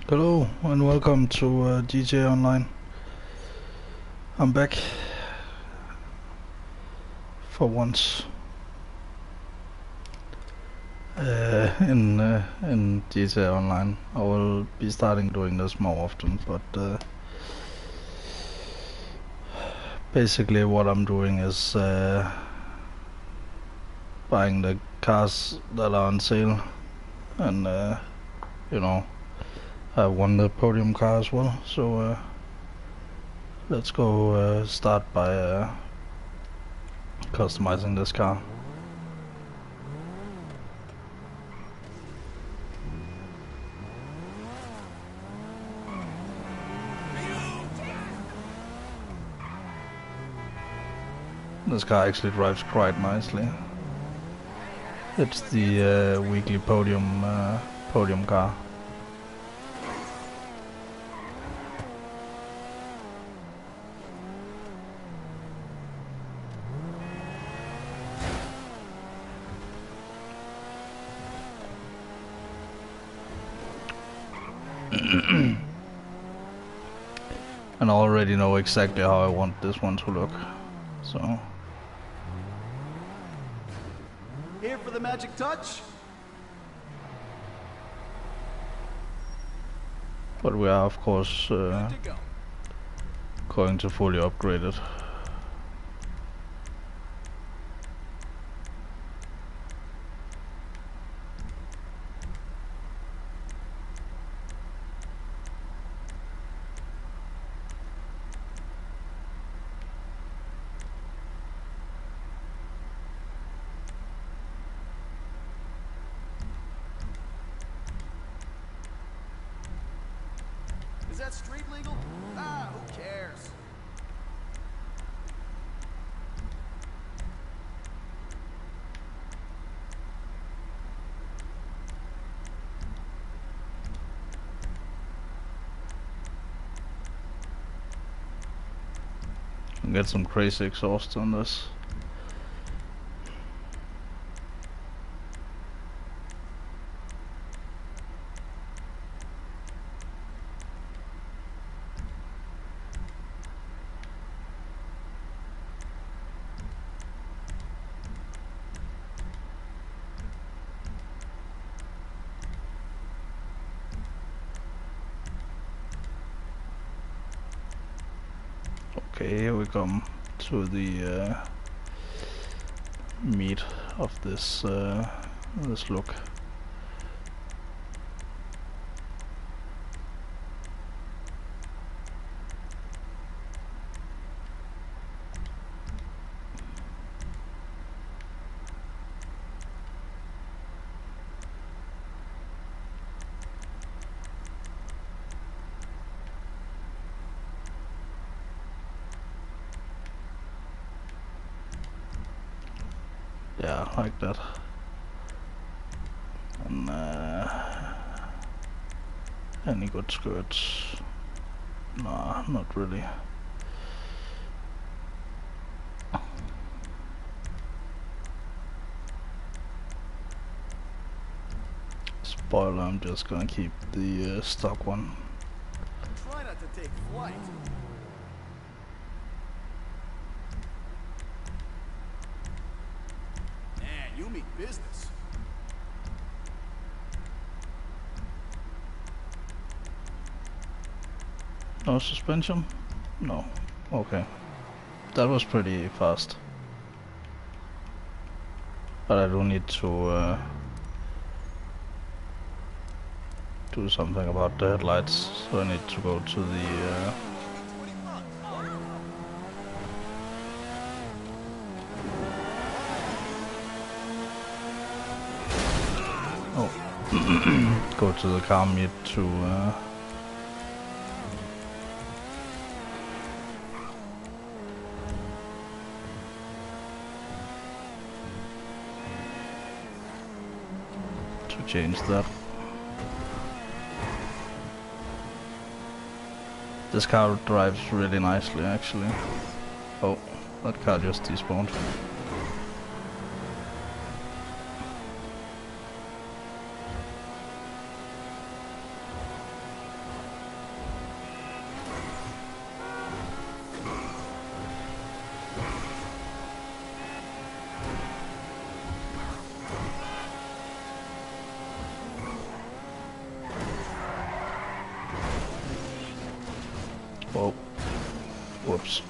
Hello and welcome to DJ Online. I'm back for once in DJ Online. I will be starting doing this more often, but basically what I'm doing is buying the cars that are on sale, and you know, I won the podium car as well. So let's go start by customizing this car. This car actually drives quite nicely. It's the weekly podium car. And I already know exactly how I want this one to look, so. Here for the magic touch? But we are of course going to fully upgrade it. Is that street legal? Ah, who cares? And get some crazy exhaust on this. Okay, here we come to the meat of this this look. Yeah, like that. And any good skirts? Nah, not really. Spoiler, I'm just gonna keep the stock one. Try not to take flight. Man, you mean business. No suspension? No. Okay. That was pretty fast. But I do need to do something about the headlights, so I need to go to the go to the car meet to change that. This car drives really nicely, actually. Oh, that car just despawned. Oh, whoops.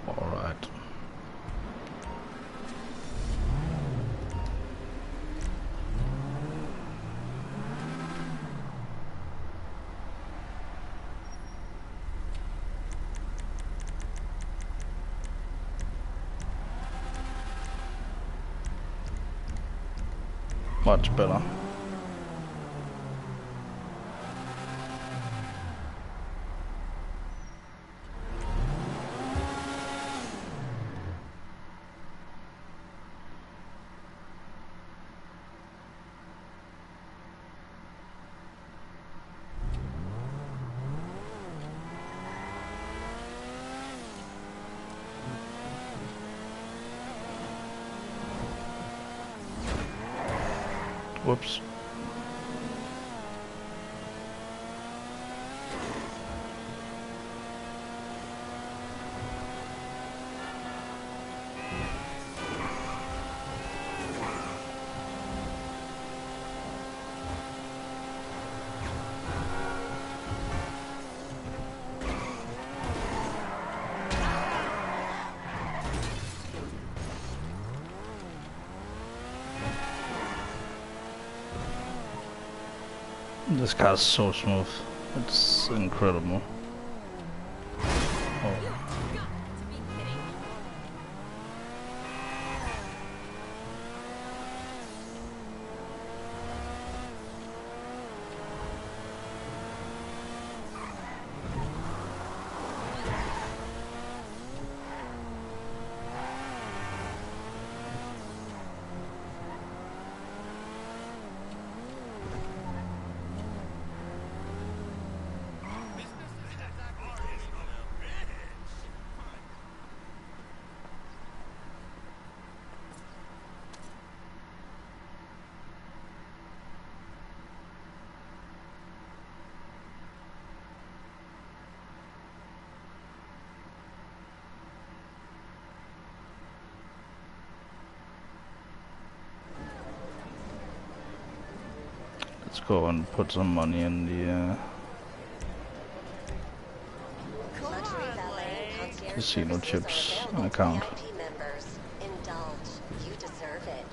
Alright. Much better. Whoops. This car's so smooth. It's incredible. Oh. Let's go and put some money in the casino chips account. VIP members, indulge. You deserve it.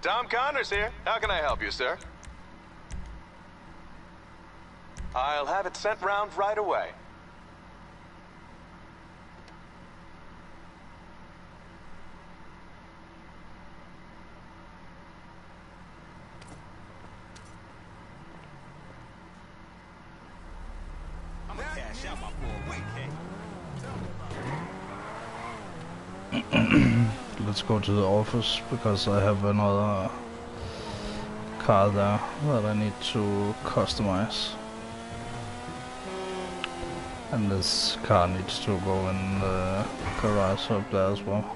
Tom Connors here. How can I help you, sir? I'll have it sent round right away. I'm gonna cash out my 401k. Let's go to the office because I have another car there that I need to customize. And this car needs to go in the garage up there as well.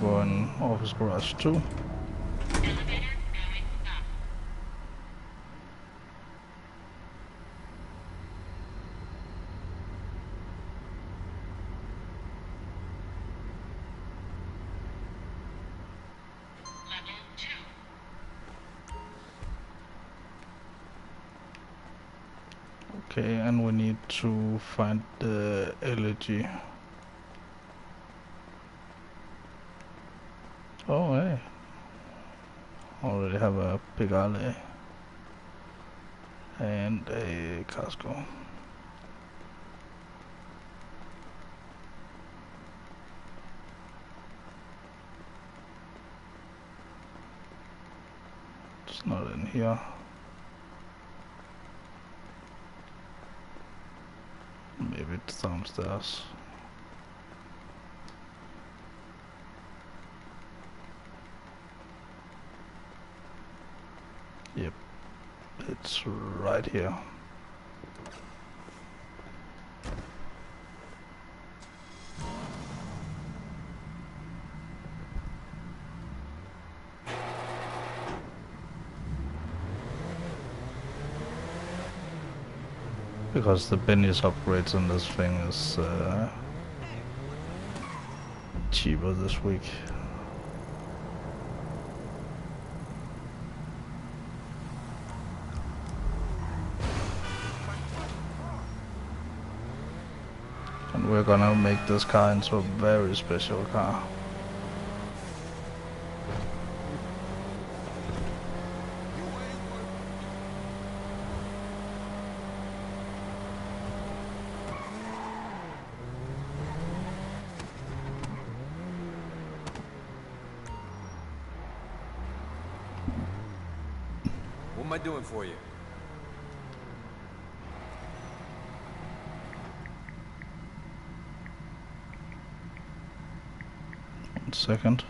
go in office garage too. Okay, and we need to find the elegy. Oh, hey. Already have a Pegale and a Casco. It's not in here. Maybe it's downstairs. Yep, it's right here. Because the Benny's upgrades on this thing is cheaper this week. And we're gonna make this car into a very special car. What am I doing for you? One second.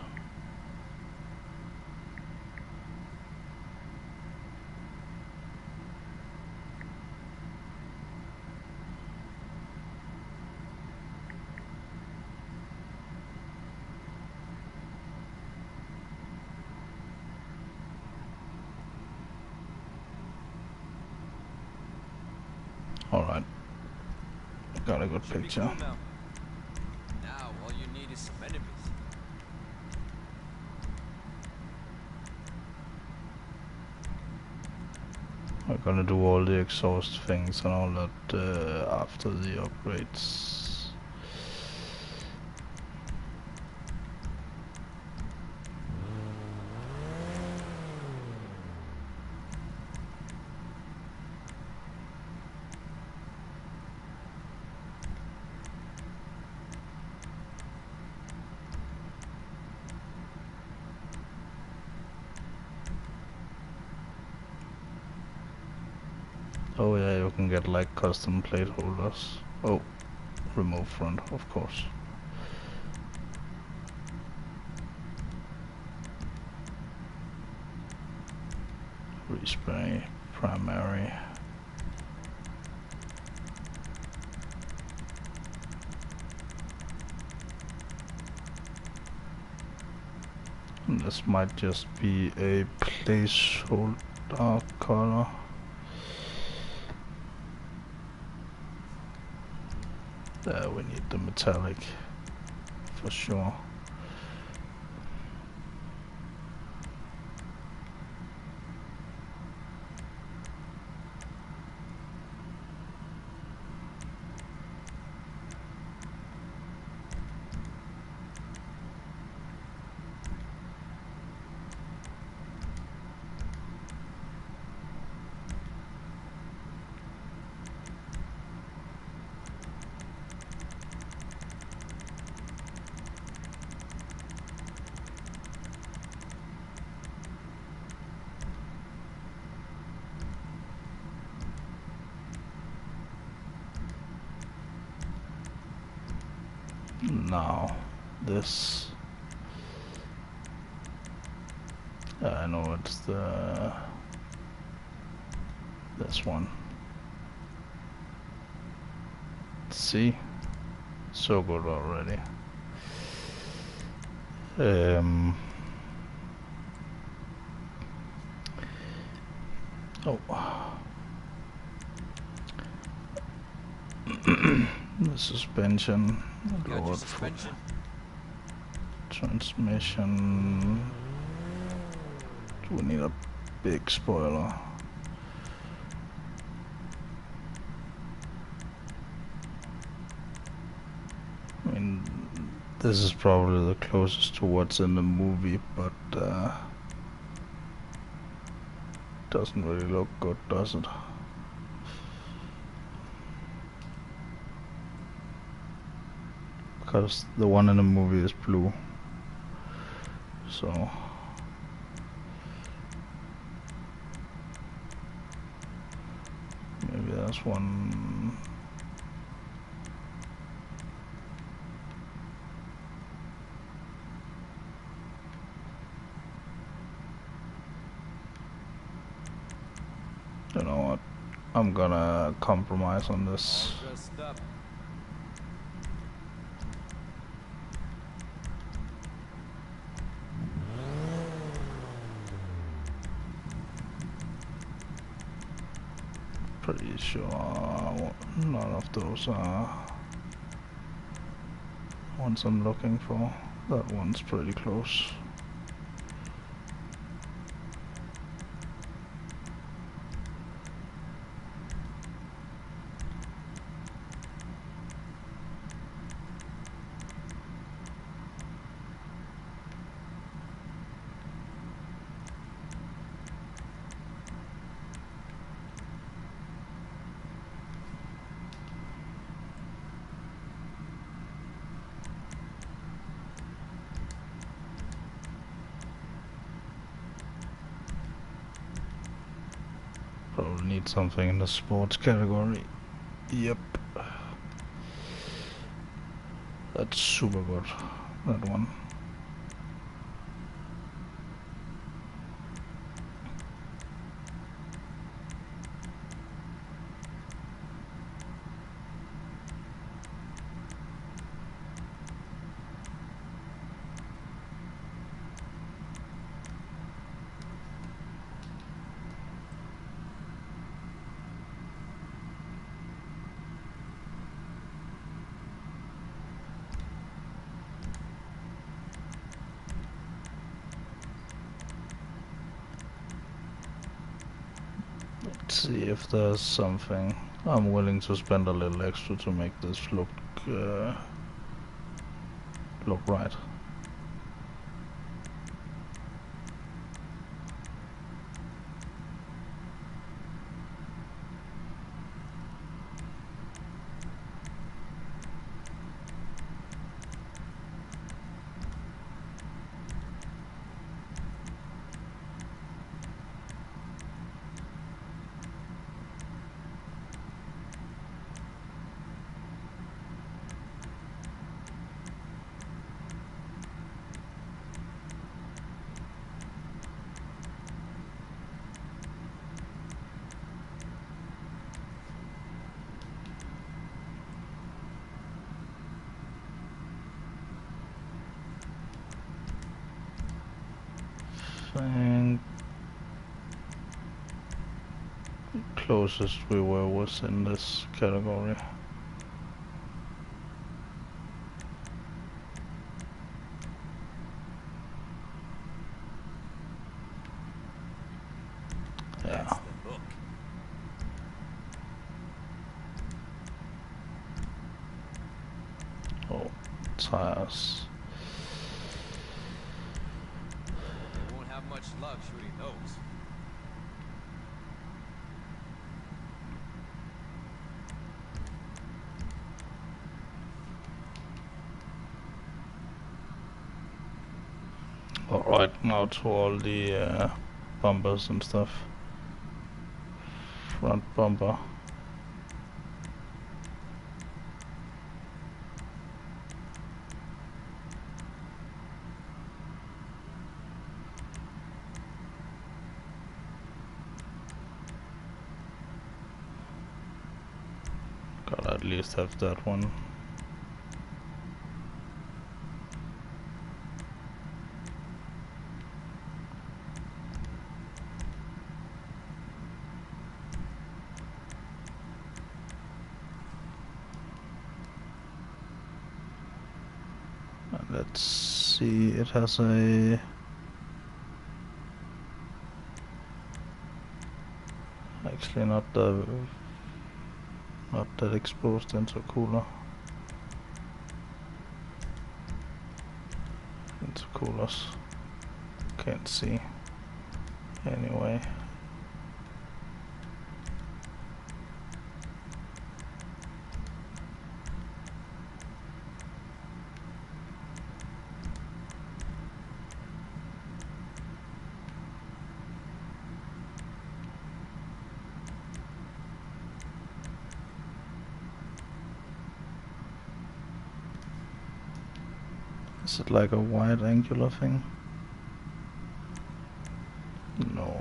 Alright. Got a good Should be picture. cool now. Now all you need is some enemies. We're gonna do all the exhaust things and all that after the upgrades. Oh yeah, you can get like custom plate holders. Oh, remove front, of course. Respray, primary. And this might just be a placeholder color. There, we need the metallic for sure. Now, this. I know it's this one. See, so good already. Um, oh. The suspension Got your lowered for suspension? transmission. We need a big spoiler. I mean, this is probably the closest to what's in the movie, but doesn't really look good, does it? Because the one in the movie is blue, so maybe that's one. You know what? I'm gonna compromise on this. All dressed up. Pretty sure none of those are ones I'm looking for. That one's pretty close. Probably need something in the sports category. Yep. That's super good, that one. Let's see if there's something. I'm willing to spend a little extra to make this look right. Think closest we were was in this category. That's Yeah. the look. Oh, tires. They won't have much luck shooting those. Alright, now to all the bumpers and stuff. Front bumper. Gotta at least have that one. let's see, it has a... Actually not that exposed intercooler. Intercoolers. Can't see. Anyway. Is it like a wide angular thing? No.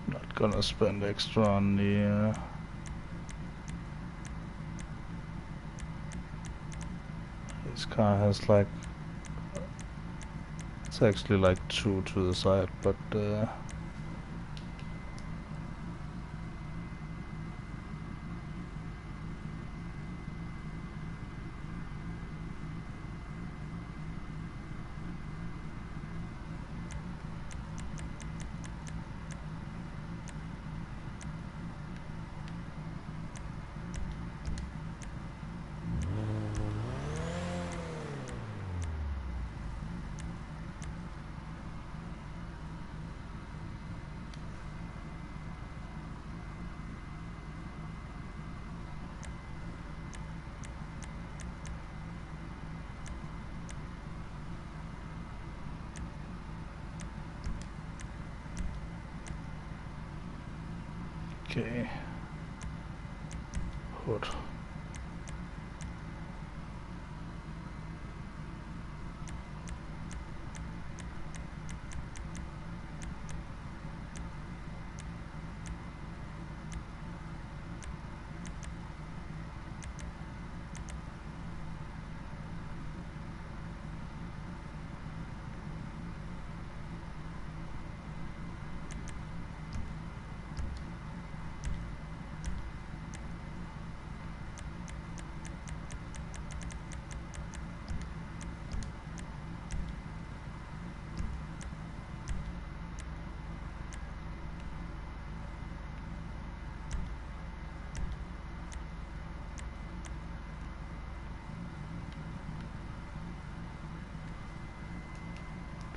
Not gonna spend extra on the this car has like, it's actually like 2 to the side, but okay. Hood.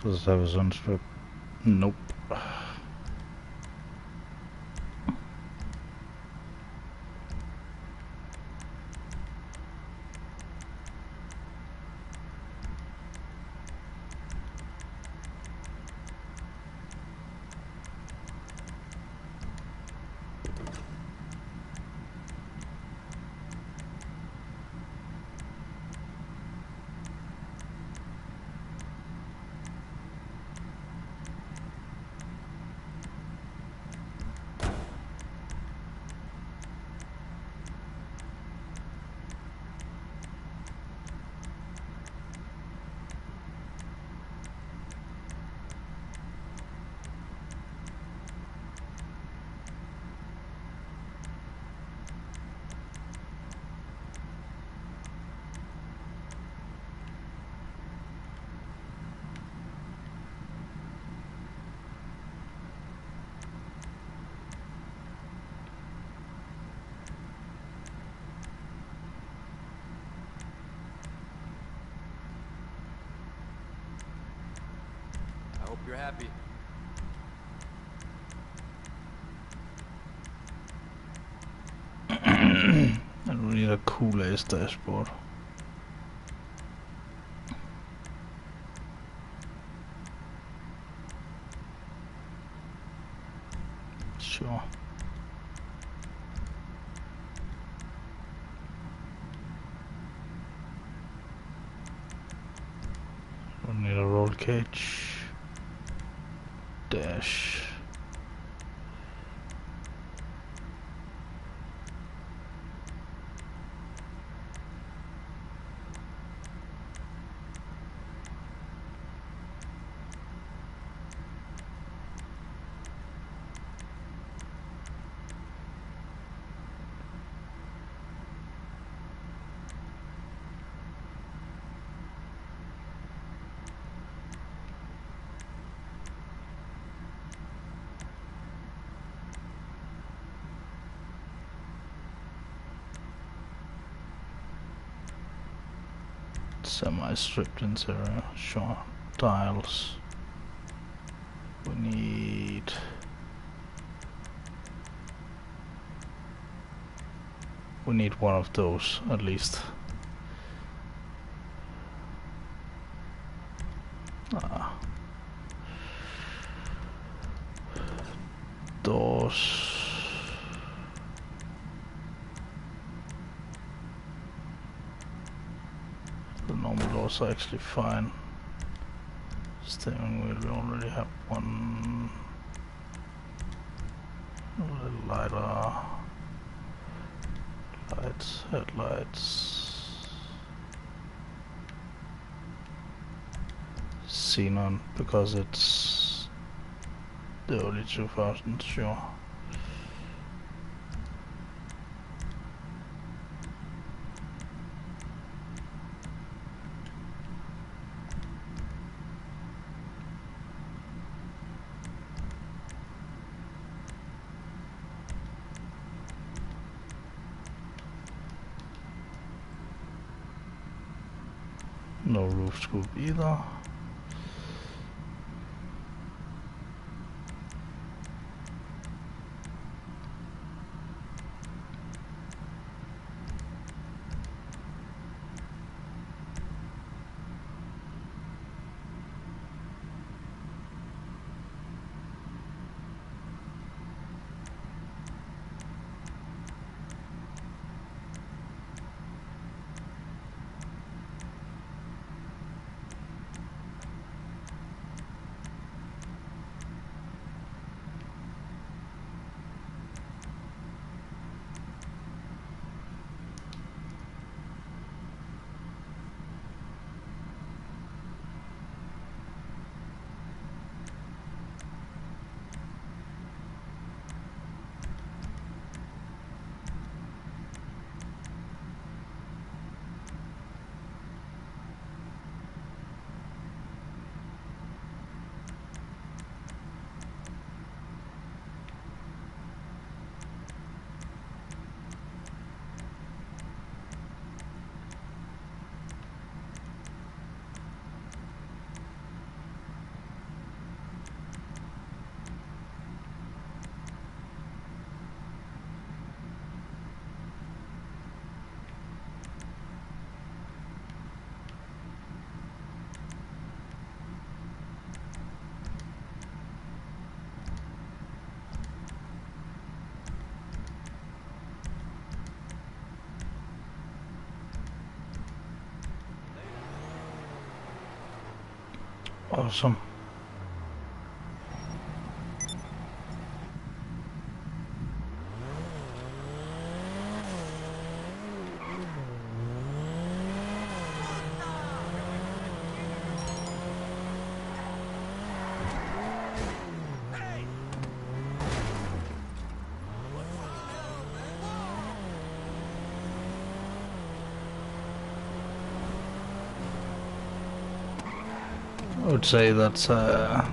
Does it have a sun strip? Nope. I hope you're happy. I don't need a cool ass dashboard. cage. Dash. Semi-stripped interior, sure. Tiles. We need one of those at least. Doors. The normal doors are actually fine. Steering wheel, we already have one. A little lighter. Lights, headlights. Xenon, because it's the early 2000s, sure. No roof scoop either. Awesome. I would say that's a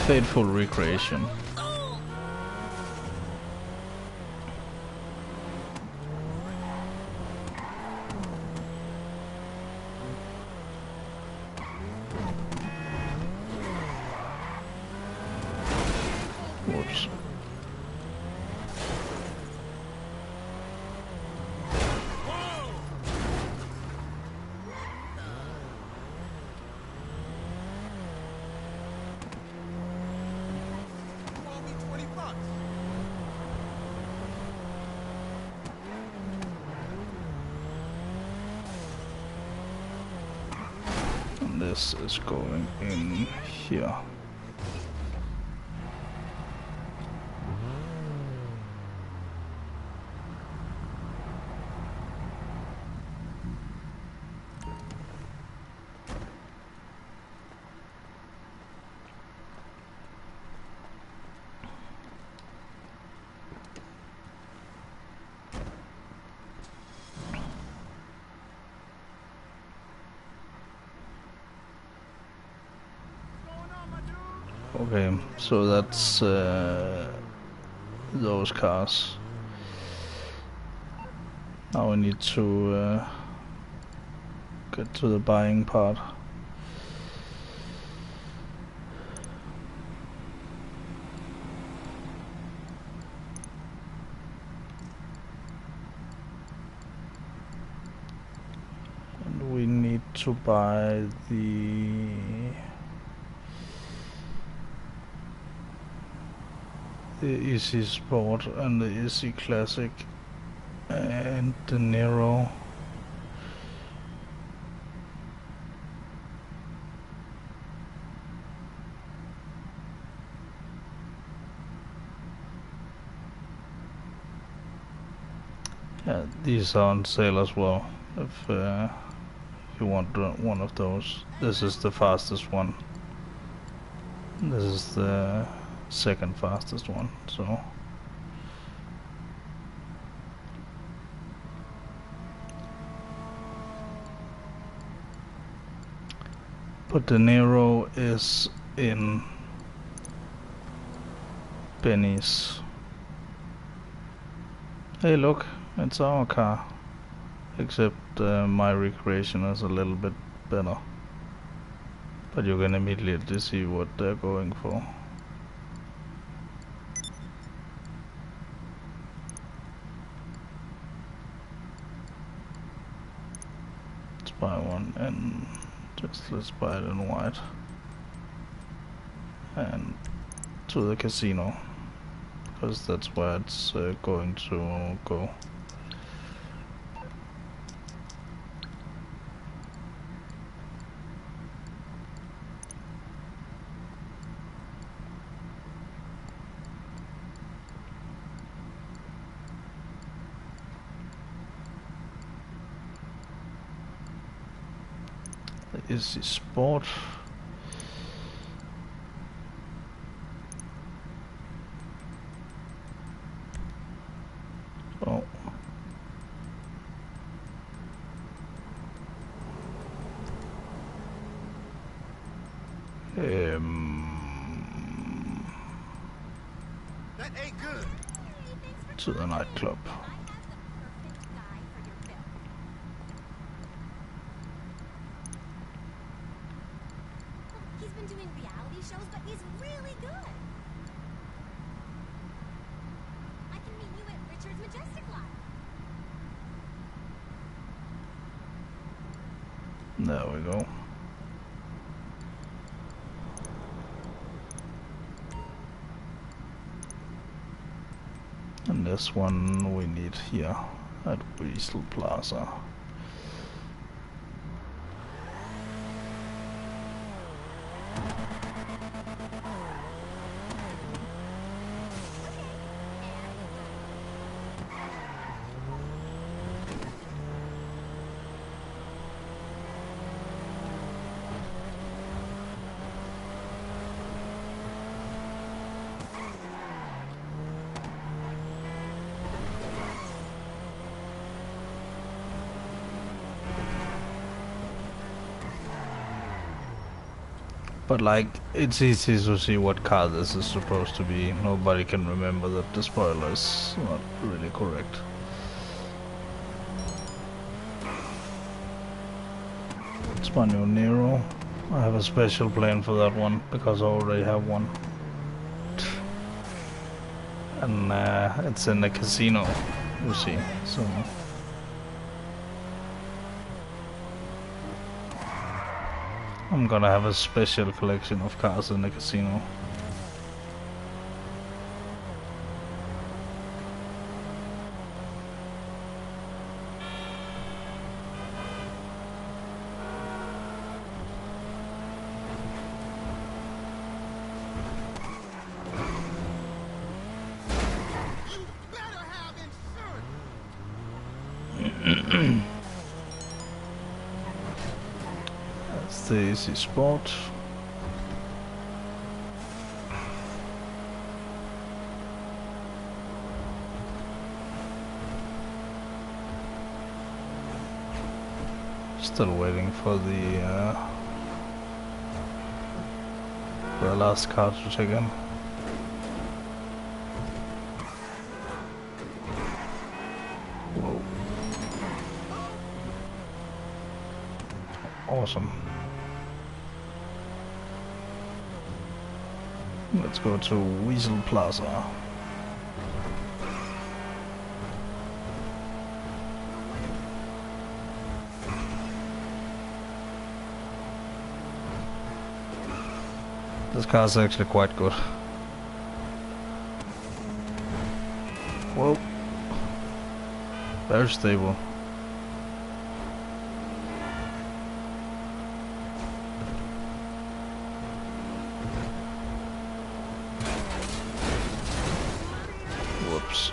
faithful recreation. Whoops. this is going in here. Okay, so that's those cars. Now we need to get to the buying part. And we need to buy the Easy Sport and the Easy Classic and the Nero. Yeah, these are on sale as well if you want one of those. This is the fastest one. This is the second fastest one, so but the Nero is in Benny's. Hey look, it's our car, except my recreation is a little bit better, but you can immediately see what they're going for. Buy one and let's buy it in white and to the casino because that's where it's going to go. Is the Sport. Oh. That ain't good. To the nightclub. He's been doing reality shows, but he's really good. I can meet you at Richard's Majestic Lot. There we go. And this one we need here at Weasel Plaza. But like, it's easy to see what car this is supposed to be. Nobody can remember that the spoiler is not really correct. It's my new Nero. I have a special plan for that one because I already have one. And it's in the casino, you see, so... I'm gonna have a special collection of cars in the casino. That's the easy sport. Still waiting for the last car to check in. Whoa. Awesome. Let's go to Weasel Plaza. This car is actually quite good. Whoa. Very stable. Whoops.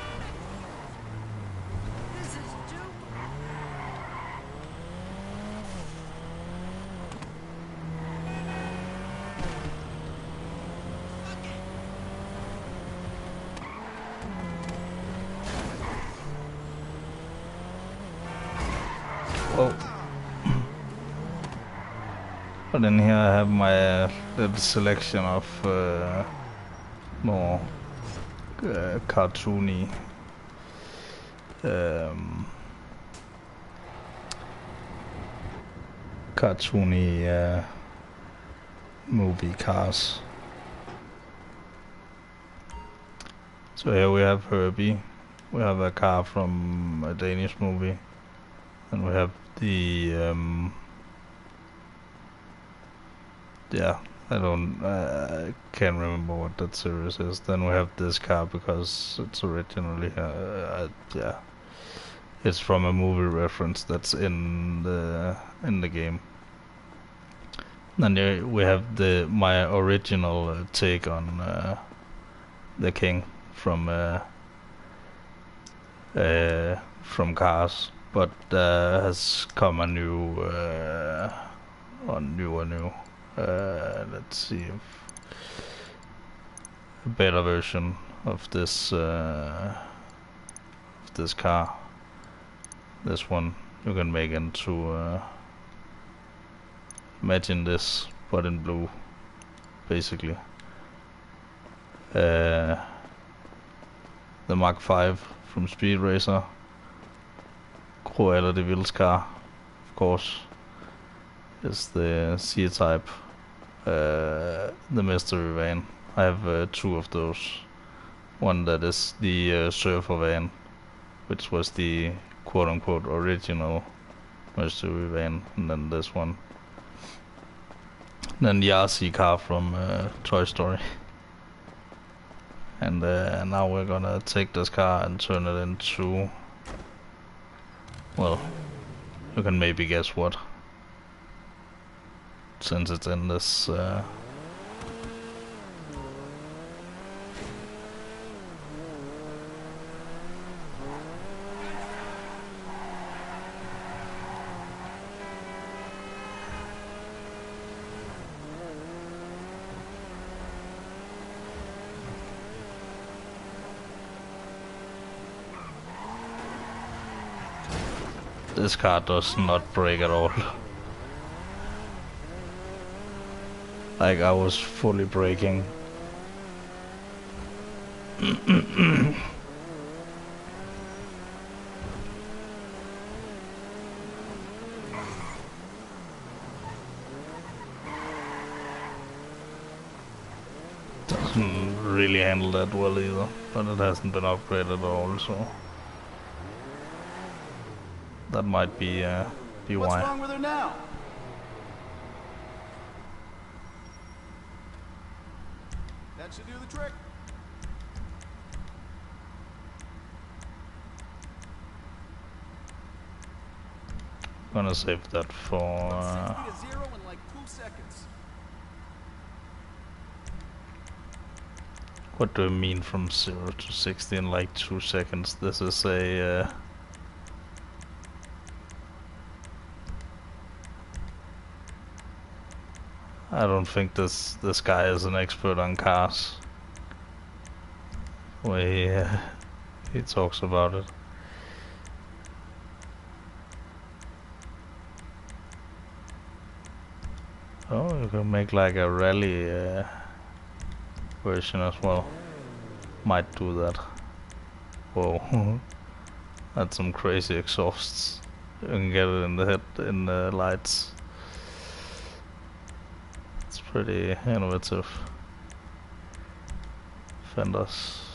Oh. But in here I have my little selection of more cartoony movie cars. So here we have Herbie. We have a car from a Danish movie. And we have the yeah, I can't remember what that series is. Then we have this car because it's originally yeah, it's from a movie reference that's in the game. Then we have my original take on the King from Cars. But has come a new, let's see if a better version of this car. This one you can make into imagine this, but in blue, basically. The Mark V from Speed Racer. Cruella de Vil's car, of course, is the C-Type, the mystery van. I have two of those. One that is the surfer van, which was the quote-unquote original mystery van, and then this one. Then the RC car from Toy Story. And now we're gonna take this car and turn it into, well, you can maybe guess what, since it's in this this car does not brake at all. Like, I was fully braking. Doesn't really handle that well either, but it hasn't been upgraded at all, so that might be why. What's wrong with her now? That should do the trick. Gonna save that for 60 to 0 in like 2 seconds. what do you mean from 0 to 60 in like 2 seconds? This is a I don't think this guy is an expert on cars. Where he talks about it. Oh, you can make like a rally version as well. Might do that. Whoa, that's some crazy exhausts. You can get it in the head, in the lights. It's pretty innovative. Fenders.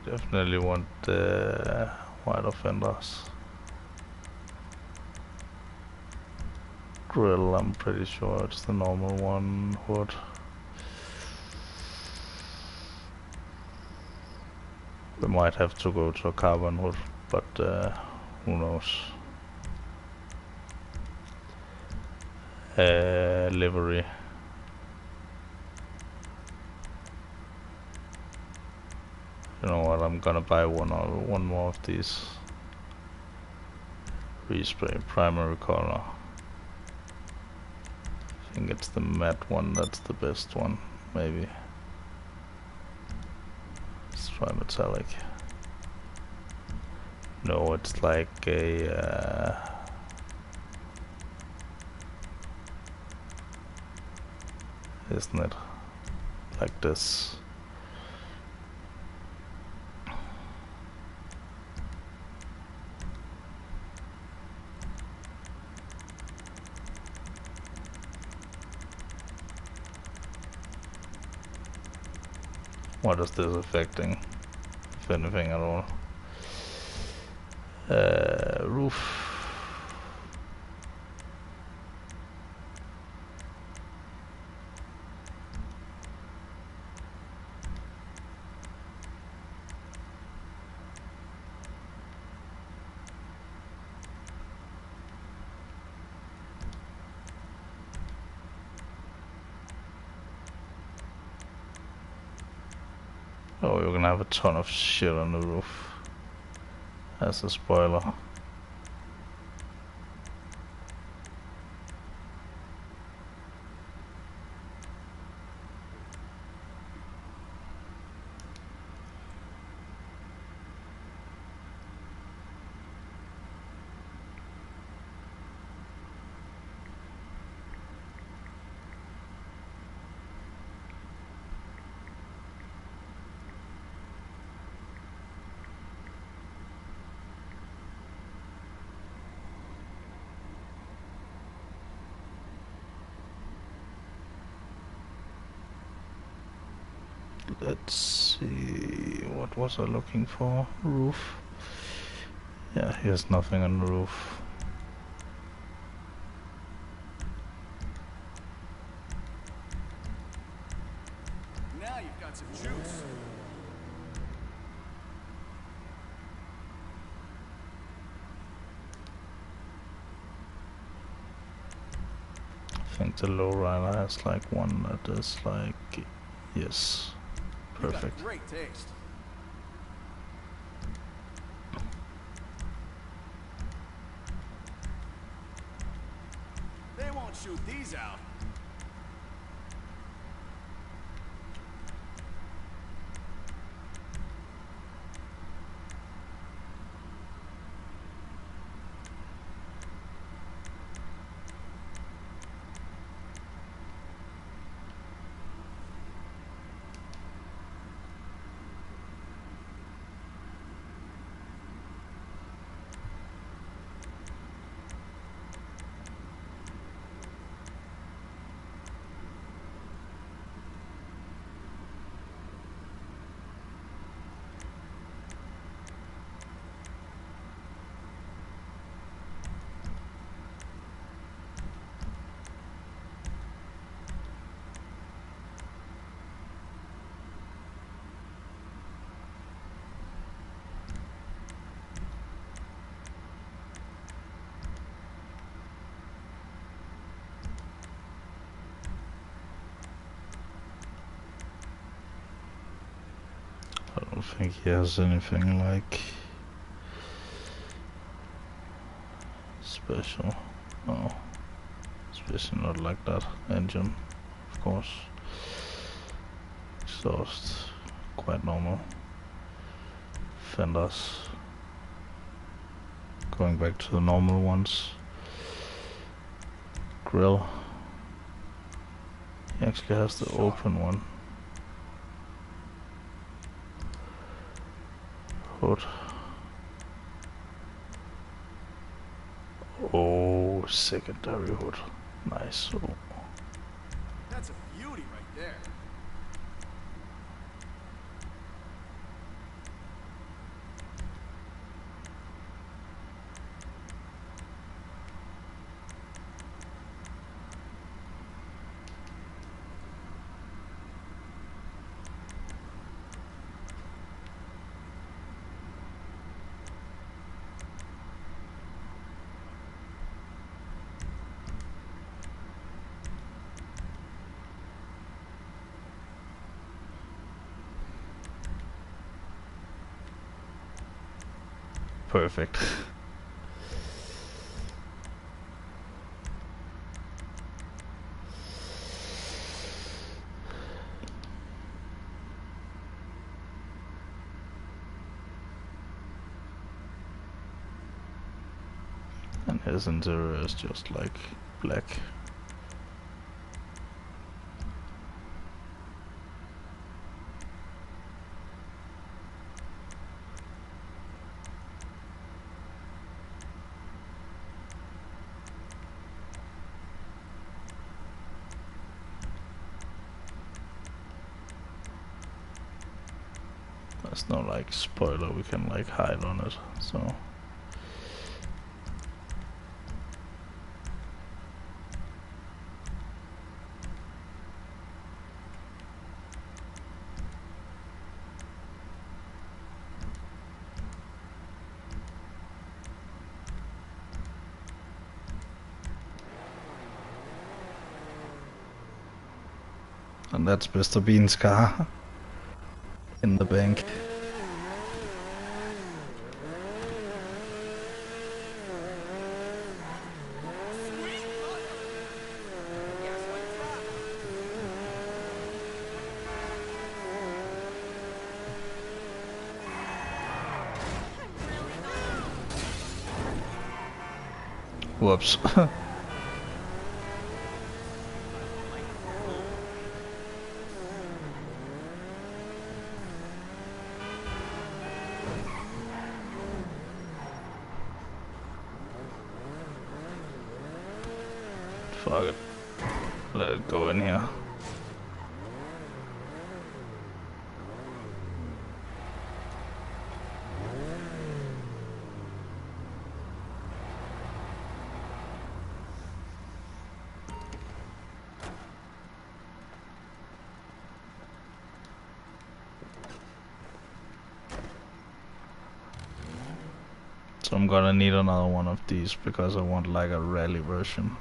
Definitely want the wider fenders. Grill, I'm pretty sure it's the normal one. Hood. We might have to go to a carbon hood, but who knows. Livery. You know what, I'm gonna buy one more of these. Respray, primary color. I think it's the matte one, that's the best one, maybe. Let's try metallic. No, it's like a isn't it? Like this. What is this affecting? If anything at all. Roof. Oh, you're gonna have a ton of shit on the roof. As a spoiler. Let's see, what was I looking for? Roof. Yeah, here's nothing on the roof. Now you've got some juice. I think the lowrider has like one that is like, yes, perfect. You got great taste. They won't shoot these out. think he has anything like special. No, especially not like that. Engine, of course. Exhaust, quite normal. Fenders, going back to the normal ones. Grill, he actually has the open one. Hood. Oh, secondary hood. Nice. Oh. That's a beauty right there. Perfect. And his interior is just like black. There's no like spoiler we can like hide on it, so and that's Mr. Bean's car in the bank. Whoops. Fuck it. Let it go in here. So I'm gonna need another one of these because I want like a rally version.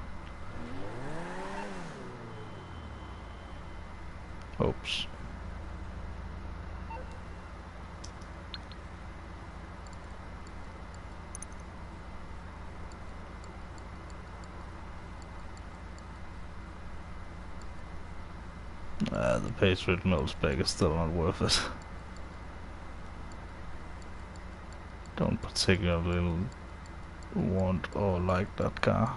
Oops. The Patriot Mill spec is still not worth it. Don't particularly want or like that car.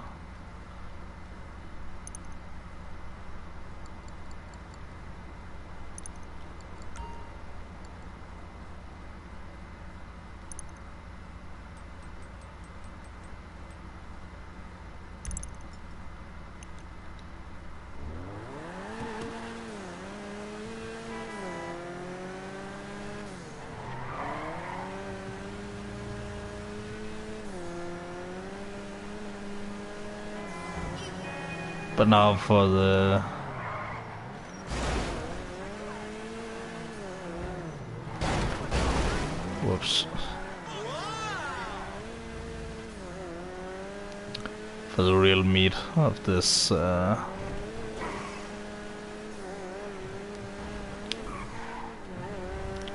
But now for the whoops. For the real meat of this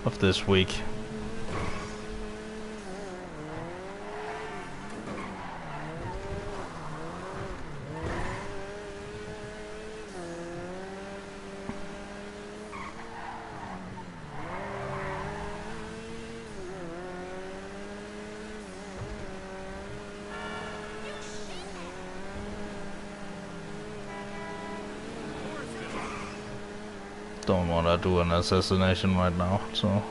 of this week. Don't wanna do an assassination right now, so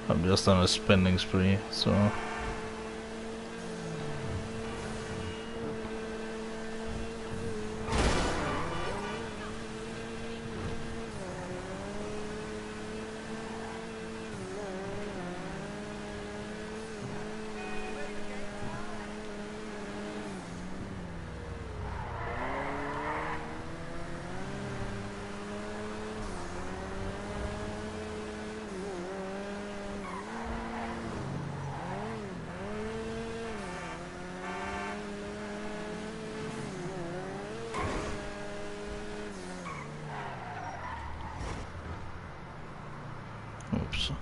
I'm just on a spending spree, so oops.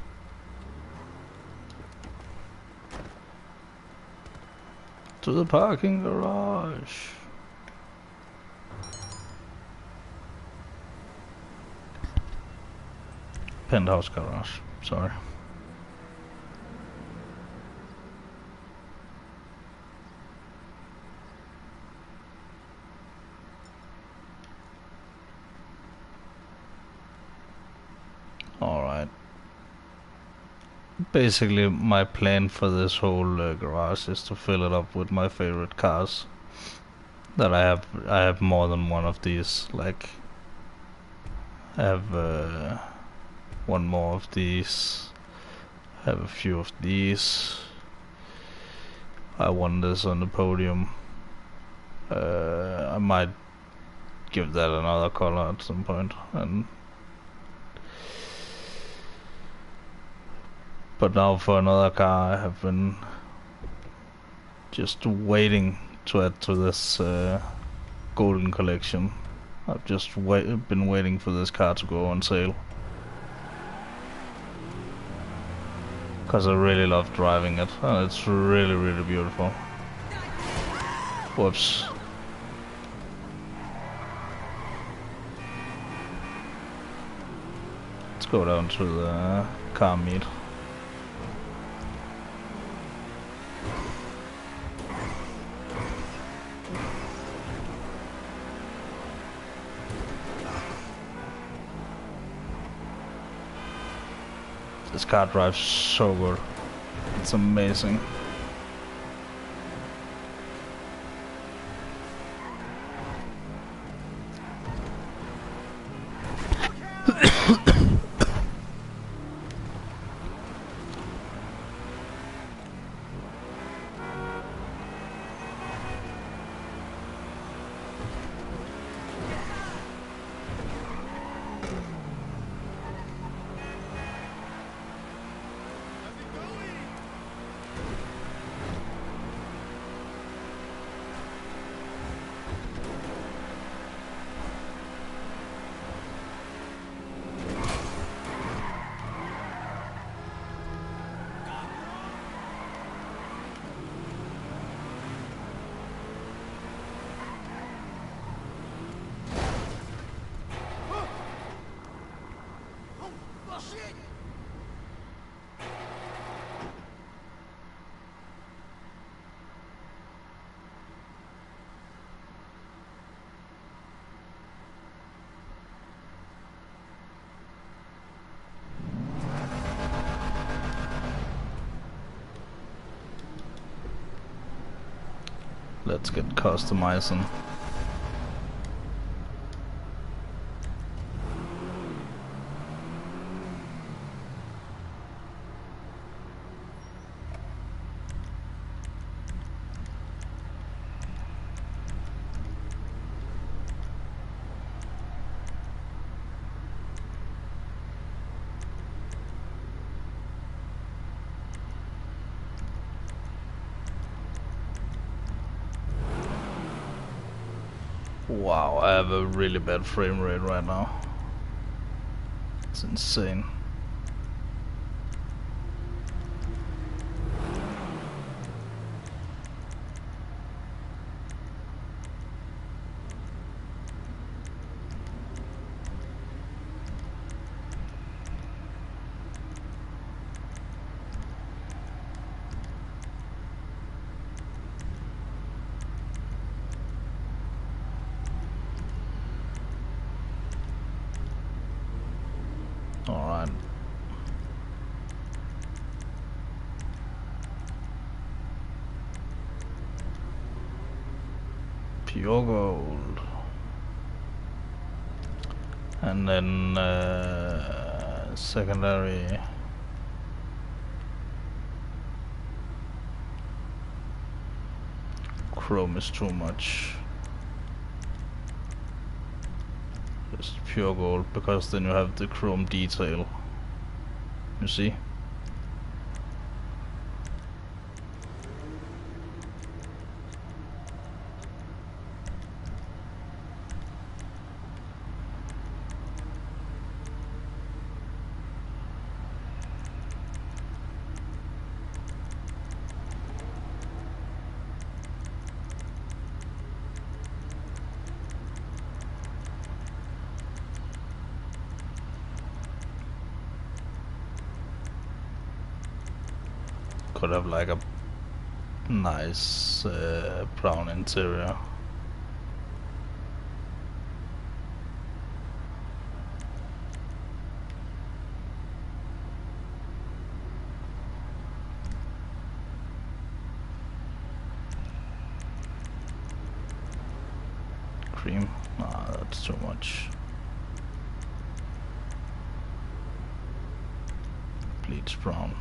To the parking garage. Penthouse garage, sorry. Alright. Basically, my plan for this whole garage is to fill it up with my favorite cars. That I have more than one of these. Like, I have one more of these. I have a few of these. I won this on the podium. I might give that another color at some point, but now for another car I have been just waiting to add to this golden collection. I've just been waiting for this car to go on sale, because I really love driving it, and it's really, really beautiful. Whoops. Let's go down to the car meet. This car drives so good. It's amazing. Let's get customizing. Wow, I have a really bad frame rate right now. It's insane. Alright. Pure gold. And then secondary. Chrome is too much. Just pure gold, because then you have the chrome detail. You see? Could have like a nice brown interior. Cream? Nah, that's too much. Bleach brown.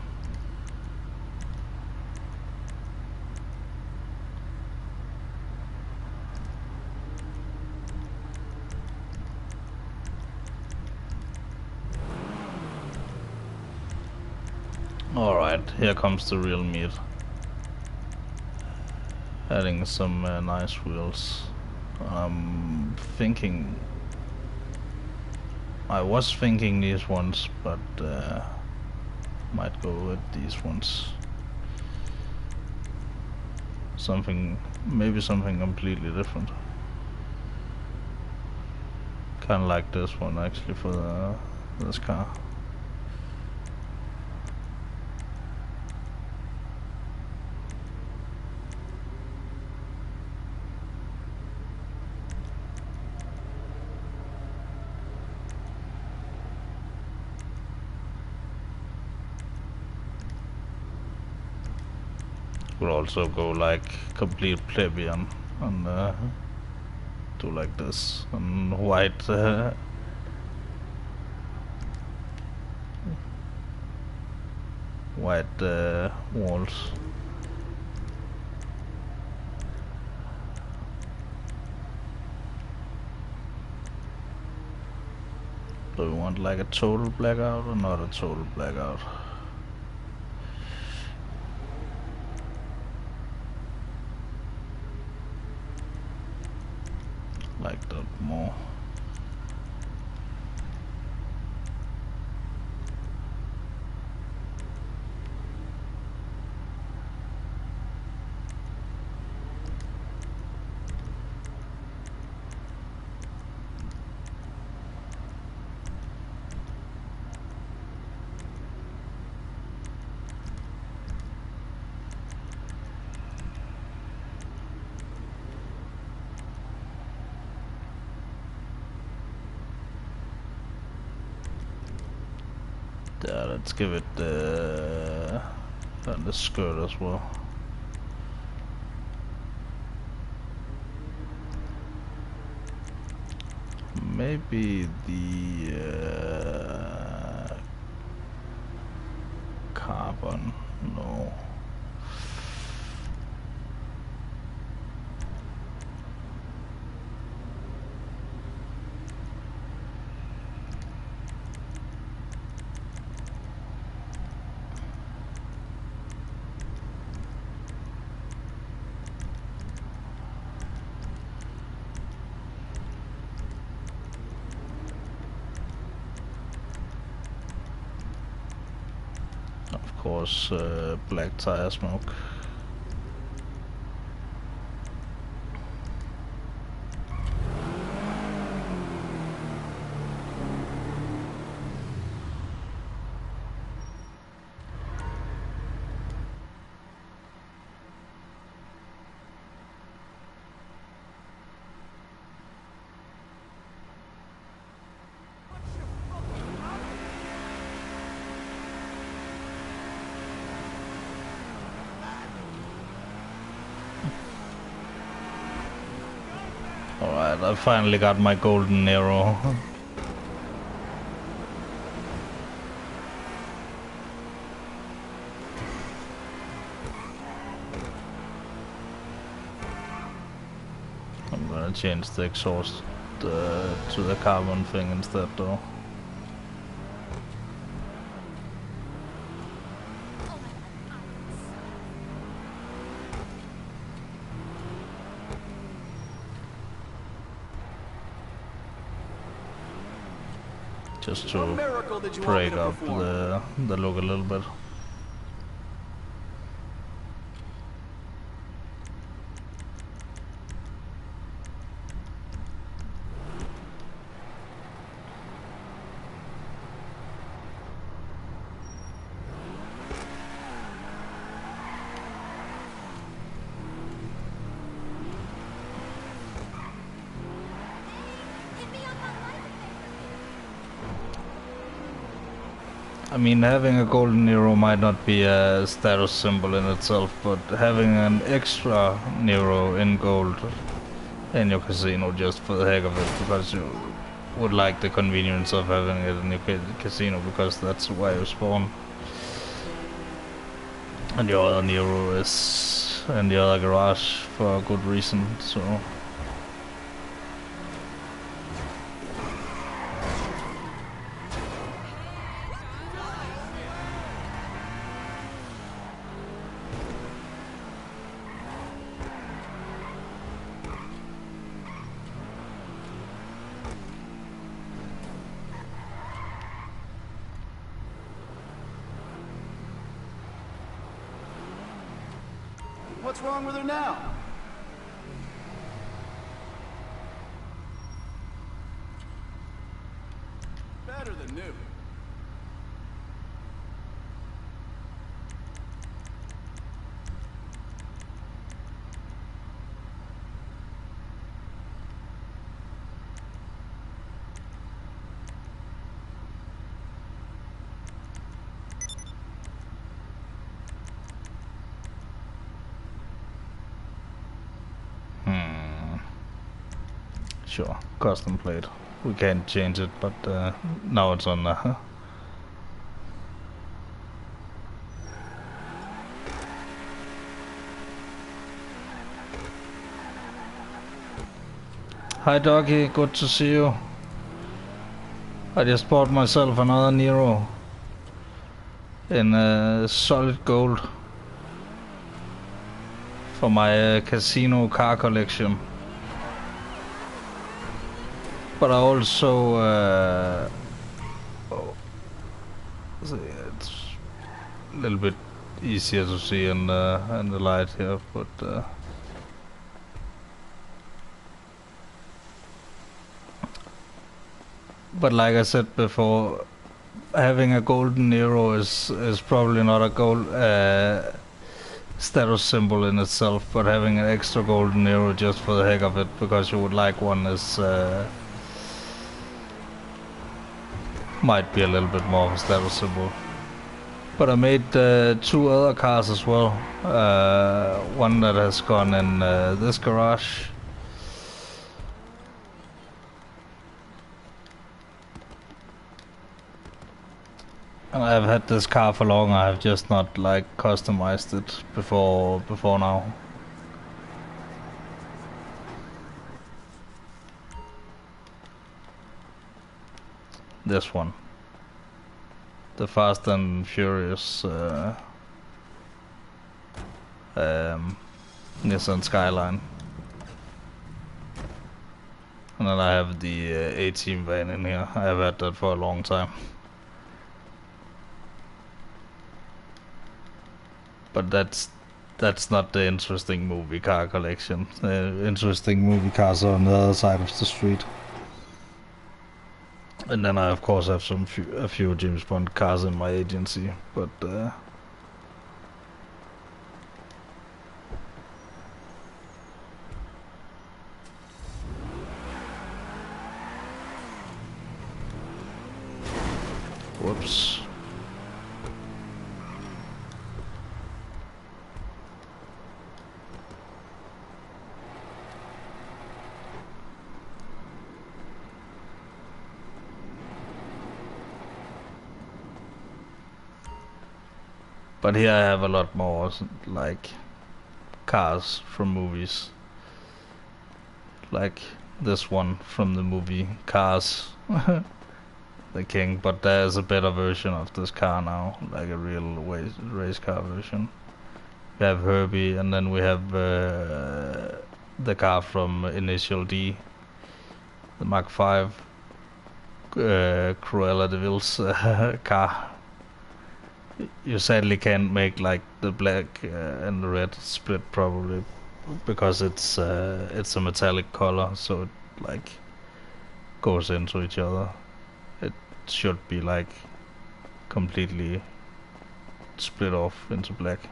Alright, here comes the real meat. Adding some nice wheels. I'm thinking... I was thinking these ones, but might go with these ones. Maybe something completely different. Kinda like this one actually for this car. Could also go like complete plebeian and do like this and white walls. Do we want like a total blackout or not a total blackout? Like that more. Yeah, let's give it the skirt as well. Maybe the carbon, no. course, black tire smoke. Alright, I finally got my golden Nero. I'm gonna change the exhaust to the carbon thing instead though. Just to What miracle did you want me break to up perform? the look a little bit. Hit me up on life I mean, having a golden Nero might not be a status symbol in itself, but having an extra Nero in gold in your casino just for the heck of it, because you would like the convenience of having it in your casino, because that's where you spawn. And your other Nero is in the other garage for a good reason, so... What's wrong with her now? Better than new. Sure, custom plate. We can't change it, but now it's on there. Hi doggy, good to see you. I just bought myself another Nero in solid gold for my casino car collection. But I also it's a little bit easier to see in the light here, but like I said before, having a golden Nero is probably not a gold status symbol in itself, but having an extra golden Nero just for the heck of it, because you would like one, is might be a little bit more of a status symbol. But I made 2 other cars as well. One that has gone in this garage. And I've had this car for long. I have just not like customized it before now. This one, the Fast and Furious Nissan Skyline, and then I have the A-Team van in here. I have had that for a long time. but that's not the interesting movie car collection. Interesting movie cars are on the other side of the street. And then I of course have a few James Bond cars in my agency, but whoops. But here I have a lot more, like, cars from movies. Like this one from the movie Cars, the King, but there's a better version of this car now, like a real race car version. We have Herbie, and then we have the car from Initial D, the Mach 5, Cruella de Vil's car. You sadly can't make like the black and the red split probably because it's a metallic color, so it like goes into each other. It should be like completely split off into black.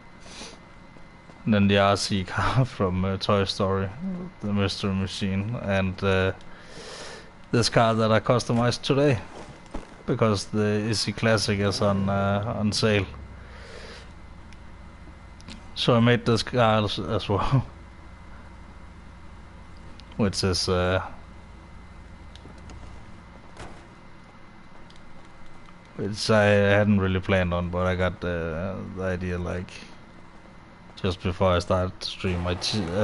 And then the RC car from Toy Story, the Mystery Machine, and this car that I customized today, because the Izzy Classic is on sale. So I made this car as well, which is which I hadn't really planned on, but I got the idea like just before I started the stream. I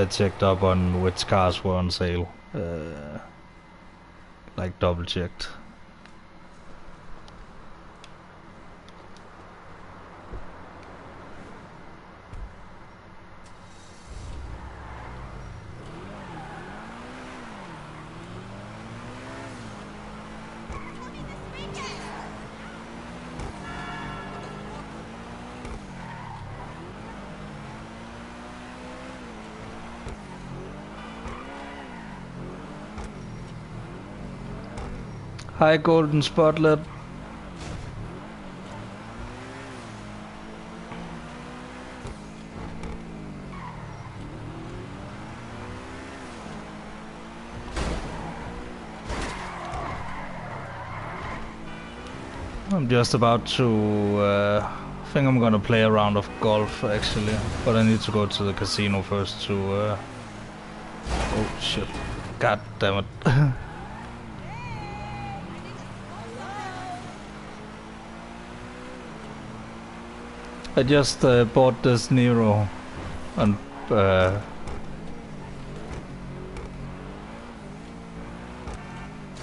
checked up on which cars were on sale, like double checked. Hi, Golden Spotlet. I'm just about to, I think I'm gonna play a round of golf actually, but I need to go to the casino first to, oh shit, god damn it. I just bought this Nero, and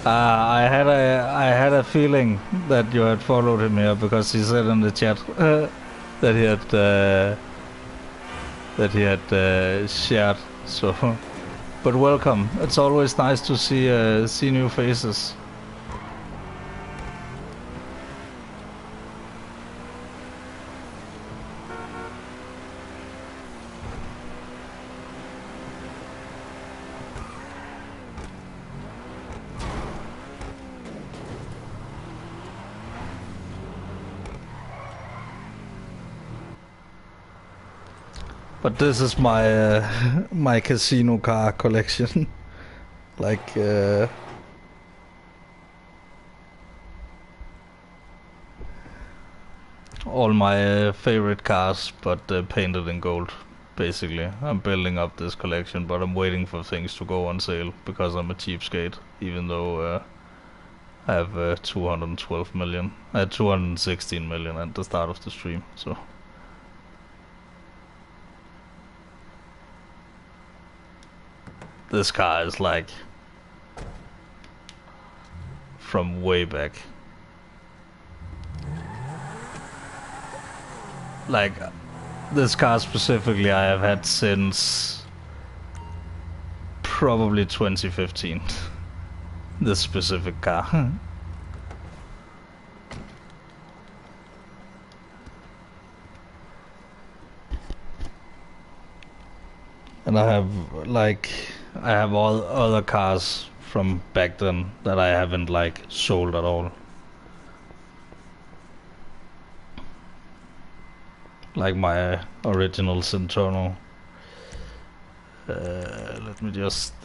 I had a feeling that you had followed him here because he said in the chat that he had shared. So, but welcome. It's always nice to see new faces. But this is my my casino car collection. Like all my favorite cars, but painted in gold. Basically, I'm building up this collection, but I'm waiting for things to go on sale because I'm a cheapskate. Even though I have 212 million, I had 216 million at the start of the stream. So. This car is like from way back. Like this car specifically I have had since probably 2015. This specific car. And I have all other cars from back then that I haven't like sold at all. Like my original Centurno. Let me just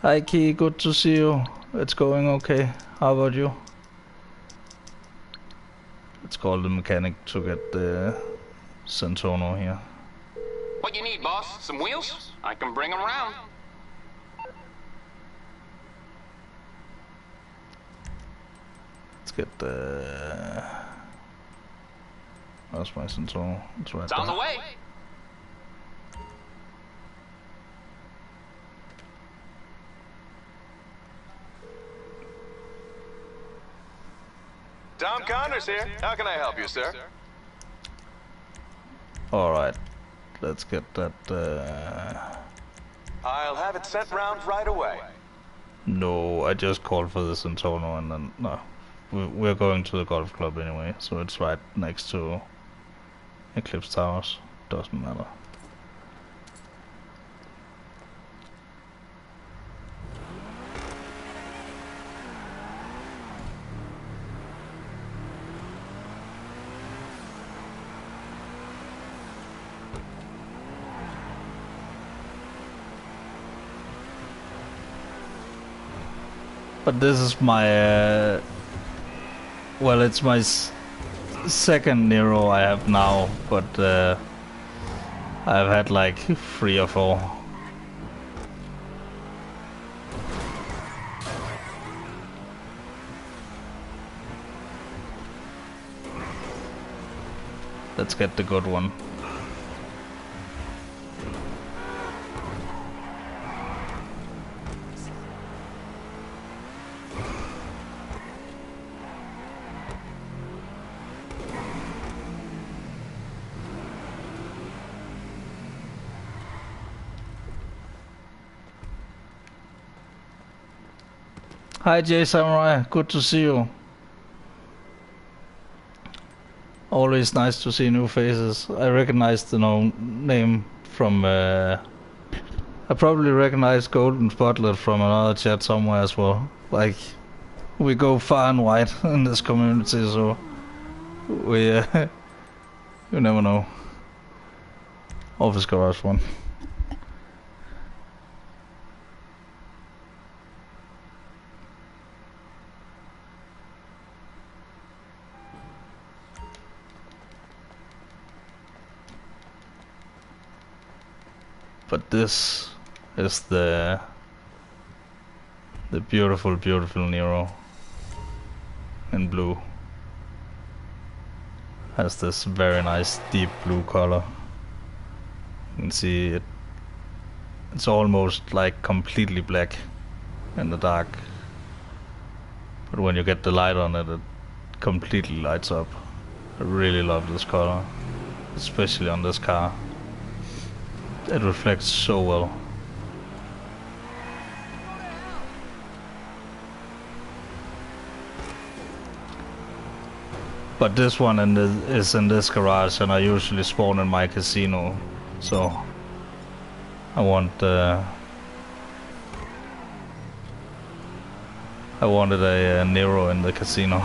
Hi Key, good to see you. It's going okay. How about you? Let's call the mechanic to get the Centurno here. What you need, boss? Some wheels? I can bring them around. Let's get the... That's my Centurno. It's right It's on the there. way. Tom Connors here. How can I help you, sir? Alright. Let's get that... I'll have it sent round right away. No, I just called for the Centurno and then... No. We're going to the golf club anyway, so it's right next to Eclipse Towers. Doesn't matter. But this is my... well, it's my second Nero I have now, but I've had like 3 or 4. Let's get the good one. Hi Jay Samurai, good to see you. Always nice to see new faces. I recognize the name from... I probably recognize Golden Spotlet from another chat somewhere as well. Like, we go far and wide in this community, so... we... you never know. Office Garage 1. But this is the beautiful, beautiful Nero in blue. Has this very nice deep blue color. You can see it. It's almost like completely black in the dark. But when you get the light on it, it completely lights up. I really love this color, especially on this car. It reflects so well. But this one is in this garage, and I usually spawn in my casino, so I wanted a Nero in the casino.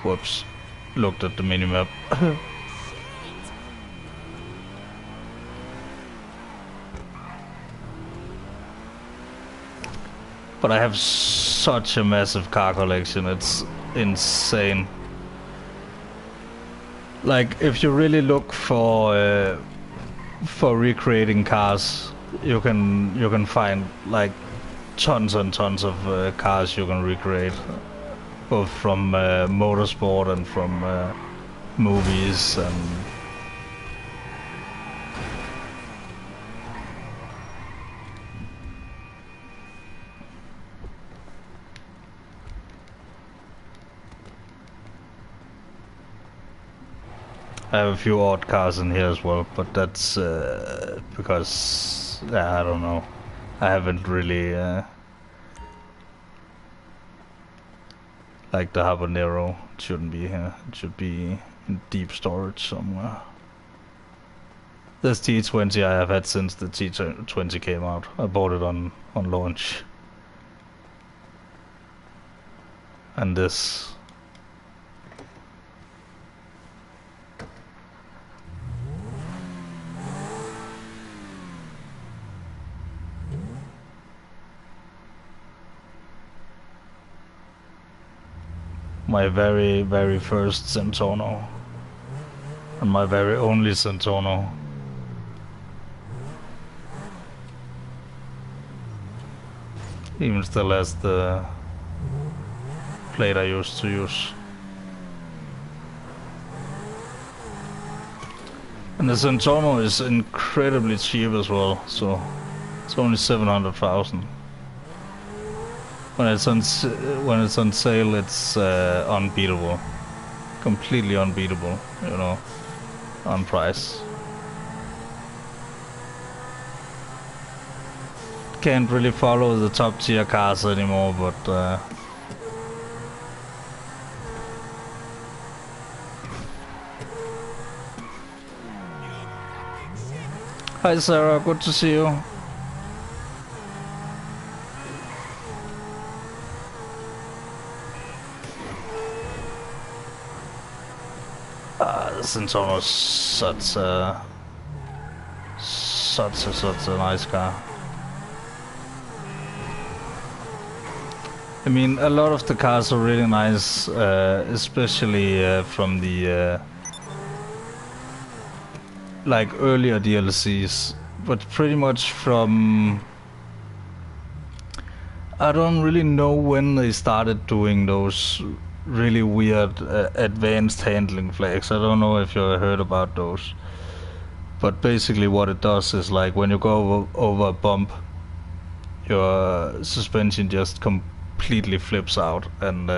Whoops, looked at the minimap. But I have such a massive car collection, it's insane. Like, if you really look for recreating cars, you can find like tons and tons of cars you can recreate. Both from motorsport and from movies and... I have a few odd cars in here as well, but that's because I don't know. I haven't really like the Habanero. It shouldn't be here. It should be in deep storage somewhere. This T20 I have had since the T20 came out. I bought it on launch. And this. My very, very first Centono. And my very only Centono. Even still has the plate I used to use. And the Centono is incredibly cheap as well, so it's only 700,000. When it's on sale, it's unbeatable, completely unbeatable, you know, on price. Can't really follow the top tier cars anymore, but hi Sarah, good to see you. The Centono is such a nice car. I mean, a lot of the cars are really nice, especially from the like earlier DLCs, but pretty much from I don't really know when they started doing those really weird advanced handling flags. I don't know if you ever heard about those, but basically what it does is, like, when you go over a bump, your suspension just completely flips out, and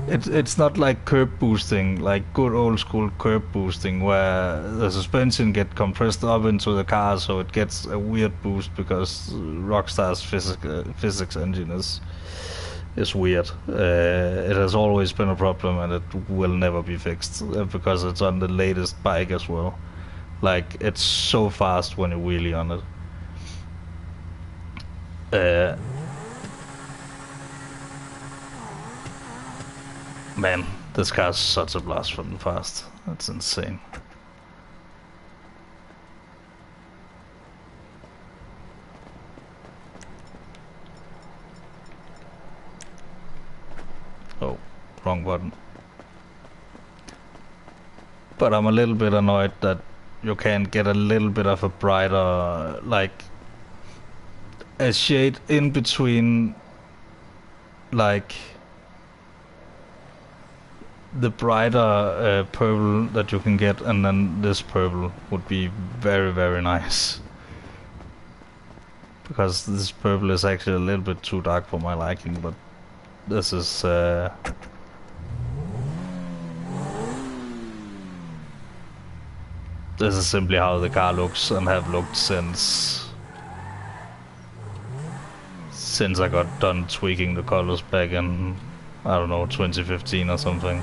it's not like curb boosting, like good old school curb boosting, where the suspension get compressed up into the car, so it gets a weird boost because Rockstar's physics engine is weird. It has always been a problem, and it will never be fixed because it's on the latest bike as well. Like, it's so fast when you wheelie on it. Man, this car's such a blast from the past. That's insane. Oh, wrong button. But I'm a little bit annoyed that you can't get a little bit of a brighter, like, a shade in between, like, the brighter purple that you can get, and then this purple would be very, very nice. Because this purple is actually a little bit too dark for my liking, but this is simply how the car looks and have looked since I got done tweaking the colors back in, I don't know, 2015 or something.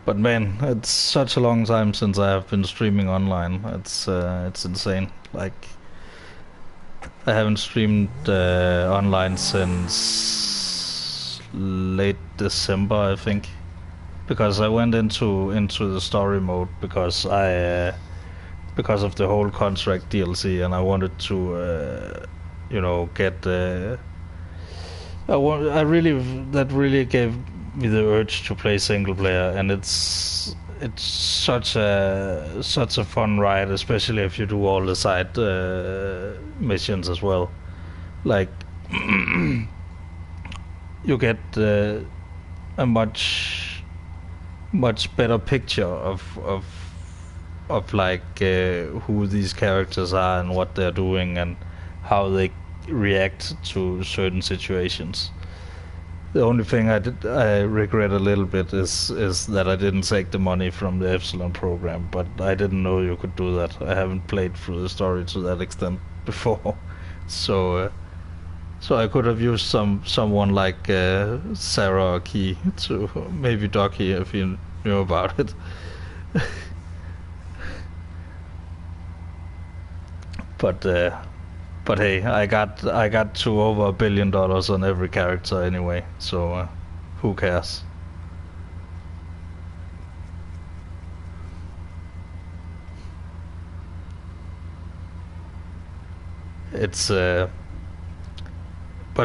But man, it's such a long time since I have been streaming online. It's insane. Like, I haven't streamed online since late December, I think, because I went into the story mode because because of the whole contract DLC, and I wanted to you know, get that really gave me the urge to play single player, and it's such a fun ride, especially if you do all the side missions as well. Like, you get a much much better picture of like who these characters are and what they're doing and how they react to certain situations. The only thing I regret a little bit is that I didn't take the money from the Epsilon program, but I didn't know you could do that. I haven't played through the story to that extent before, so I could have used someone like Sarah or Key to maybe Ducky if you knew about it. But hey, I got to over $1 billion on every character anyway, so who cares? It's but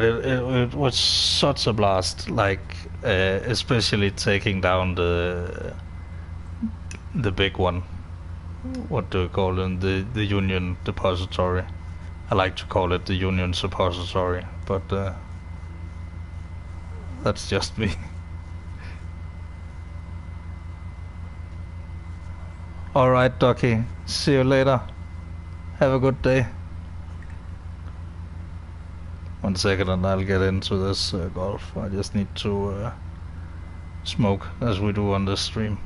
it was such a blast, like especially taking down the big one. What do you call it? The Union Depository. I like to call it the Union Suppository, but that's just me. Alright, Ducky. See you later. Have a good day. 1 second and I'll get into this golf. I just need to smoke, as we do on this stream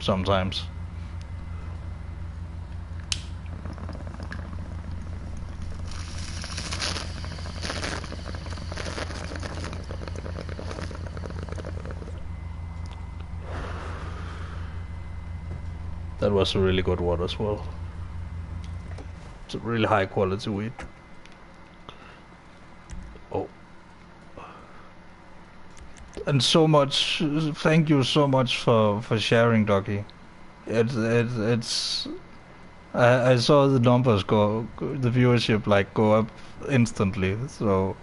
sometimes. That was a really good one as well. It's a really high quality weed. Oh. And so much, thank you so much for sharing, Ducky. It's I saw the numbers the viewership like go up instantly, so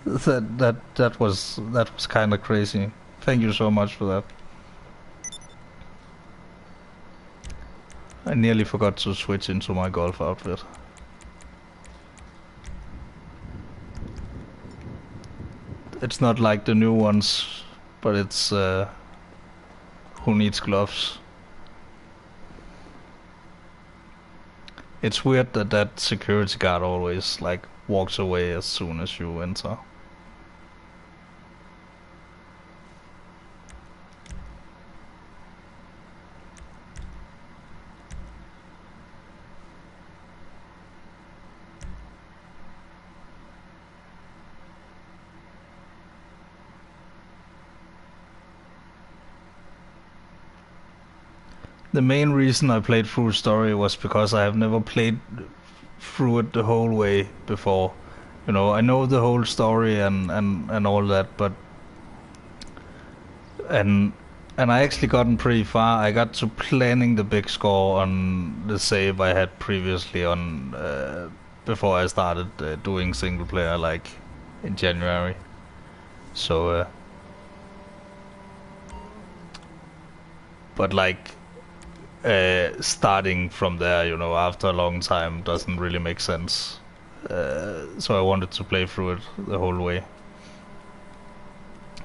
that was kind of crazy. Thank you so much for that. I nearly forgot to switch into my golf outfit. It's not like the new ones, but it's who needs gloves? It's weird that security guard always like walks away as soon as you enter. The main reason I played through story was because I have never played through it the whole way before. You know, I know the whole story and all that, but and I actually gotten pretty far. I got to planning the big score on the save I had previously on before I started doing single player, like in January. So but like starting from there, you know, after a long time doesn't really make sense. So I wanted to play through it the whole way.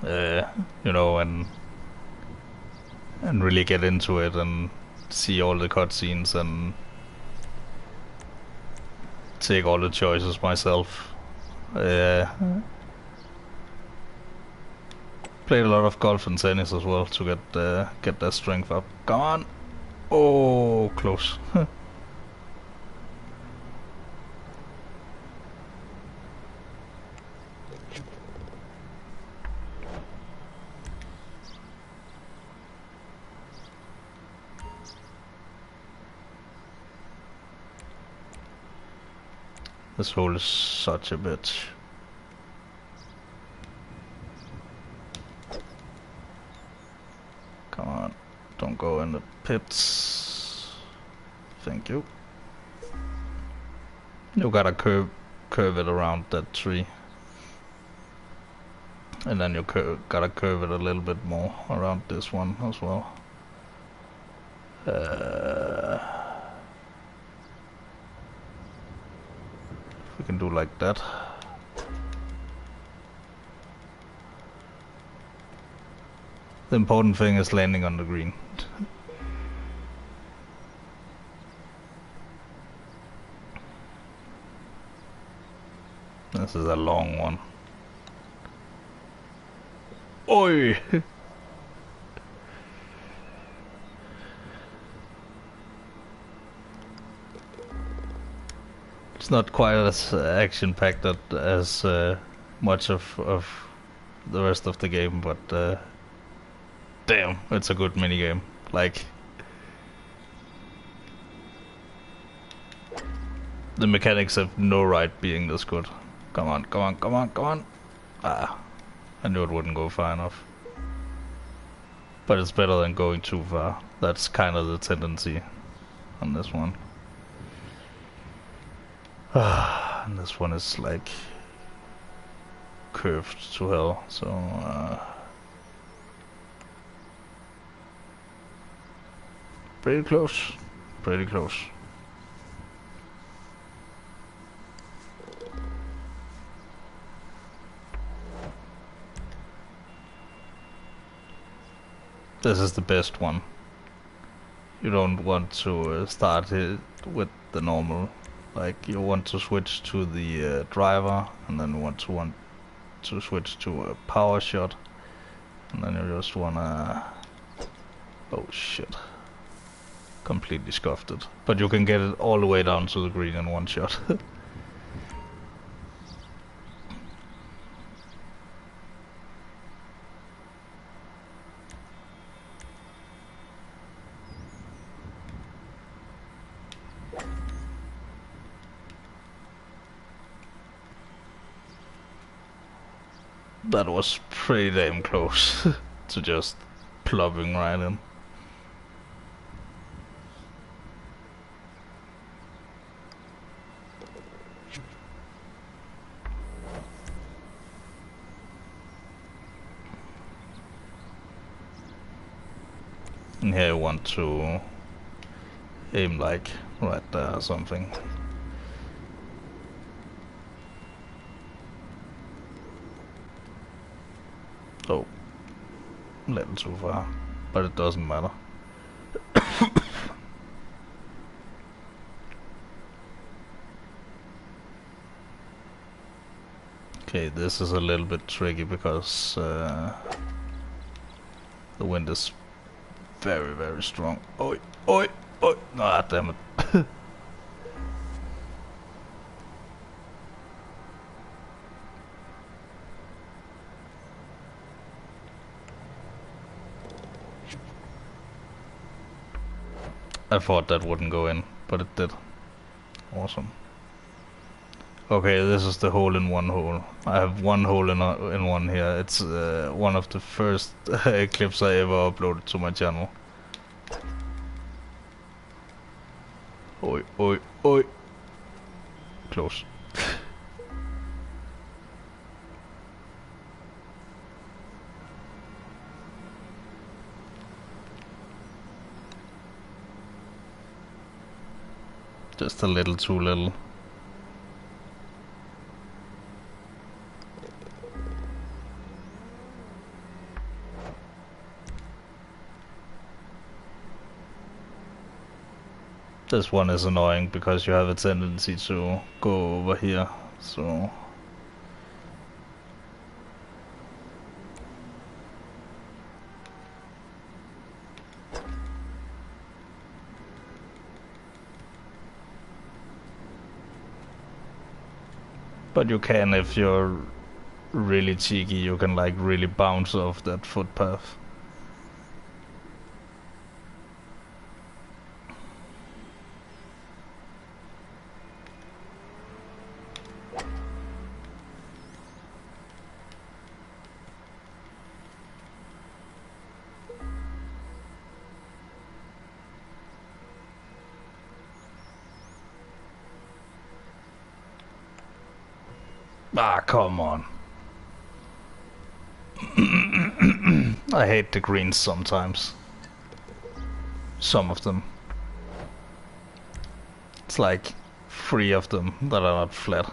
You know, and really get into it and see all the cutscenes and take all the choices myself. Played a lot of golf and tennis as well to get that strength up. Come on! Oh, close. This hole is such a bitch. Come on, don't go in the pits. Thank you. You gotta curve it around that tree. And then you gotta curve it a little bit more around this one as well. We can do like that. The important thing is landing on the green. This is a long one. Oi! It's not quite as action-packed as much of the rest of the game, but damn, it's a good minigame. Like, the mechanics have no right being this good. Come on, come on, come on, come on. Ah, I knew it wouldn't go far enough. But it's better than going too far. That's kind of the tendency on this one. And this one is like curved to hell, so pretty close, pretty close. This is the best one. You don't want to start it with the normal. Like, you want to switch to the driver, and then you want to switch to a power shot, and then you just wanna... Oh shit. Completely scuffed it. But you can get it all the way down to the green in one shot. That was pretty damn close to just plopping right in. And here you want to aim like right there or something. Oh, a little too far, but it doesn't matter. Okay, this is a little bit tricky because the wind is very, very strong. Oi, oi, oi! Ah, damn it. I thought that wouldn't go in, but it did. Awesome. Okay, this is the hole in one hole. I have one hole in one here. It's one of the first clips I ever uploaded to my channel. Oi, oi, oi. Close. Just a little too little. This one is annoying because you have a tendency to go over here, so... But you can, if you're really cheeky, you can like really bounce off that footpath. Ah, come on. I hate the greens sometimes. Some of them. It's like 3 of them that are not flat.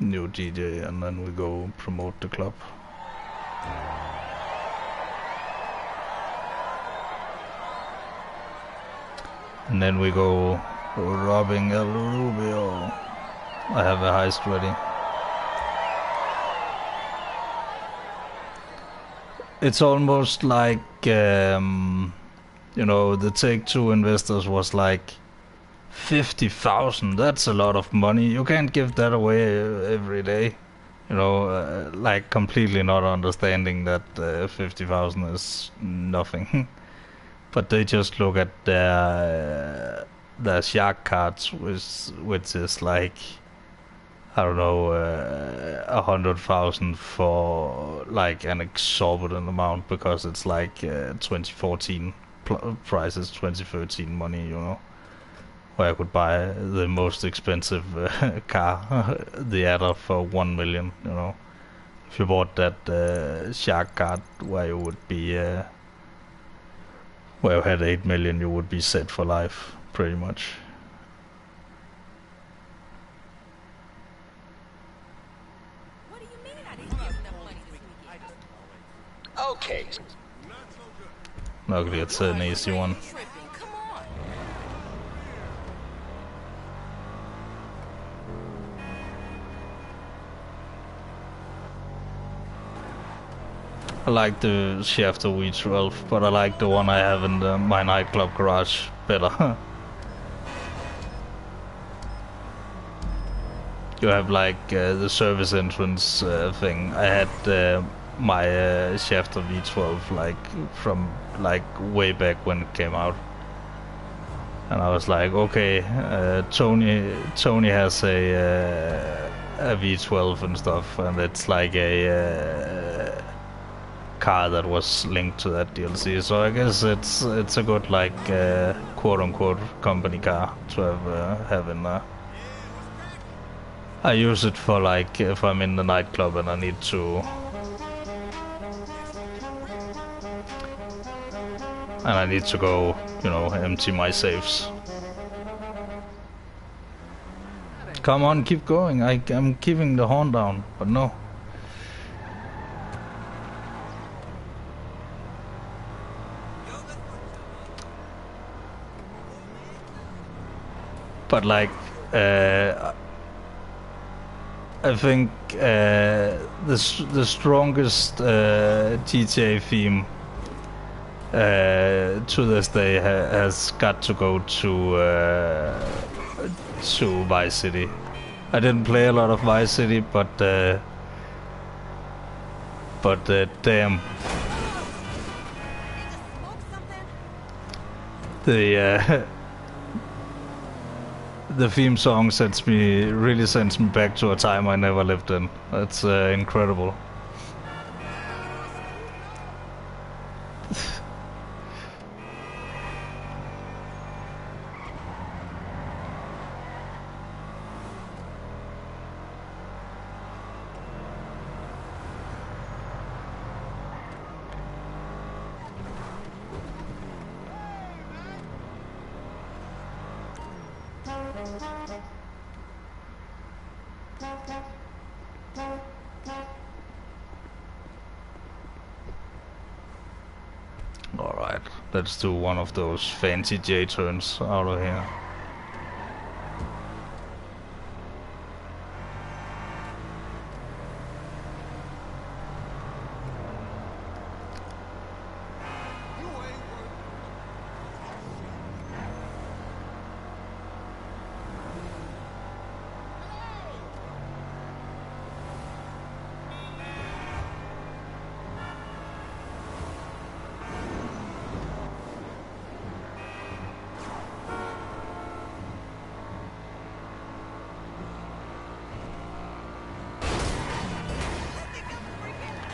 new DJ, and then we go promote the club. And then we go robbing El Rubio. I have a heist ready. It's almost like, you know, the Take-Two investors was like 50,000. That's a lot of money. You can't give that away every day. You know, like completely not understanding that 50,000 is nothing. But they just look at their shark cards, which is like, I don't know, 100,000 for like an exorbitant amount, because it's like 2014 prices, 2013 money, you know, where I could buy the most expensive car, the Adder, for 1 million, you know. If you bought that shark card where you would be, where you had 8 million, you would be set for life, pretty much. Okay. Luckily it's an easy one. I like the Shafter V12, but I like the one I have in my nightclub garage better. You have like the service entrance thing. I had my Shafter V12 like from like way back when it came out, and I was like, okay, Tony has a V12 and stuff, and it's like a car that was linked to that DLC. So I guess it's a good like quote unquote company car to have in there. I use it for like if I'm in the nightclub and I need to. And I need to go, you know, empty my safes. Come on, keep going. I'm keeping the horn down, but no. But like, I think the strongest GTA theme to this day has got to go to Vice City. I didn't play a lot of Vice City, but damn, the theme song really sends me back to a time I never lived in. It's incredible. Alright, let's do one of those fancy J-turns out of here.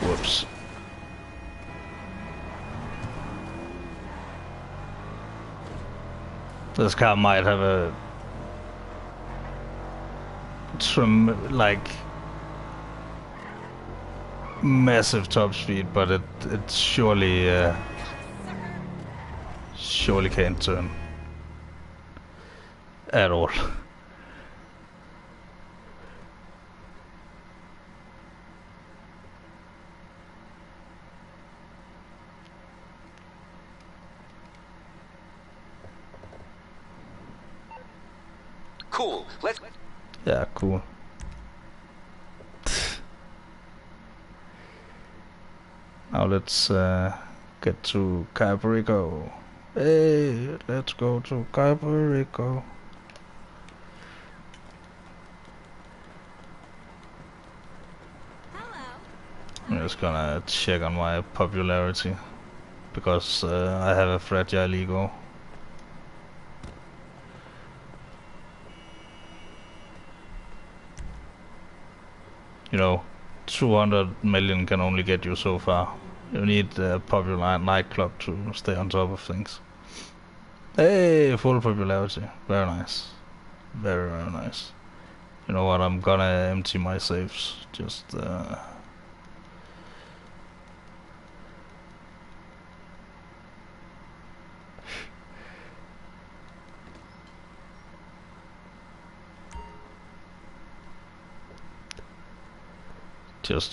Whoops. This car might have a like massive top speed, but it surely can't turn at all. Cool. Let's... Yeah, cool. Now let's get to Caparico. Hey, let's go to Caparico. Hello. I'm just gonna check on my popularity because I have a fragile ego. You know, 200 million can only get you so far. You need a popular nightclub to stay on top of things. Hey, full popularity. Very nice. Very, very nice. You know what, I'm gonna empty my safes. Just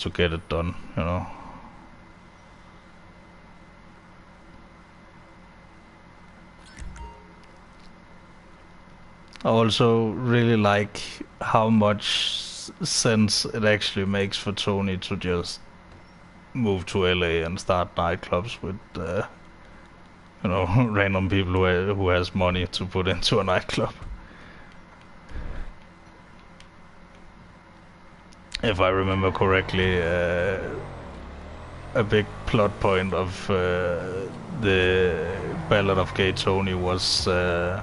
to get it done, you know. I also really like how much sense it actually makes for Tony to just move to LA and start nightclubs with, you know, random people who has money to put into a nightclub. If I remember correctly, a big plot point of the Ballad of Gay Tony was that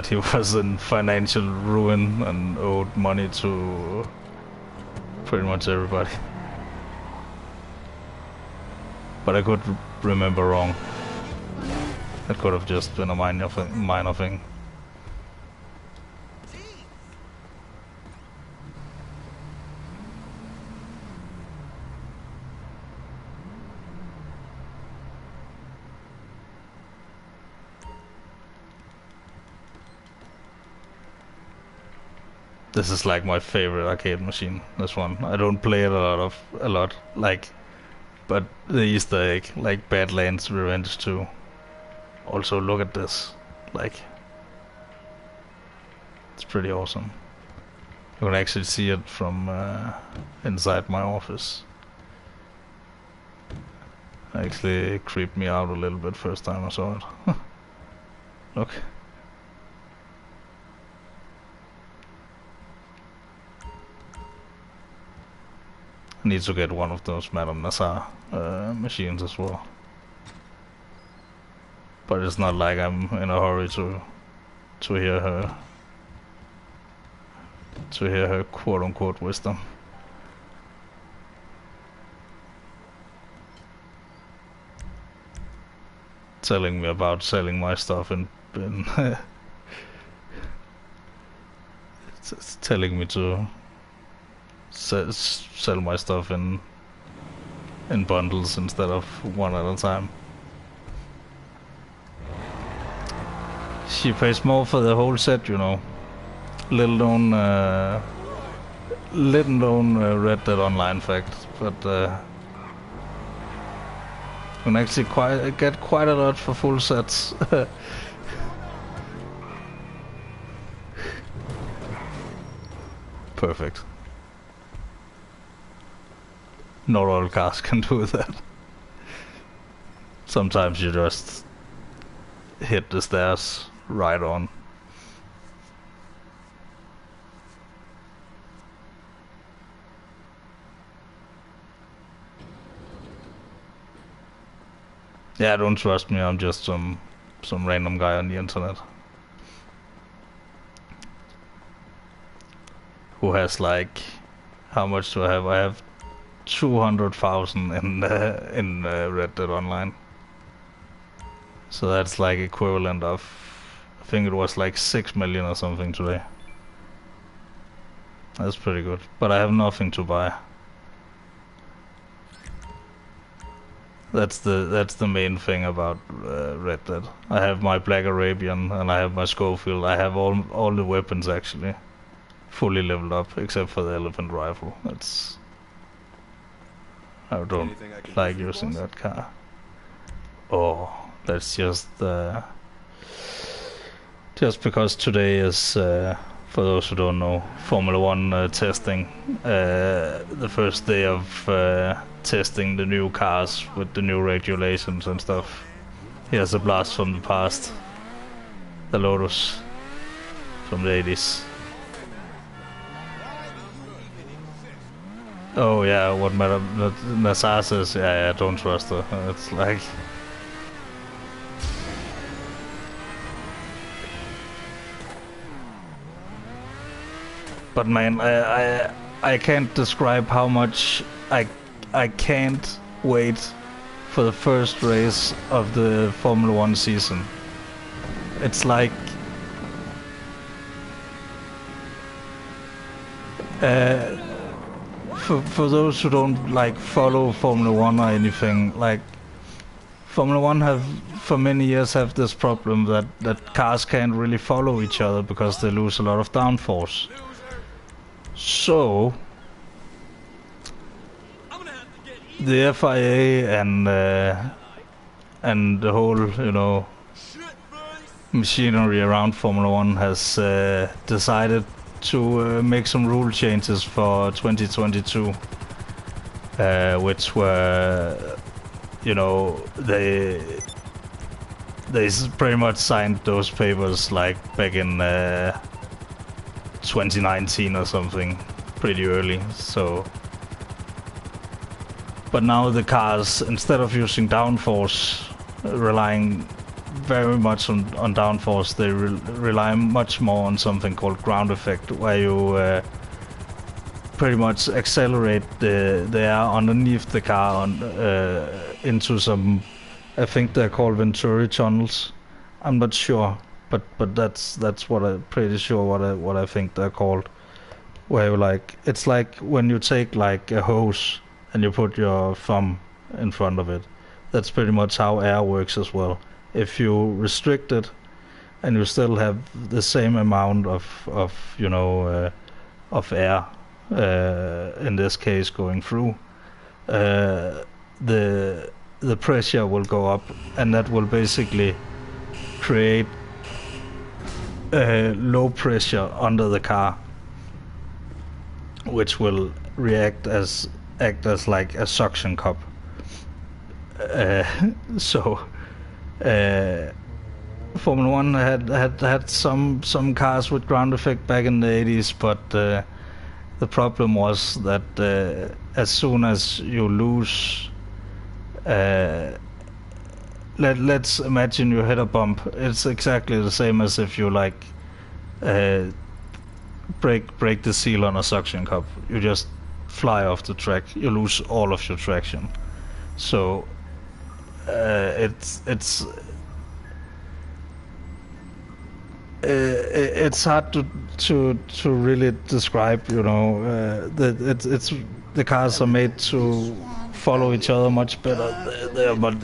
he was in financial ruin and owed money to pretty much everybody. But I could remember wrong. It could have just been a minor thing. This is like my favorite arcade machine, this one. I don't play it a lot, like, but the Easter egg, like Badlands Revenge 2. Also look at this, like, it's pretty awesome. You can actually see it from inside my office. Actually it creeped me out a little bit first time I saw it. Look. Need to get one of those Madame Nazar machines as well. But it's not like I'm in a hurry to hear her quote-unquote wisdom. Telling me about selling my stuff in it's telling me to sell my stuff in bundles instead of one at a time. She pays more for the whole set, you know. Little known Red Dead Online fact, but you can actually get quite a lot for full sets. Perfect. Not all cars can do that. Sometimes you just hit the stairs right on. Yeah, don't trust me, I'm just some random guy on the internet who has, like, how much do I have? I have 200,000 in Red Dead Online. So that's like equivalent of, I think it was like 6 million or something today. That's pretty good. But I have nothing to buy. That's the main thing about Red Dead. I have my Black Arabian and I have my Schofield. I have all the weapons actually fully leveled up except for the elephant rifle. I don't like using that car. Oh, that's just just because today is, for those who don't know, Formula One testing, the first day of testing the new cars with the new regulations and stuff. Here's a blast from the past. The Lotus from the 80s. Oh yeah, what Nassar says, yeah, don't trust her. It's like... But man, I can't describe how much I can't wait for the first race of the Formula One season. It's like for those who don't like follow Formula One or anything, like Formula One have for many years have this problem that cars can't really follow each other because they lose a lot of downforce. So the FIA and the whole, you know, machinery around Formula One has decided to make some rule changes for 2022, which were, you know, they pretty much signed those papers like back in 2019 or something, pretty early. So, but now the cars, instead of using downforce, relying very much on downforce, they rely much more on something called ground effect, where you pretty much accelerate the air underneath the car into some, I think they're called Venturi tunnels. I'm not sure, but that's what I'm pretty sure what I think they're called. Where you like, it's like when you take like a hose and you put your thumb in front of it. That's pretty much how air works as well. If you restrict it and you still have the same amount of you know of air, in this case going through, the pressure will go up, and that will basically create low pressure under the car, which will act as like a suction cup. So Formula One had some cars with ground effect back in the 80s, but the problem was that as soon as you lose, let's imagine you hit a bump. It's exactly the same as if you like break the seal on a suction cup. You just fly off the track. You lose all of your traction. So it's hard to really describe, you know. The cars are made to follow each other much better. But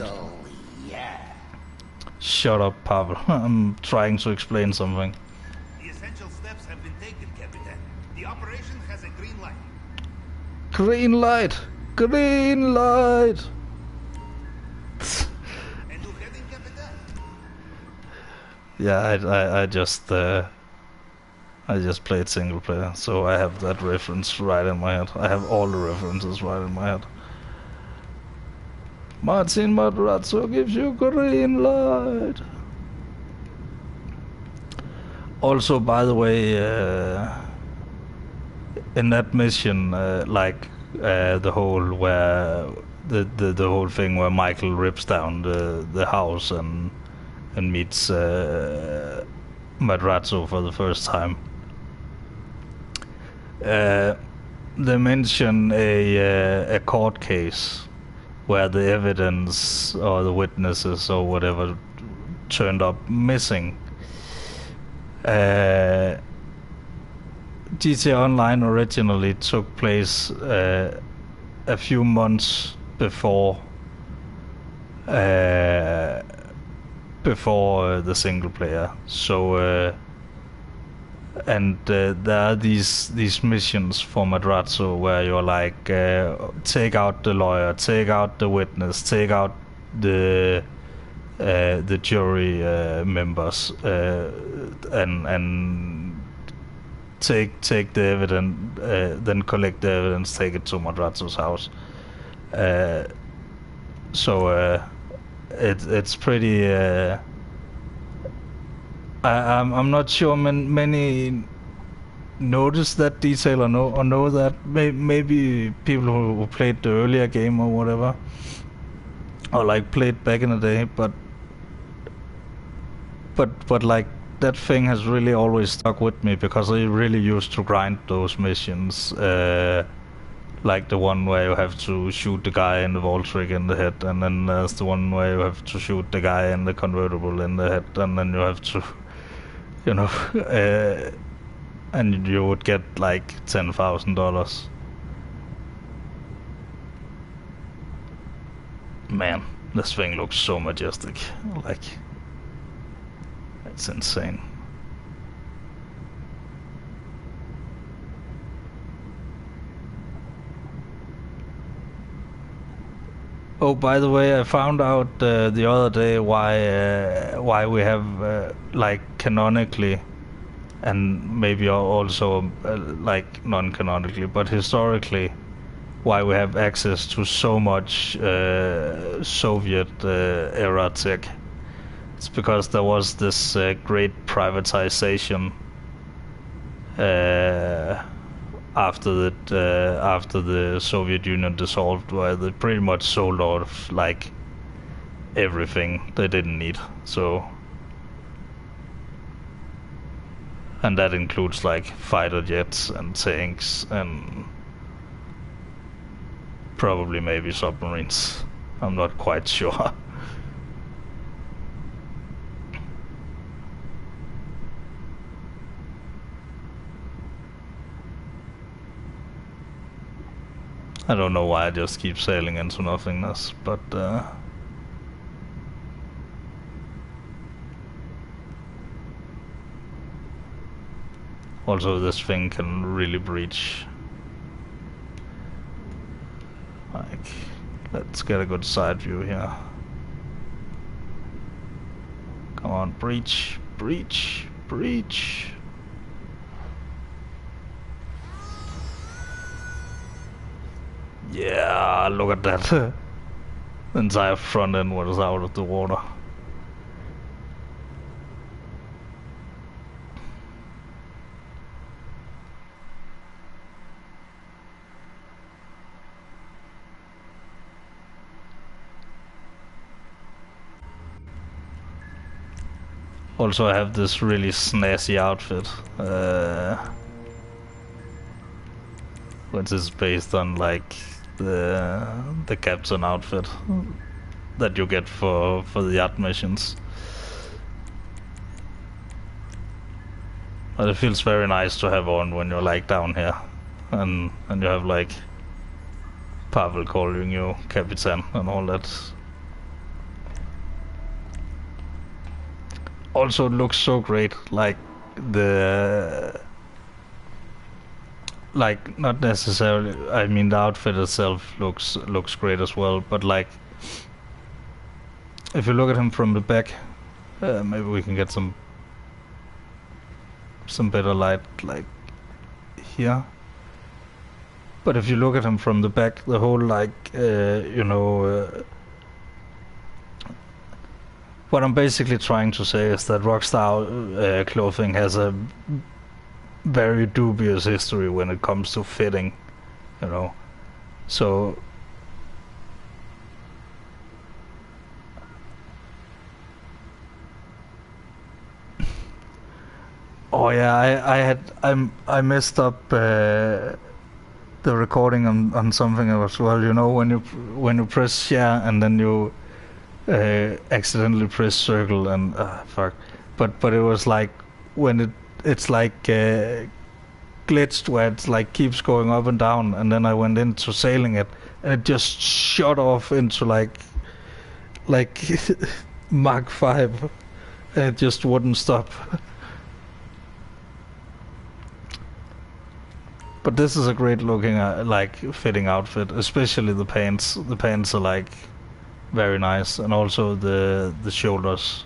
shut up, Pavel. I'm trying to explain something. The essential steps have been taken, Captain. The operation has a green light. Green light! Green light! And you're heading, Captain? Yeah, I just played single player, so I have that reference right in my head. I have all the references right in my head. Martin Materazzo gives you green light. Also, by the way, in that mission, the whole where the whole thing where Michael rips down the house and meets Materazzo for the first time. They mention a court case where the evidence or the witnesses or whatever turned up missing. GTA Online originally took place a few months before the single player. So there are these missions for Materazzo where you're like, take out the lawyer, take out the witness, take out the the jury members and take the evidence, then collect the evidence, take it to Madrazo's house. So it's pretty. I'm not sure many notice that detail or know that. Maybe people who played the earlier game or whatever, or like played back in the day, but like that thing has really always stuck with me because I really used to grind those missions, like the one where you have to shoot the guy in the Voltrig in the head, and then there's the one where you have to shoot the guy in the convertible in the head, and then you have to, you know, and you would get like $10,000. Man, this thing looks so majestic. Like, it's insane. Oh, by the way, I found out the other day why we have like canonically, and maybe also like non-canonically, but historically, why we have access to so much Soviet era tech. It's because there was this great privatization after the Soviet Union dissolved, where they pretty much sold off like everything they didn't need. So, and that includes like fighter jets and tanks and probably maybe submarines. I'm not quite sure. I don't know why I just keep sailing into nothingness, but also this thing can really breach. Like, let's get a good side view here. Come on, breach, breach, breach. Yeah, look at that. The entire front end was out of the water. Also, I have this really snazzy outfit, which is based on like the captain outfit that you get for the yacht missions. But it feels very nice to have on when you're like down here, and you have like Pavel calling you Capitan and all that. Also, it looks so great, like like not necessarily, I mean the outfit itself looks great as well, but like if you look at him from the back, maybe we can get some better light like here. But if you look at him from the back, the whole like you know, what I'm basically trying to say is that Rockstar clothing has a very dubious history when it comes to fitting, you know. So oh yeah, I messed up the recording on something as well, you know, when you press share and then you accidentally press circle and fuck, but it was like when it's like glitched where it's like keeps going up and down, and then I went into sailing it and it just shot off into like Mach 5 and it just wouldn't stop. But this is a great looking like fitting outfit, especially the pants. The pants are like very nice, and also the shoulders.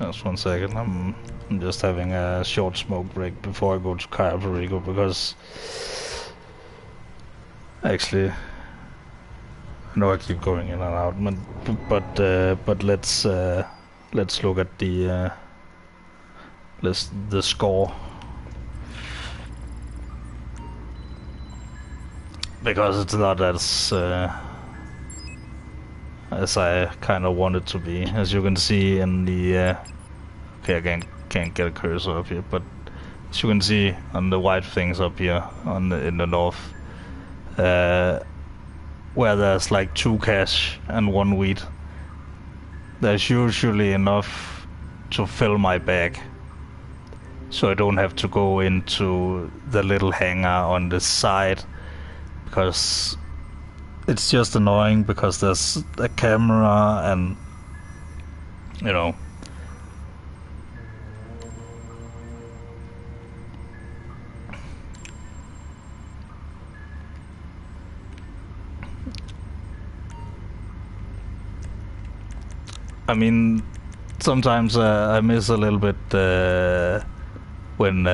Just 1 second, I'm just having a short smoke break before I go to Cayo Perico, because actually I know I keep going in and out, but let's look at the score, because it's not as I kind of want it to be. As you can see in the okay, I can't get a cursor up here, but as you can see on the white things up here in the north, where there's like 2 cash and 1 wheat, there's usually enough to fill my bag, so I don't have to go into the little hangar on the side, because it's just annoying, because there's a camera and, you know. I mean, sometimes I miss a little bit when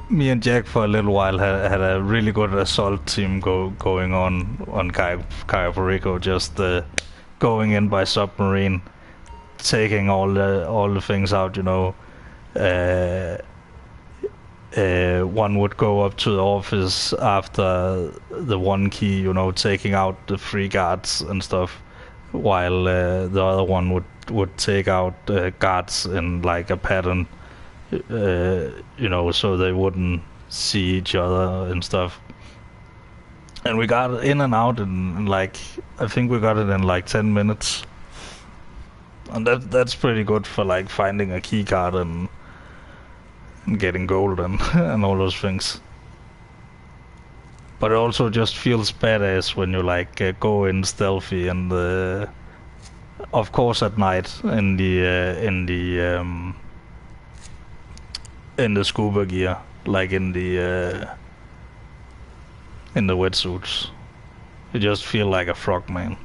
me and Jack for a little while had a really good assault team going on Cayo Perico, just going in by submarine, taking all the things out, you know. One would go up to the office after the 1 key, you know, taking out the 3 guards and stuff, while the other one would take out guards in like a pattern, you know, so they wouldn't see each other and stuff. And we got in and out in like, I think we got it in like 10 minutes, and that's pretty good for like finding a key card and getting gold and and all those things. But it also just feels badass when you like go in stealthy, and of course at night in the scuba gear, like in the wetsuits, you just feel like a frogman.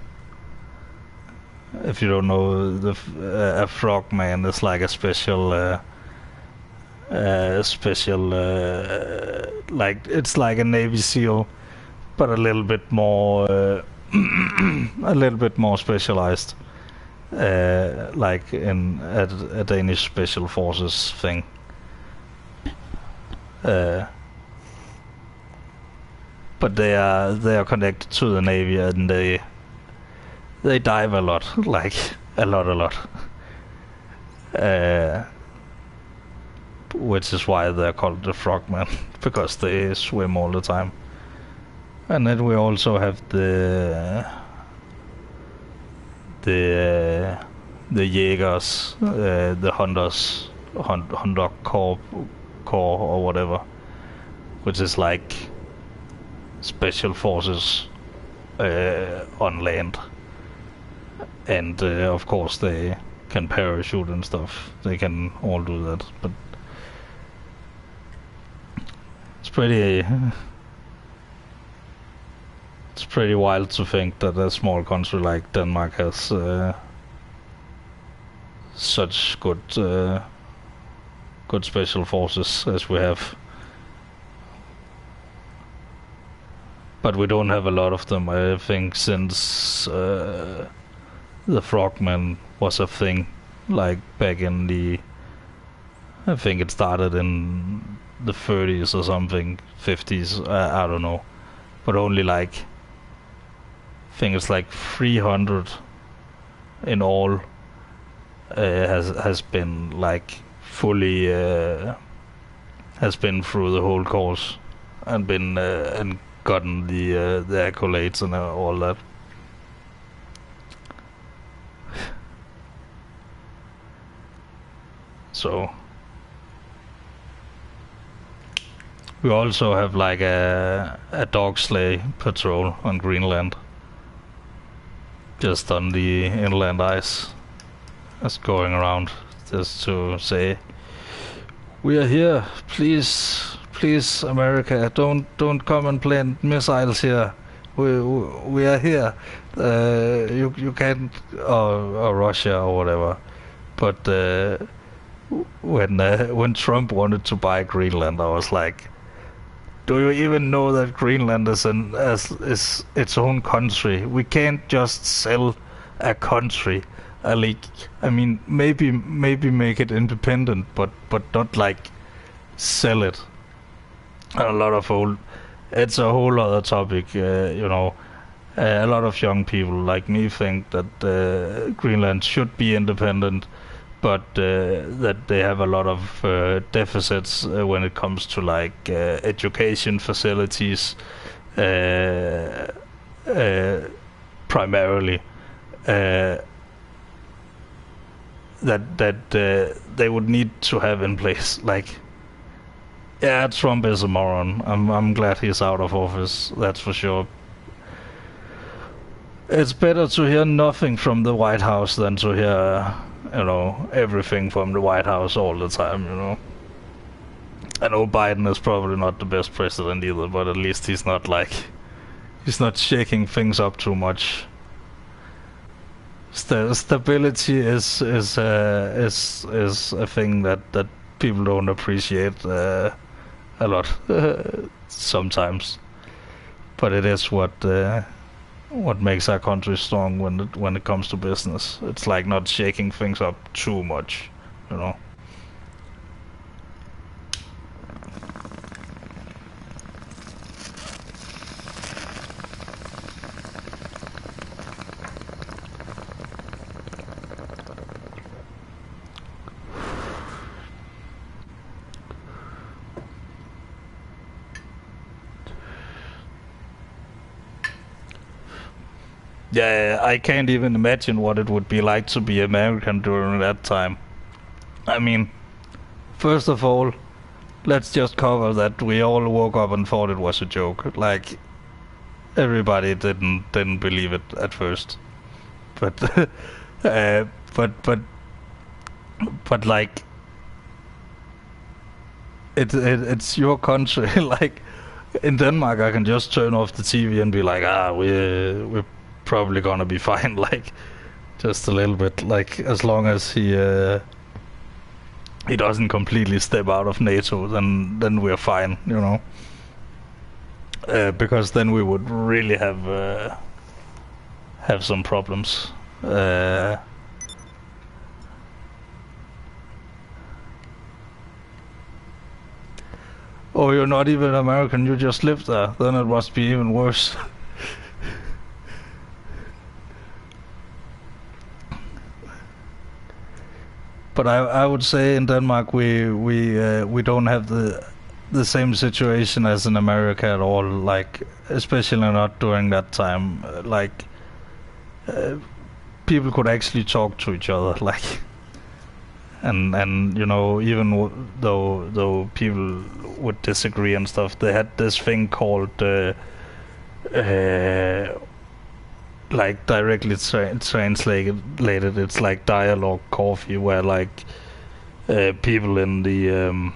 If you don't know, a frogman is like a special like, it's like a Navy SEAL, but a little bit more a little bit more specialized, like in a Danish Special Forces thing. But they are connected to the Navy, and they dive a lot, like a lot. Which is why they're called the frogmen, because they swim all the time. And then we also have the Jaegers, the hunters, hunter corps or whatever, which is like special forces on land. And of course they can parachute and stuff. They can all do that, but it's pretty wild to think that a small country like Denmark has such good special forces as we have. But we don't have a lot of them, I think, since the frogman was a thing, like back in I think it started in the 30s or something, 50s, I don't know, but only like, I think it's like 300 in all has been like fully has been through the whole course and been and gotten the accolades and all that. So we also have like a dog sleigh patrol on Greenland, just on the inland ice, just going around just to say, we are here, please America, don't come and plant missiles here. We are here. You can't, or Russia or whatever. But when Trump wanted to buy Greenland, I was like, do you even know that Greenland is its own country? We can't just sell a country. I mean, maybe make it independent, but not like sell it. It's a whole other topic, you know. A lot of young people like me think that Greenland should be independent, but that they have a lot of deficits when it comes to like education facilities, primarily. That they would need to have in place. Like, yeah, Trump is a moron. I'm glad he's out of office, that's for sure. It's better to hear nothing from the White House than to hear, you know, everything from the White House all the time, you know. I know Biden is probably not the best president either, but at least he's not shaking things up too much. Stability is a thing that people don't appreciate a lot sometimes, but it is what makes our country strong when it comes to business. It's like not shaking things up too much, you know. Yeah, I can't even imagine what it would be like to be American during that time. I mean, first of all, let's just cover that we all woke up and thought it was a joke. Like, everybody didn't believe it at first, but but like, it's your country. Like, in Denmark, I can just turn off the TV and be like, we're probably gonna be fine, like, just a little bit, like, as long as he doesn't completely step out of NATO, then we're fine, you know, because then we would really have some problems. Oh, you're not even American, you just live there, then it must be even worse. But I would say in Denmark we don't have the same situation as in America at all. Like, especially not during that time. Like, people could actually talk to each other. Like, and you know, even though people would disagree and stuff, they had this thing called like directly translated, it's like dialogue coffee, where like people in the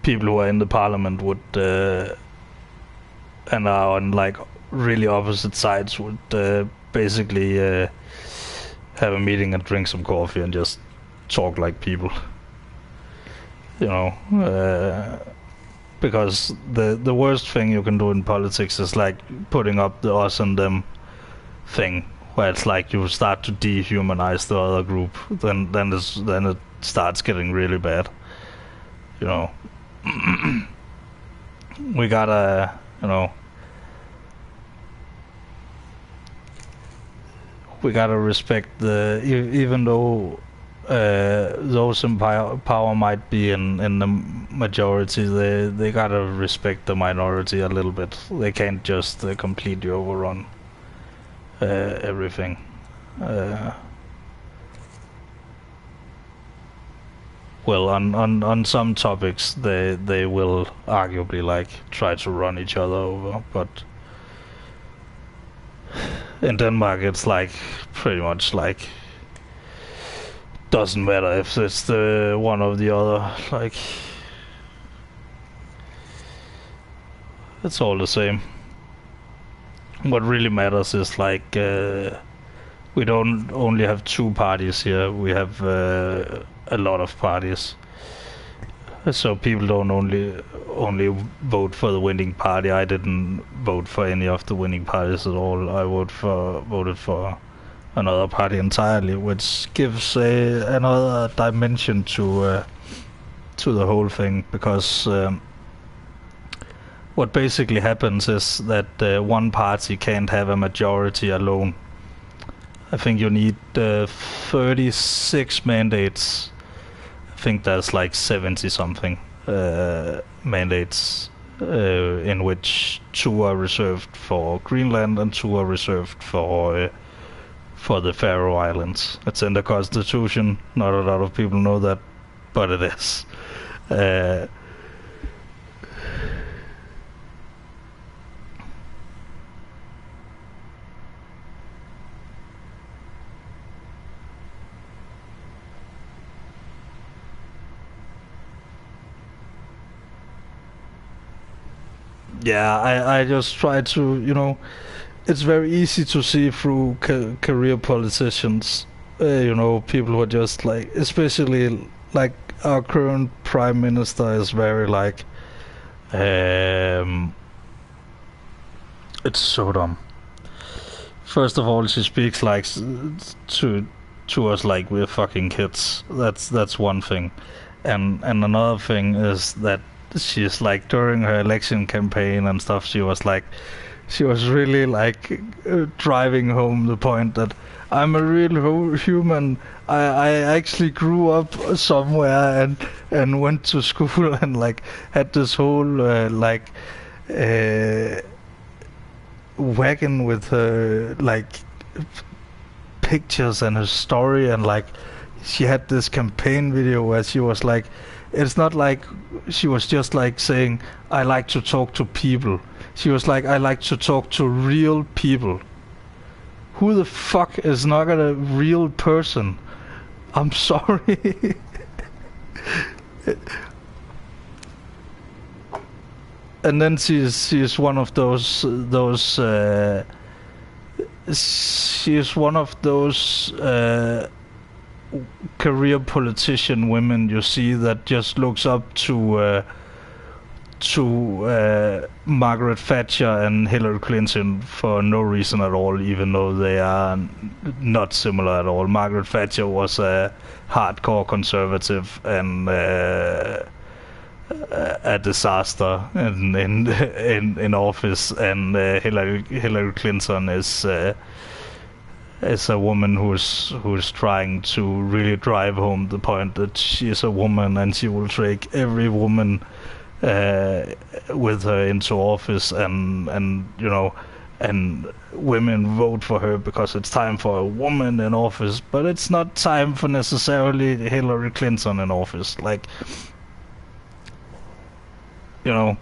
people who are in the parliament would and are on like really opposite sides would basically have a meeting and drink some coffee and just talk like people, you know. Because the worst thing you can do in politics is like putting up the us and them thing, where it's like you start to dehumanize the other group. Then it starts getting really bad, you know. We gotta, you know, we gotta respect even though those in power might be in the majority, they gotta respect the minority a little bit. They can't just completely overrun well, on some topics they will arguably like try to run each other over, but in Denmark it's like pretty much like doesn't matter if it's the one or the other, like it's all the same. What really matters is like we don't only have two parties here, we have a lot of parties. So people don't only vote for the winning party. I didn't vote for any of the winning parties at all. I voted for another party entirely, which gives another dimension to the whole thing, because what basically happens is that one party can't have a majority alone. I think you need 36 mandates. I think there's like 70 something mandates, in which 2 are reserved for Greenland and 2 are reserved for the Faroe Islands. It's in the constitution. Not a lot of people know that, but it is. Yeah, I just try to, it's very easy to see through career politicians, people who are just like, especially like our current prime minister is very like, it's so dumb. First of all, she speaks like to us like we're fucking kids. That's one thing, and another thing is that she's like, during her election campaign and stuff, she was really like driving home the point that I'm a real human. I actually grew up somewhere and went to school and like had this whole wagon with her like pictures and her story, and like she had this campaign video where she was like, it's not like she was just like saying, I like to talk to people. She was like, I like to talk to real people. Who the fuck is not a real person? I'm sorry. And then she's one of those she is one of those career politician women you see that just looks up to Margaret Thatcher and Hillary Clinton for no reason at all, even though they are not similar at all. Margaret Thatcher was a hardcore conservative and a disaster in office, and Hillary Clinton is a woman who's trying to really drive home the point that she is a woman and she will take every woman with her into office, and women vote for her because it's time for a woman in office, but it's not time for necessarily Hillary Clinton in office. Like, you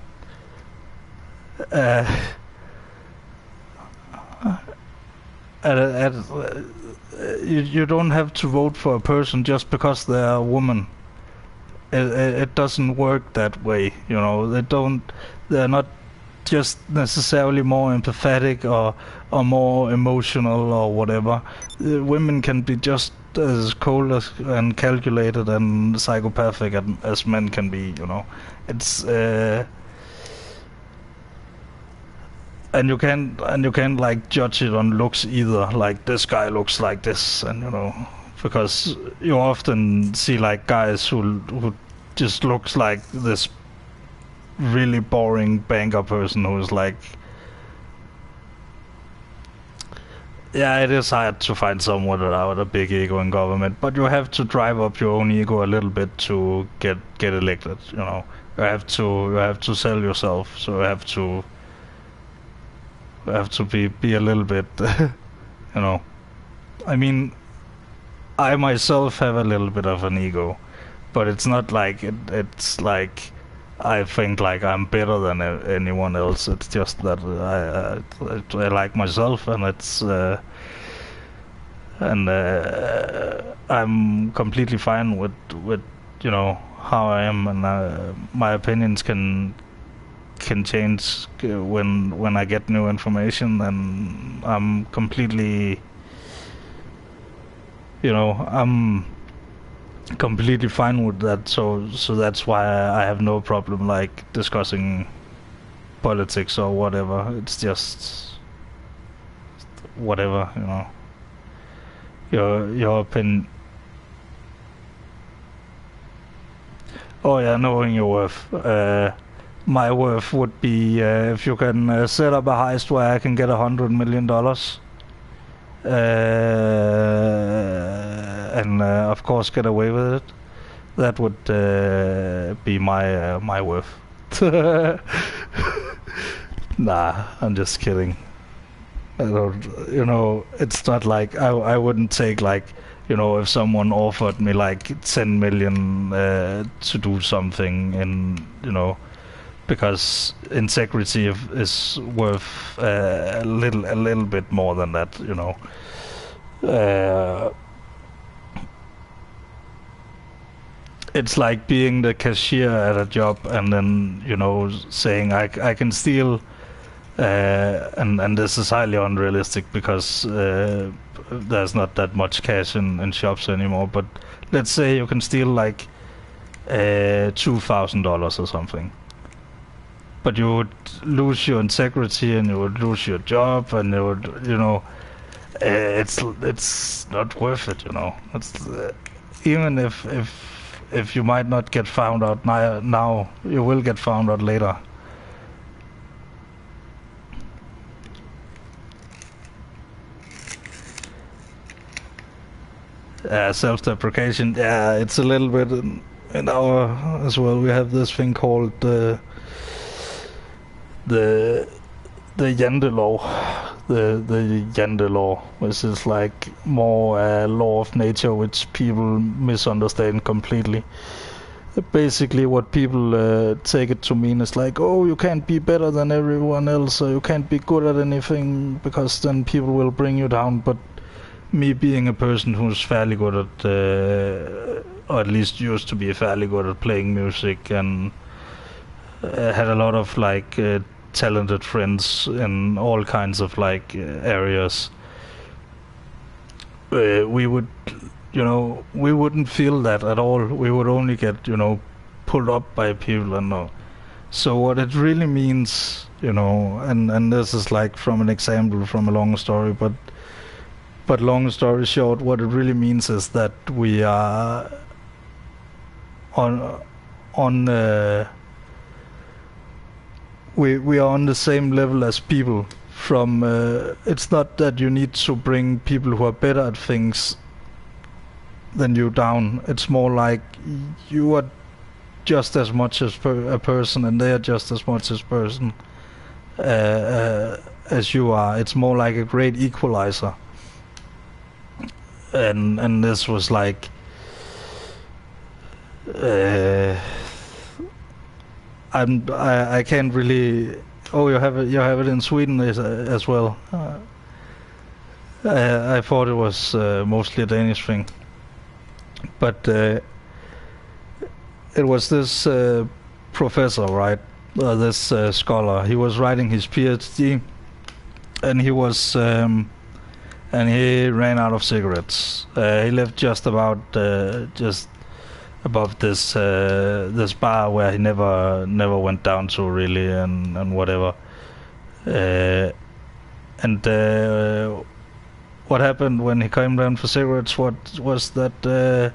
don't have to vote for a person just because they're a woman. It doesn't work that way, they're not just necessarily more empathetic or more emotional or whatever. Women can be just as cold and calculated and psychopathic as men can be, It's and you can't like judge it on looks either. Like, this guy looks like this, and because you often see like guys who just looks like this really boring banker person who's like, yeah, it is hard to find someone without a big ego in government, but you have to drive up your own ego a little bit to get elected. You have to sell yourself, so you have to be a little bit I mean, I myself have a little bit of an ego, but it's not like it's like I think like I'm better than anyone else. It's just that I like myself, and I'm completely fine with you know how I am, and my opinions can change when I get new information, and I'm completely, you know, I'm completely fine with that. So that's why I have no problem like discussing politics or whatever. It's just whatever, you know. Your opinion. Oh yeah, knowing your worth. My worth would be if you can set up a heist where I can get $100 million, and of course get away with it. That would be my worth. Nah, I'm just kidding. I don't, you know, it's not like I wouldn't take like, you know, if someone offered me like 10 million to do something, and you know, because integrity is worth a little bit more than that, you know. It's like being the cashier at a job and then, you know, saying I can steal, and this is highly unrealistic because there's not that much cash in shops anymore, but let's say you can steal like $2,000 or something, but you would lose your integrity and you would lose your job, and you would, you know, it's not worth it, you know. It's even if you might not get found out now, you will get found out later. Self-deprecation, yeah, it's a little bit in our as well. We have this thing called the Yende law, the Yende law, which is like more a law of nature, which people misunderstand completely. Basically, what people take it to mean is like, oh, you can't be better than everyone else, or you can't be good at anything, because then people will bring you down. But me being a person who's fairly good at, or at least used to be fairly good at playing music, and had a lot of like talented friends in all kinds of like areas, we would, you know, we wouldn't feel that at all. We would only get, you know, pulled up by people and all. So what it really means, you know, and this is like from an example from a long story, but long story short, what it really means is that we are we are on the same level as people. From it's not that you need to bring people who are better at things than you down. It's more like you are just as much as a person, and they are just as much as person as you are. It's more like a great equalizer. And this was like I can't really. Oh, you have it in Sweden as well. I thought it was mostly a Danish thing, but it was this professor, right? This scholar. He was writing his PhD, and he was and he ran out of cigarettes. He lived just above this this bar where he never went down to really, and whatever. And what happened when he came down for cigarettes? What was that?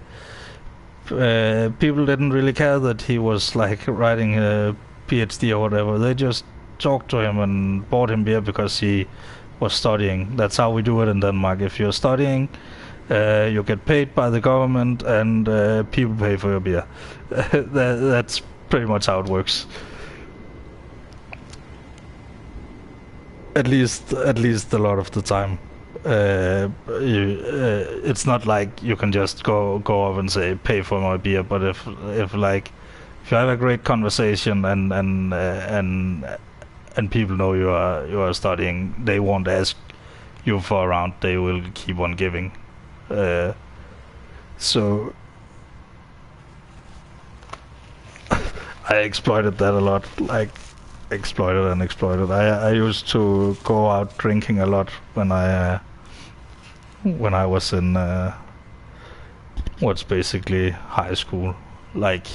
People didn't really care that he was like writing a PhD or whatever. They just talked to him and bought him beer because he was studying. That's how we do it in Denmark. If you're studying, you get paid by the government, and people pay for your beer. That's pretty much how it works. At least a lot of the time. it's not like you can just go up and say pay for my beer. But if you have a great conversation and people know you are studying, they won't ask you for a round. They will keep on giving. So I exploited that a lot. Like exploited. I used to go out drinking a lot when I was in what's basically high school, like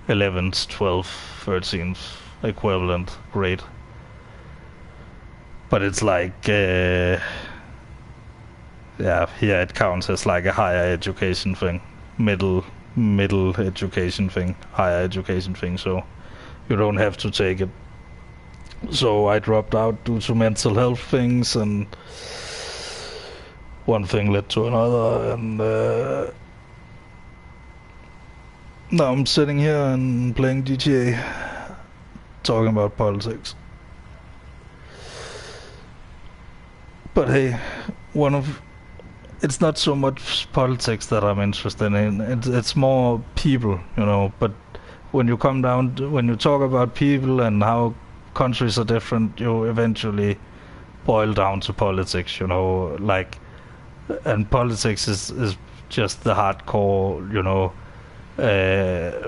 11th, 12th, 13th equivalent grade. But it's like yeah, here it counts as like a higher education thing, middle education thing, higher education thing, so you don't have to take it. So I dropped out due to mental health things, and one thing led to another, and now I'm sitting here and playing GTA, talking about politics. But hey, it's not so much politics that I'm interested in. It's more people, you know. But when you talk about people and how countries are different, you eventually boil down to politics, you know. Like, and politics is just the hardcore, you know,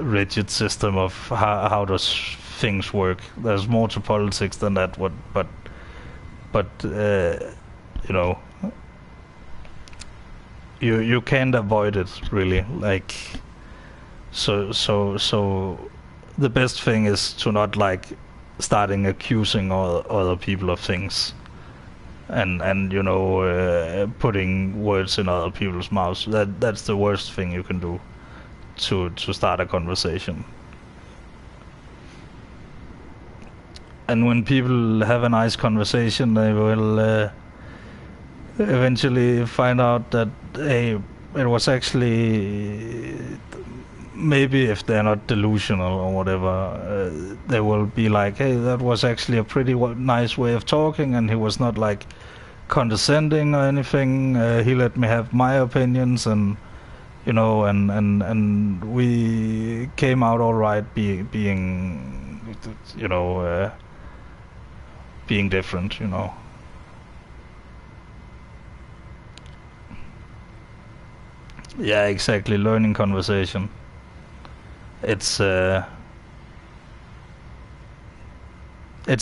rigid system of how does things work. There's more to politics than that. But you know, you can't avoid it, really. Like, so the best thing is to not like starting accusing other people of things, and you know, putting words in other people's mouths. That's the worst thing you can do to start a conversation. And when people have a nice conversation, they will eventually find out that, hey, it was actually, maybe if they're not delusional or whatever, they will be like, hey, that was actually a pretty nice way of talking, and he was not like condescending or anything. He let me have my opinions, and you know, and we came out all right, being you know, being different, you know. Yeah, exactly. Learning conversation. It's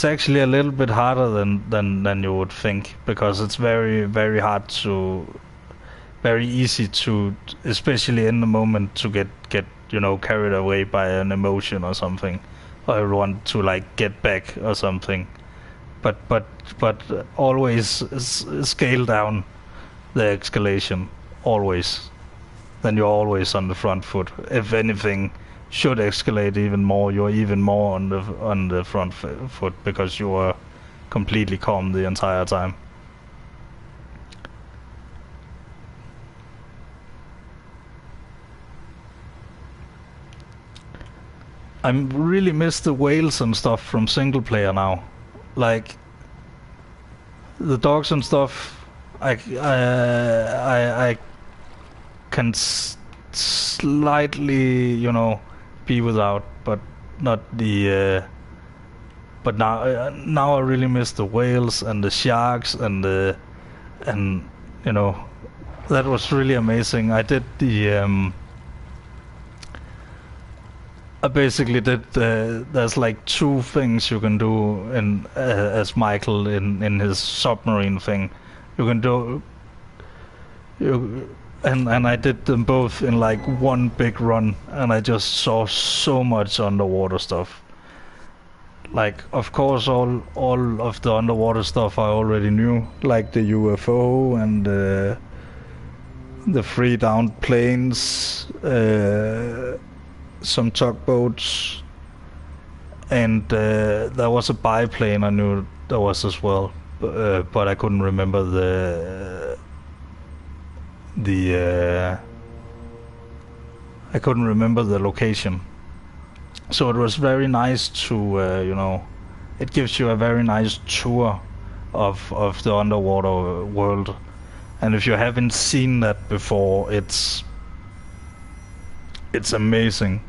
actually a little bit harder than you would think, because it's very easy to, especially in the moment, to get you know, carried away by an emotion or something, or want to like get back or something. But always scale down the escalation, always. Then you're always on the front foot. If anything should escalate even more, you're even more on the front foot, because you are completely calm the entire time. I really miss the whales and stuff from single player now. Like the dogs and stuff, I can slightly, you know, be without, but not the. But now I really miss the whales and the sharks and you know, that was really amazing. I did the. I basically did. There's like two things you can do in as Michael in his submarine thing. You can do. And I did them both in like one big run, and I just saw so much underwater stuff. Like, of course, all of the underwater stuff I already knew, like the UFO and the three downed planes, some tugboats, and there was a biplane I knew there was as well, but I couldn't remember I couldn't remember the location. So it was very nice to, you know, it gives you a very nice tour of the underwater world. And if you haven't seen that before, it's amazing.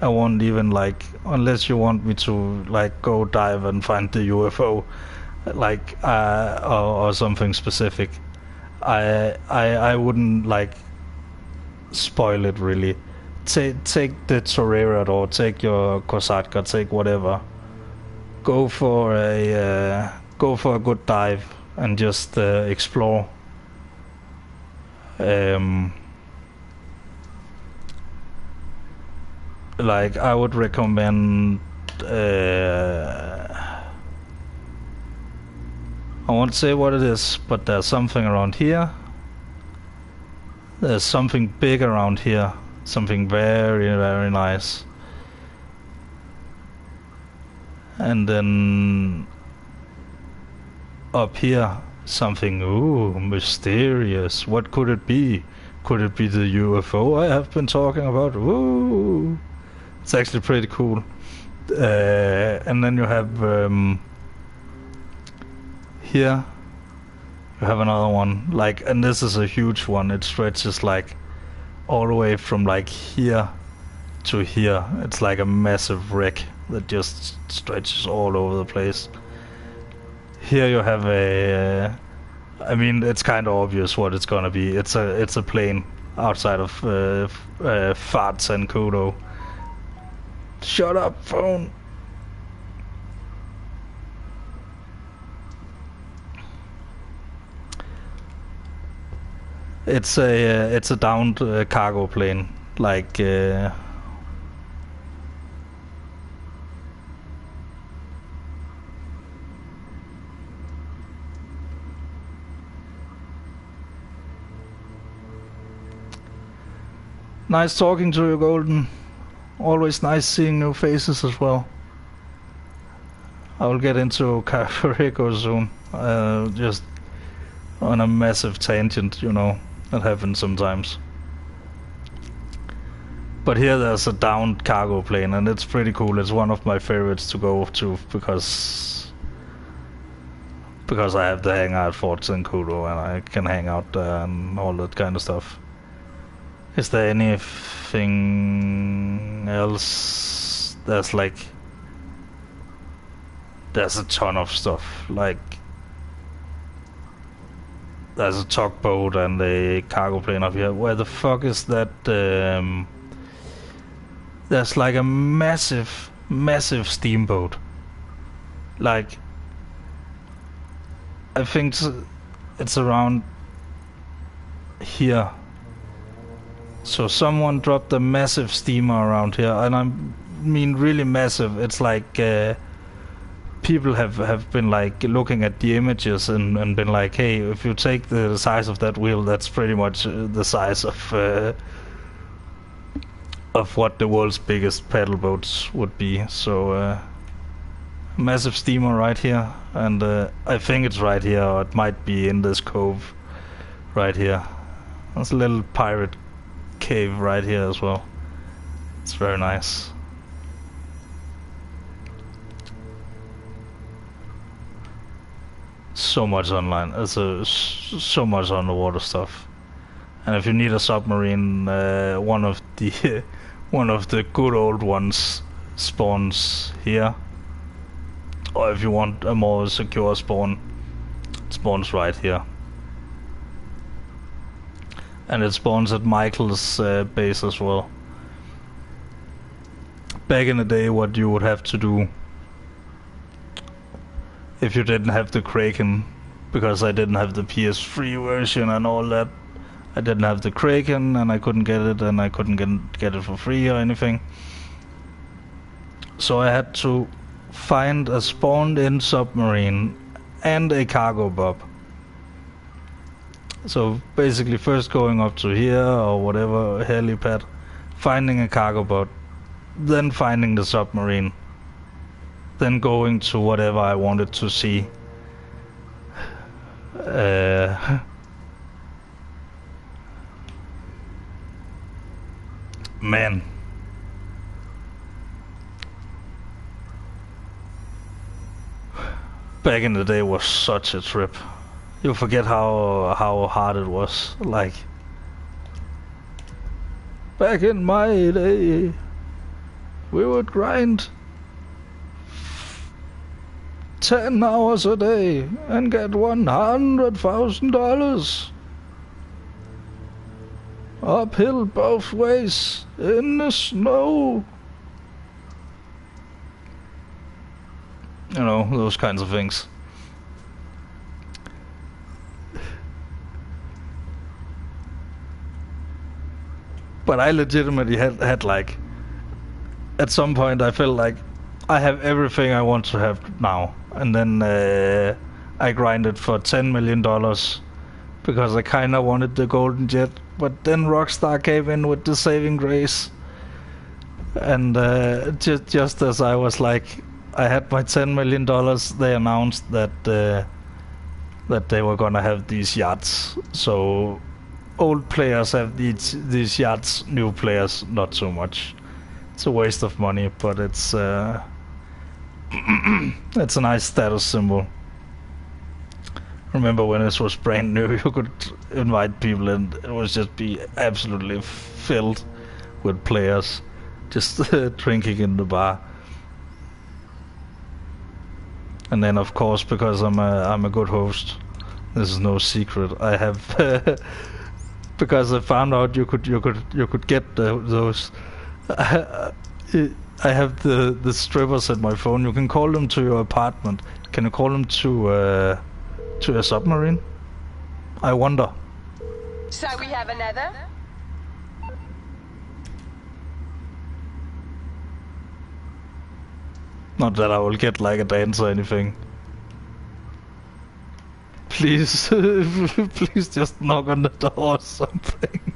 I won't even like, unless you want me to like go dive and find the UFO, like or something specific. I wouldn't like spoil it really. Take the Torreira or take your Kosatka, take whatever. Go for a good dive and just explore. Like I would recommend. I won't say what it is, but there's something around here. There's something big around here. Something very, very nice. And then up here, something, ooh, mysterious. What could it be? Could it be the UFO I have been talking about? Ooh, it's actually pretty cool. And then you have here you have another one, like, and this is a huge one. It stretches like all the way from like here to here. It's like a massive wreck that just stretches all over the place. Here you have a I mean, it's kind of obvious what it's gonna be. It's a plane outside of Fat Zancudo. Shut up, phone. It's a downed cargo plane, like. Nice talking to you, Golden. Always nice seeing new faces as well. I will get into Carrico soon. Just on a massive tangent, you know. That happens sometimes. But here there's a downed cargo plane, and it's pretty cool. It's one of my favorites to go to because I have the hangar at Fort Zancudo and I can hang out there and all that kind of stuff. Is there anything else? There's a ton of stuff. Like there's a tugboat and a cargo plane up here. Where the fuck is that? There's like a massive steamboat. Like I think it's around here. So someone dropped a massive steamer around here, and I mean really massive. It's like people have been like looking at the images and been like, hey, if you take the size of that wheel, that's pretty much the size of what the world's biggest paddle boats would be. So massive steamer right here, and I think it's right here, or it might be in this cove right here. There's a little pirate cave right here as well. It's very nice. So much online. There's so much underwater stuff. And if you need a submarine, one of the good old ones spawns here. Or if you want a more secure spawn, it spawns right here. And it spawns at Michael's base as well. Back in the day, what you would have to do if you didn't have the Kraken, because I didn't have the PS3 version and all that. I didn't have the Kraken and I couldn't get it, and I couldn't get it for free or anything. So I had to find a spawned-in submarine and a cargo bob. So basically first going up to here or whatever helipad, finding a cargo boat, then finding the submarine, then going to whatever I wanted to see. Man. back in the day was such a trip. You forget how hard it was. Like, back in my day, we would grind 10 hours a day and get $100,000 uphill both ways in the snow. You know, those kinds of things. But I legitimately had like, at some point I felt like I have everything I want to have now. And then I grinded for $10 million because I kinda wanted the golden jet. But then Rockstar came in with the saving grace. And just as I was like, I had my $10 million, they announced that they were gonna have these yachts. So old players have these yachts, new players not so much. It's a waste of money, but it's it's a nice status symbol. Remember when this was brand new, you could invite people and it would just be absolutely filled with players just drinking in the bar. And then of course, because I'm a good host, this is no secret, I have because I found out you could get those. I have the strippers at my phone. You can call them to your apartment. Can you call them to a submarine? I wonder. So we have another? Not that I will get like a dance or anything. Please, please just knock on the door or something.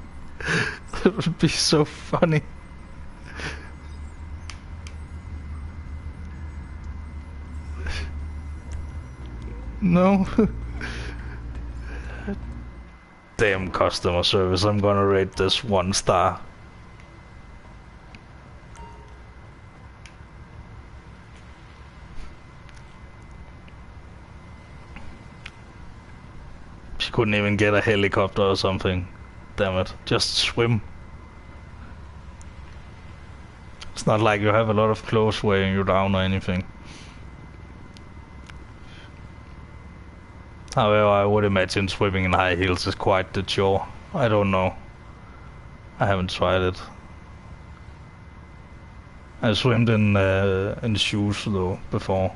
That would be so funny. No. Damn customer service, I'm gonna rate this 1 star. She couldn't even get a helicopter or something. Damn it, just swim. It's not like you have a lot of clothes weighing you down or anything. However, I would imagine swimming in high heels is quite the chore. I don't know. I haven't tried it. I swam in shoes though before,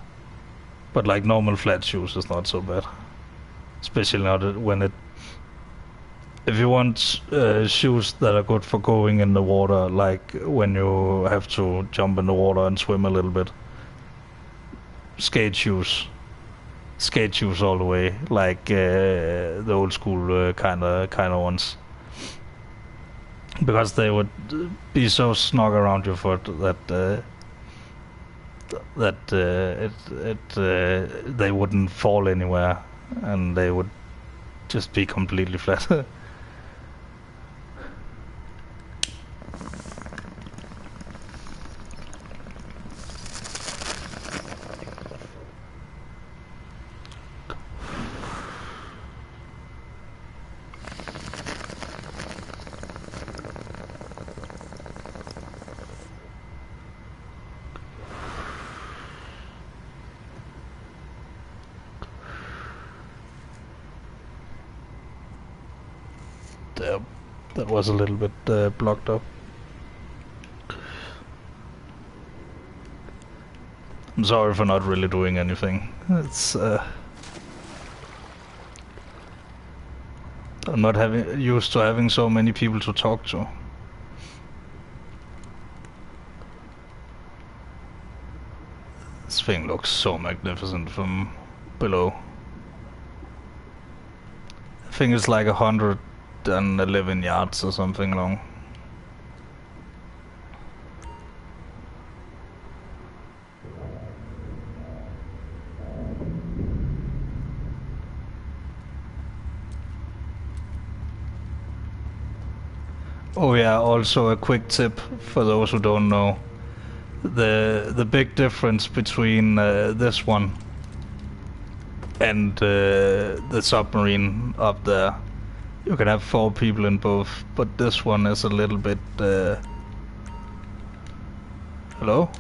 but like normal flat shoes is not so bad. Especially not when it. If you want shoes that are good for going in the water, like when you have to jump in the water and swim a little bit. Skate shoes all the way, like the old school kind of ones, because they would be so snug around your foot that they wouldn't fall anywhere, and they would just be completely flat. That was a little bit blocked up. I'm sorry for not really doing anything. It's I'm not used to having so many people to talk to. This thing looks so magnificent from below. I think it's like 111 yards or something long. Oh yeah, also a quick tip for those who don't know. The big difference between this one and the submarine up there. You can have 4 people in both, but this one is a little bit... Hello?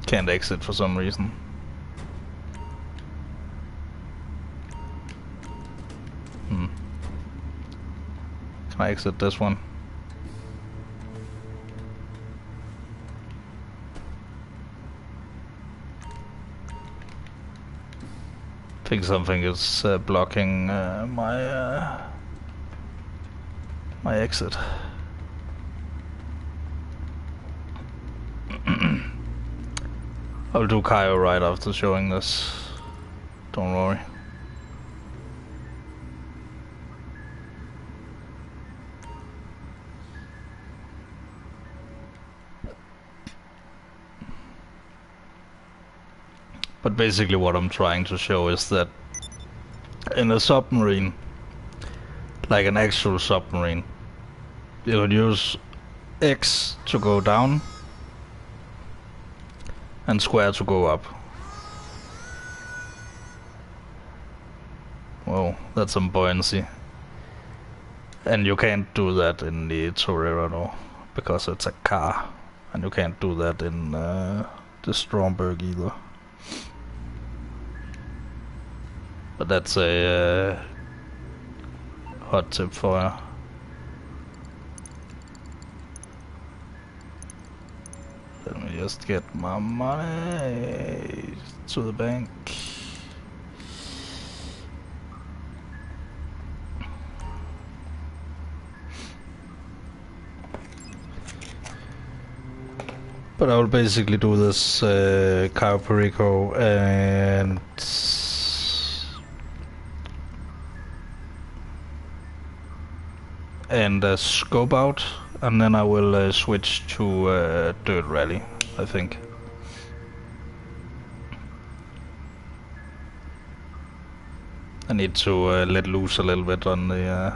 Can't exit for some reason. Can I exit this one? I think something is blocking my exit. I'll do Kaio right after showing this. Don't worry. But basically what I'm trying to show is that in a submarine, like an actual submarine, you would use X to go down and square to go up. Whoa, that's some buoyancy. And you can't do that in the Torero because it's a car, and you can't do that in the Stromberg either. But that's a hot tip for you. Let me just get my money to the bank. But I will basically do this Cayo Perico and scope out, and then I will switch to Dirt Rally, I think. I need to let loose a little bit on the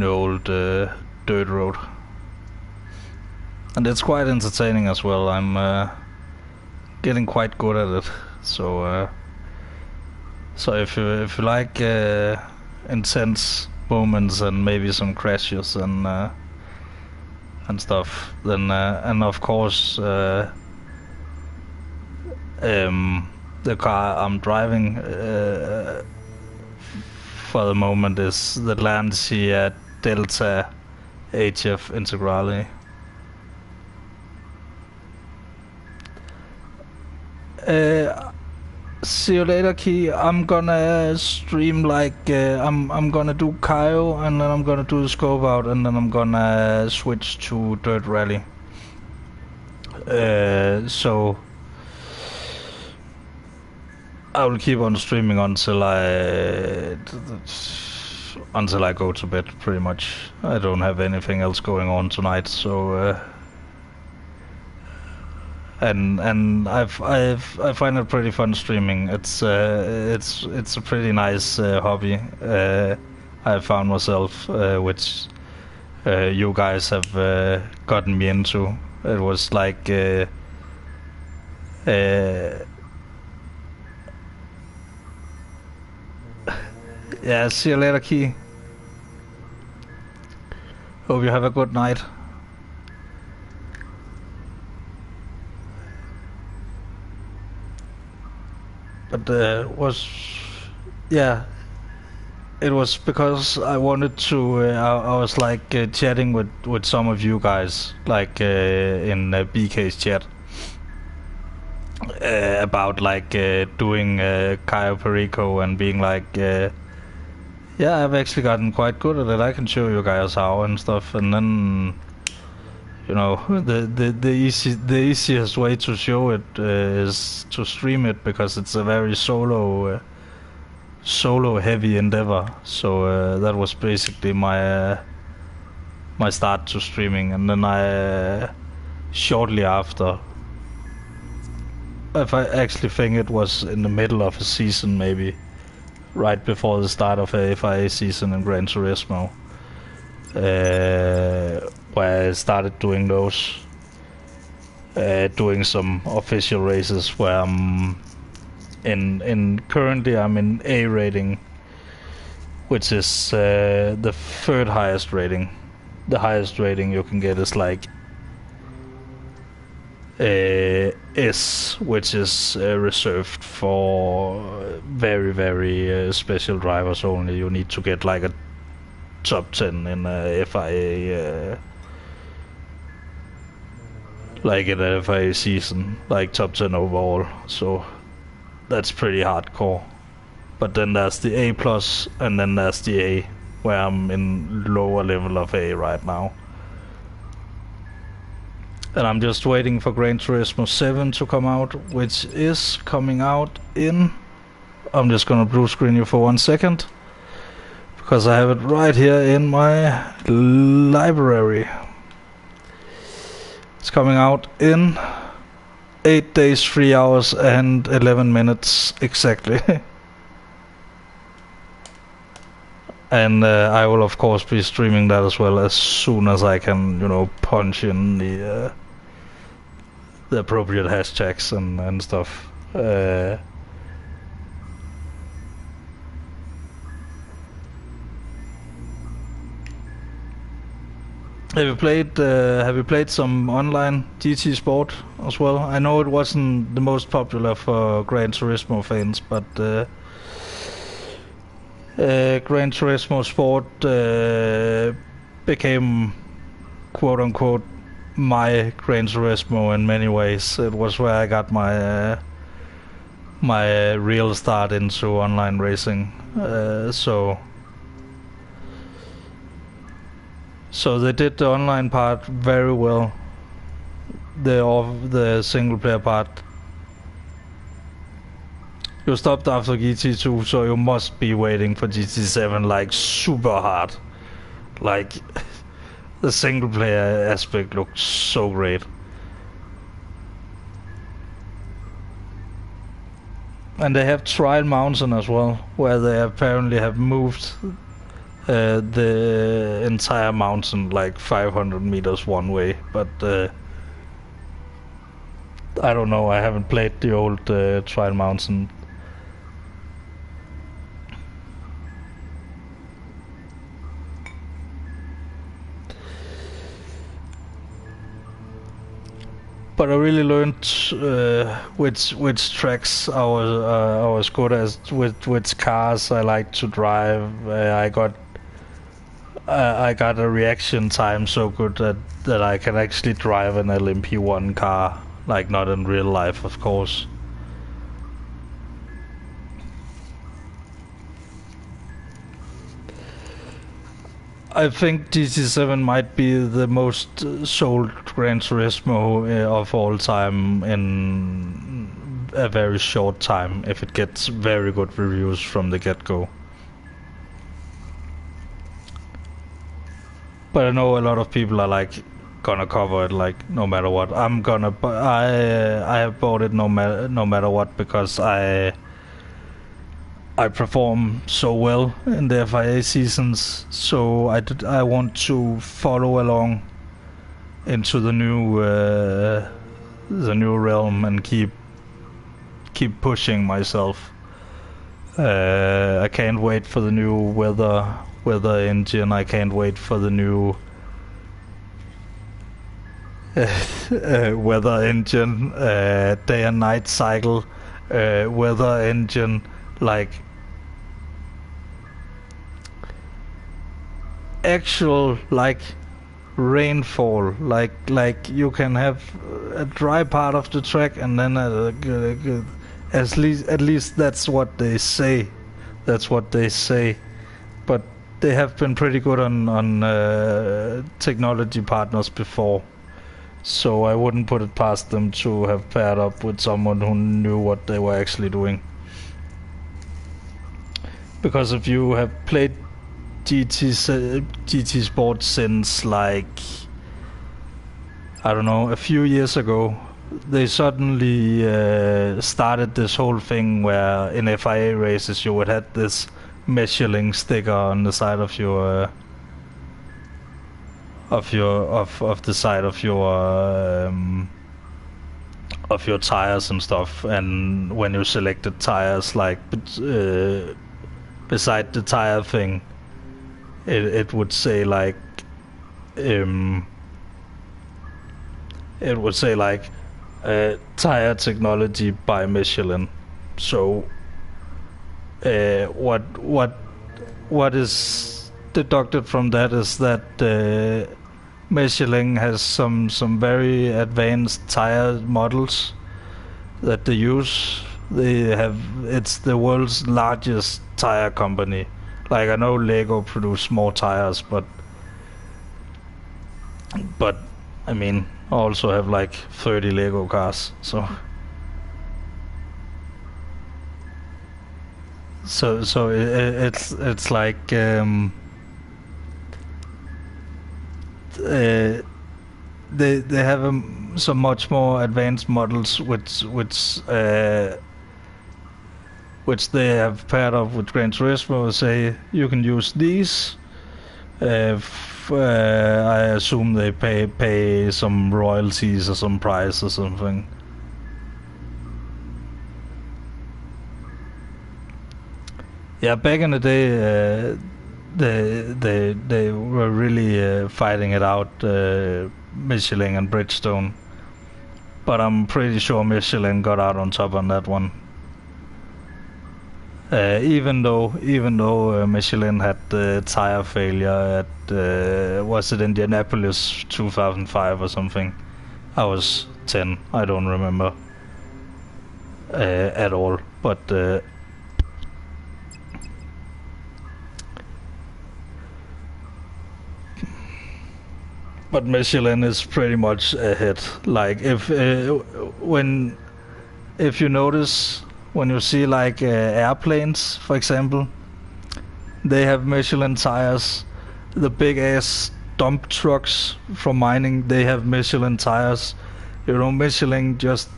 old dirt road, and it's quite entertaining as well. I'm getting quite good at it. So if you like intense moments and maybe some crashes and stuff, then and of course the car I'm driving for the moment is the Lancia Delta HF Integrale. See you later, Key. I'm gonna stream like I'm gonna do Kaio, and then I'm gonna do the scope out, and then I'm gonna switch to Dirt Rally. So I will keep on streaming until I go to bed. Pretty much. I don't have anything else going on tonight, so. And I find it pretty fun streaming. It's a pretty nice hobby. I found myself, which you guys have gotten me into. It was like yeah. See you later, Key. Hope you have a good night. But it was because I wanted to. I was like chatting with some of you guys, like in BK's chat, about like doing Cayo Perico and being like, yeah, I've actually gotten quite good at it. I can show you guys how and stuff, and then. You know, the easiest way to show it is to stream it, because it's a very solo heavy endeavor. So that was basically my my start to streaming, and then I shortly after, if I actually think it was in the middle of a season, maybe right before the start of a FIA season in Gran Turismo. Where I started doing those. Doing some official races where I'm currently I'm in A rating, which is the third highest rating. The highest rating you can get is like S, which is reserved for very, very special drivers only. You need to get like a top 10 in a FIA, like in an FIA season, like top 10 overall. So that's pretty hardcore. But then there's the A plus, and then there's the A, where I'm in lower level of A right now. And I'm just waiting for Gran Turismo 7 to come out, which is coming out in... I'm just gonna blue screen you for 1 second, because I have it right here in my library. It's coming out in 8 days, 3 hours and 11 minutes exactly. And I will of course be streaming that as well as soon as I can, you know, punch in the appropriate hashtags and stuff. Have you played some online GT Sport as well? I know it wasn't the most popular for Gran Turismo fans, but Gran Turismo Sport became quote unquote my Gran Turismo in many ways. It was where I got my my real start into online racing. So they did the online part very well. The single player part. You stopped after GT2, so you must be waiting for GT7 like super hard. Like the single player aspect looked so great. And they have Trial Mountain as well, where they apparently have moved the entire mountain like 500 meters one way, but I don't know, I haven't played the old Trial Mountain. But I really learned which tracks I was good at, which cars I like to drive. I got a reaction time so good that I can actually drive an LMP1 car, like not in real life, of course. I think GT7 might be the most sold Gran Turismo of all time in a very short time, if it gets very good reviews from the get-go. But I know a lot of people are like gonna cover it like no matter what. I have bought it no matter what, because I perform so well in the FIA seasons, so I want to follow along into the new realm and keep pushing myself. I can't wait for the new weather engine. I can't wait for the new weather engine, day and night cycle, weather engine, like actual like rainfall, like you can have a dry part of the track and then at least that's what they say. But they have been pretty good on technology partners before, so I wouldn't put it past them to have paired up with someone who knew what they were actually doing. Because if you have played GT Sport since like, I don't know, a few years ago, they suddenly started this whole thing where in FIA races you would have this Michelin sticker on the side of your of the side of your tires and stuff, and when you selected tires, like beside the tire thing, it would say like it would say like tire technology by Michelin. So what is deducted from that is that Michelin has some very advanced tire models that they use. It's the world's largest tire company. Like, I know Lego produce more tires, but I mean, I also have like 30 Lego cars, so it's like they have some much more advanced models which they have paired up with Gran Turismo. Say you can use these. I assume they pay some royalties or some price or something. Yeah, back in the day, they were really fighting it out, Michelin and Bridgestone. But I'm pretty sure Michelin got out on top on that one. Even though Michelin had the tire failure at was it Indianapolis 2005 or something? I was 10. I don't remember at all. But Michelin is pretty much ahead. Like if you notice, when you see like airplanes, for example, they have Michelin tires. The big ass dump trucks from mining, they have Michelin tires. You know, Michelin just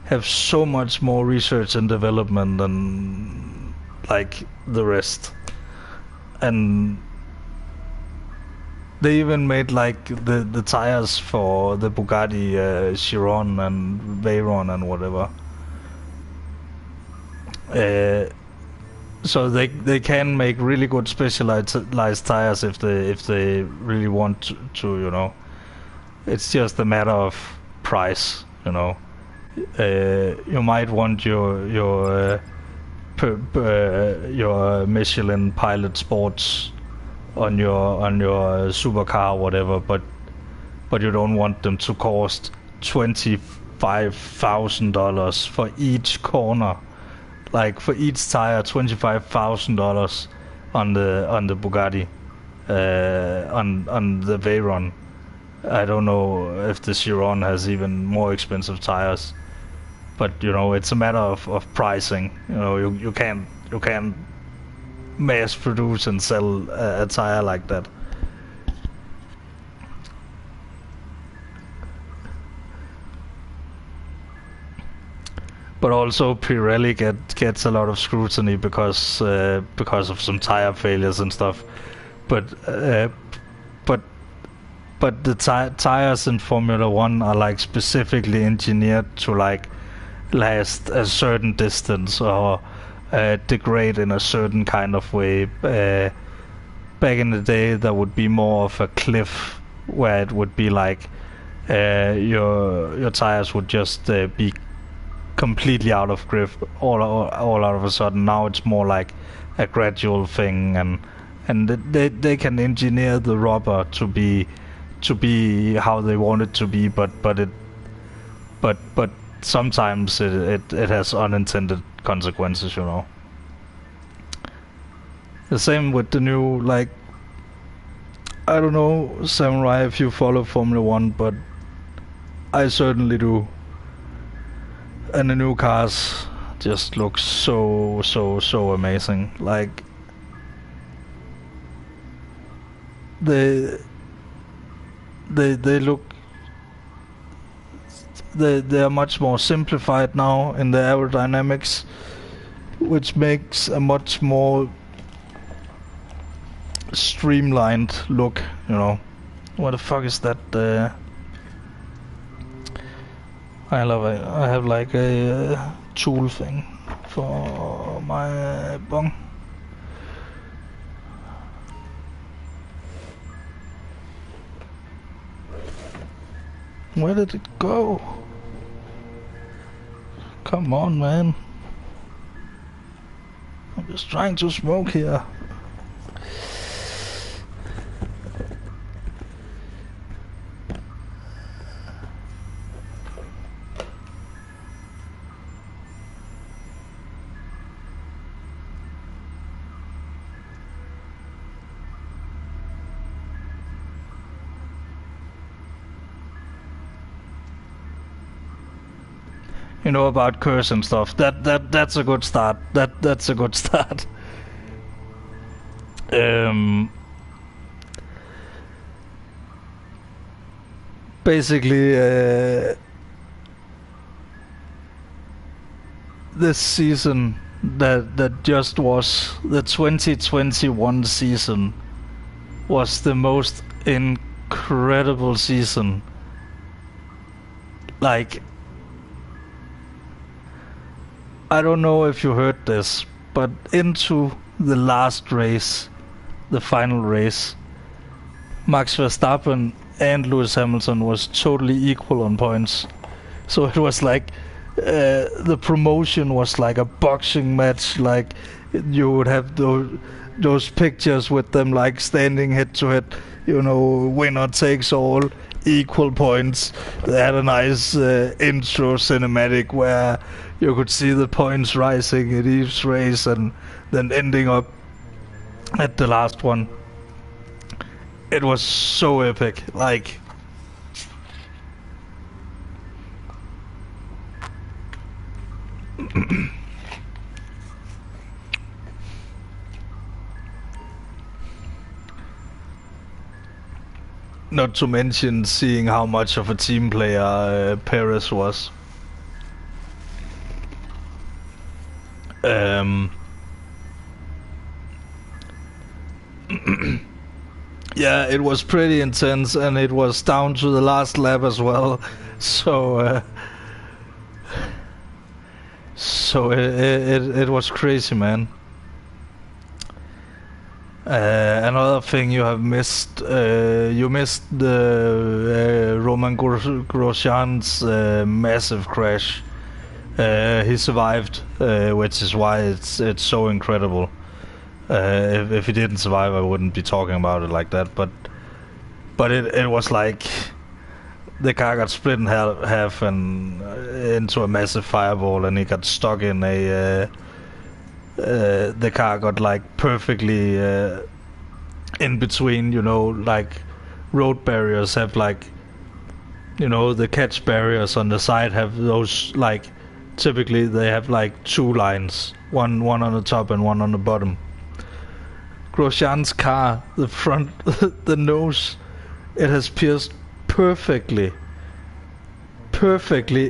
have so much more research and development than like the rest. And they even made like the tires for the Bugatti Chiron and Veyron and whatever. So they can make really good specialized tires if they really want to, you know. It's just a matter of price, you know. You might want your Michelin Pilot Sports on your supercar or whatever, but you don't want them to cost $25,000 for each corner. Like for each tire, $25,000 on the Bugatti, on the Veyron. I don't know if the Chiron has even more expensive tires, but you know, it's a matter of pricing. You know, you can't mass produce and sell a tire like that. But also Pirelli gets a lot of scrutiny because of some tire failures and stuff. But the tires in Formula 1 are like specifically engineered to like last a certain distance or degrade in a certain kind of way. Back in the day, there would be more of a cliff where it would be like your tires would just be completely out of grip all out of a sudden. Now it's more like a gradual thing, and they can engineer the rubber to be how they want it to be, but sometimes it has unintended consequences, you know. The same with the new, like, I don't know, Samurai, if you follow Formula 1, but I certainly do. And the new cars just look so amazing. Like they look, they are much more simplified now in the aerodynamics, which makes a much more streamlined look, you know. What the fuck is that? I have like a tool thing for my bong. Where did it go? Come on, man. I'm just trying to smoke here. You know about curse and stuff. That's a good start. That's a good start. Basically, this season that just was the 2021 season was the most incredible season. Like, I don't know if you heard this, but into the last race, the final race, Max Verstappen and Lewis Hamilton was totally equal on points. So it was like the promotion was like a boxing match. Like you would have those pictures with them like standing head to head. You know, winner takes all, equal points. They had a nice intro cinematic where you could see the points rising in each race and then ending up at the last one. It was so epic, like... Not to mention seeing how much of a team player Perez was. Yeah, it was pretty intense, and it was down to the last lap as well. So it was crazy, man. Another thing you have missed, you missed the Roman Grosjean's massive crash. He survived, which is why it's so incredible. If he didn't survive, I wouldn't be talking about it like that. But it was like the car got split in half and into a massive fireball, and he got stuck in a. The car got like perfectly in between. You know, like road barriers have like, you know, the catch barriers on the side have those like. Typically, they have like two lines, one on the top and one on the bottom. Grosjean's car, the front, the nose, it has pierced perfectly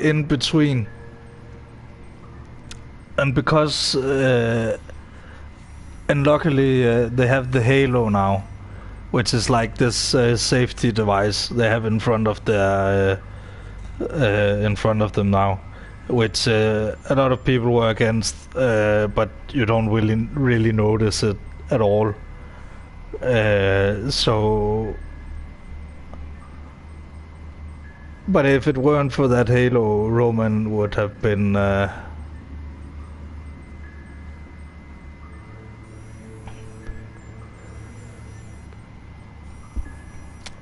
in between. And because, and luckily they have the halo now, which is like this safety device they have in front of their, in front of them now, which a lot of people were against, but you don't really notice it at all. So, but if it weren't for that halo, Roman would have been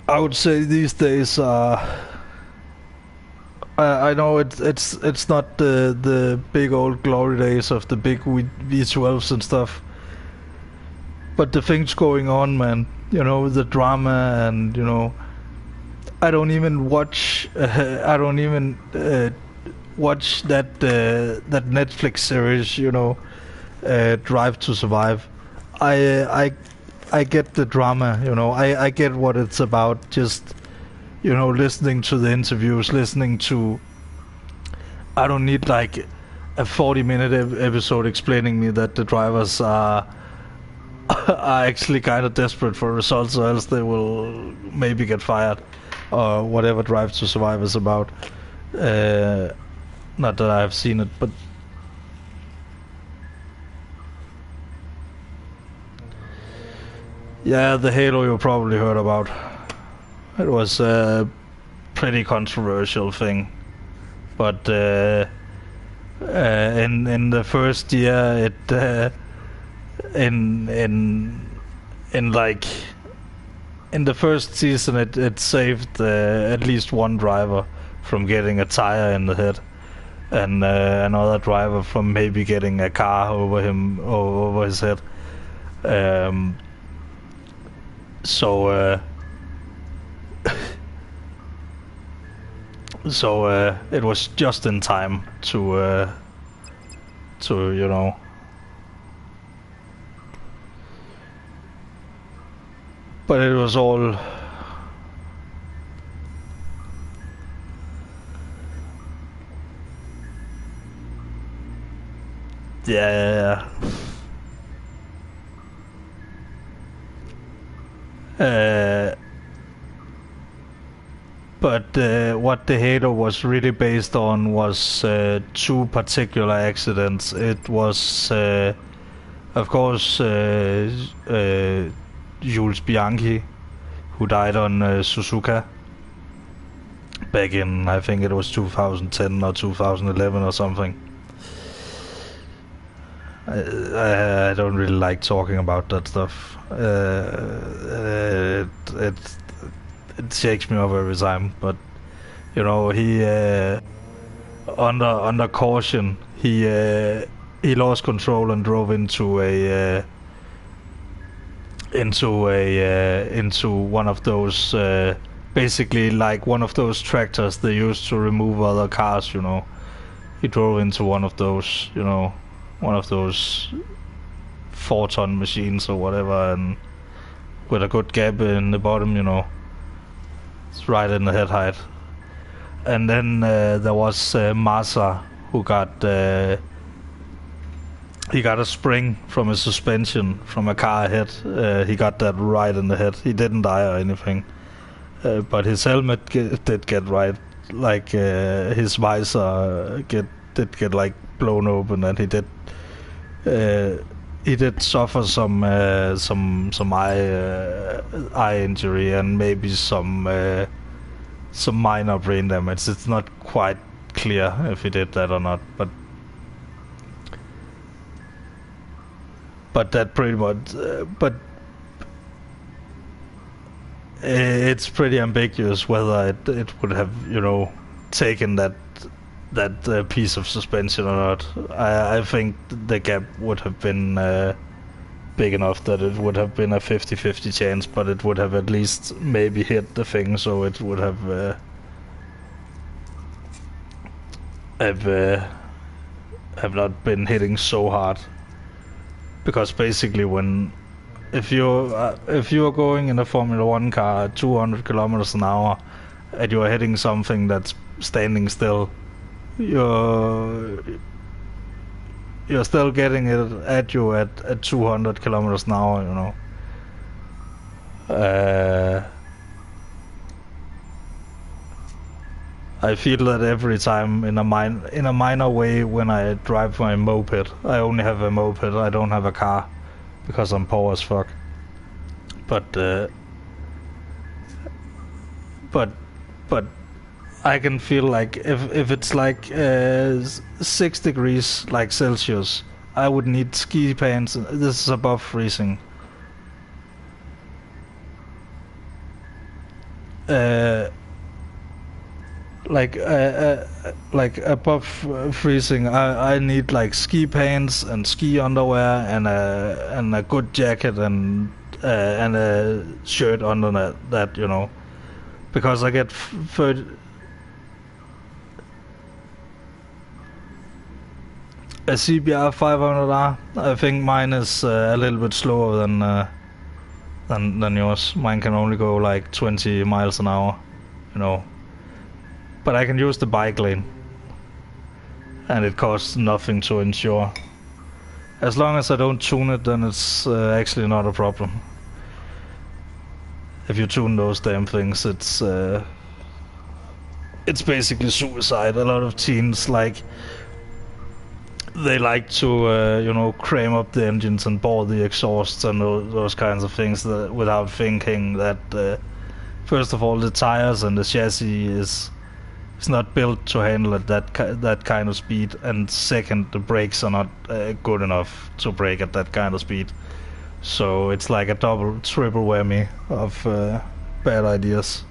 I would say these days I know it's not the big old glory days of the big V12s and stuff, but the things going on, man, you know, the drama, and you know, I don't even watch watch that Netflix series, you know, Drive to Survive. I get the drama, you know, I get what it's about, just, you know, listening to the interviews, listening to... I don't need like a 40-minute episode explaining me that the drivers are are actually kind of desperate for results, or else they will maybe get fired, or whatever Drive to Survive is about. Not that I've seen it, but yeah, the Halo you probably heard about. It was a pretty controversial thing, but in the first year, it in the first season, it saved at least one driver from getting a tire in the head, and another driver from maybe getting a car over his head. So it was just in time to you know. But it was all yeah. But what the Halo was really based on was two particular accidents. It was, of course, Jules Bianchi, who died on Suzuka back in, I think it was 2010 or 2011 or something. I don't really like talking about that stuff. It shakes me up every time, but you know, he under caution, he lost control and drove into one of those basically like one of those tractors they use to remove other cars, you know. He drove into one of those, you know, one of those 4-ton machines or whatever, and with a good gap in the bottom, you know. It's right in the head height. And then there was Massa, who got he got a spring from a suspension from a car ahead. He got that right in the head. He didn't die or anything, but his helmet did get right. Like his visor did get like blown open, and he did suffer some eye injury and maybe some minor brain damage. It's not quite clear if he did that or not, but that pretty much. But it's pretty ambiguous whether it would have, you know, taken that piece of suspension or not. I think the gap would have been big enough that it would have been a 50-50 chance, but it would have at least maybe hit the thing, so it would have not been hitting so hard. Because basically, if you're going in a Formula 1 car at 200 kilometers an hour and you are hitting something that's standing still, you're still getting it at you at 200 kilometers an hour, you know. I feel that every time in a minor way when I drive my moped. I only have a moped, I don't have a car because I'm poor as fuck. But I can feel like if it's like 6 degrees like Celsius, I would need ski pants. This is above freezing. Like above freezing, I need like ski pants and ski underwear and a good jacket and a shirt under that, you know, because I get a CBR 500R. I think mine is a little bit slower than yours. Mine can only go like 20 miles an hour, you know. But I can use the bike lane, and it costs nothing to insure. As long as I don't tune it, then it's actually not a problem. If you tune those damn things, it's basically suicide. A lot of teens they like to cram up the engines and bore the exhausts and those kinds of things without thinking that first of all the tires and the chassis is not built to handle at that kind of speed, and second, the brakes are not good enough to brake at that kind of speed. So it's like a triple whammy of bad ideas.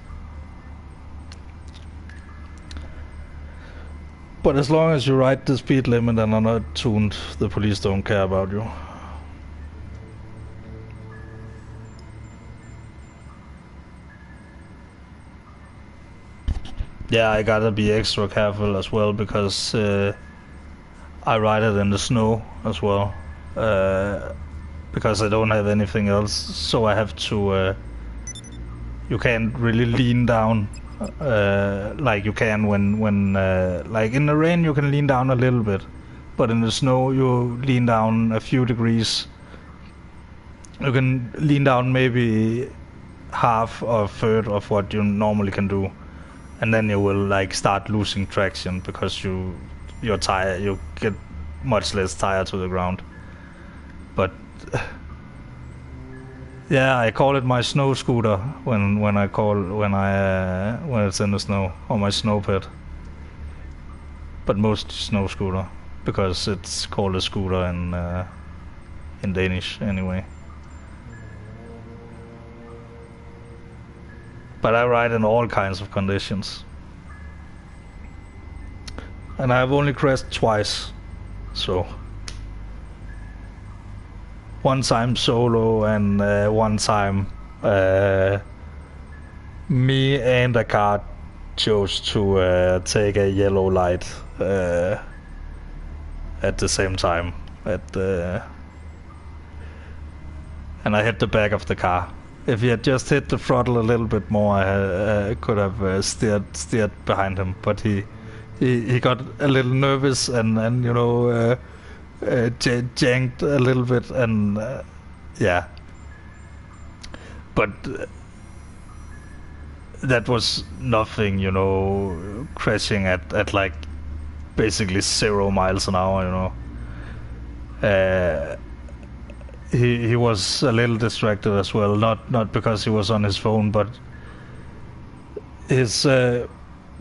But as long as you ride the speed limit and are not tuned, the police don't care about you. Yeah, I gotta be extra careful as well, because I ride it in the snow as well. Because I don't have anything else, so I have to... you can't really lean down like you can when like in the rain you can lean down a little bit, but in the snow you lean down a few degrees. You can lean down maybe half or a third of what you normally can do, and then you will like start losing traction because you get much less tire to the ground. But yeah, I call it my snow scooter when it's in the snow, or my snow pit. But most snow scooter, because it's called a scooter in Danish anyway. But I ride in all kinds of conditions, and I've only crashed twice, so. One time solo, and one time me and a car chose to take a yellow light at the same time. And I hit the back of the car. If he had just hit the throttle a little bit more, I could have steered behind him. But he got a little nervous and janked a little bit, and yeah. But that was nothing, crashing at like basically 0 miles an hour, He was a little distracted as well, not because he was on his phone, but his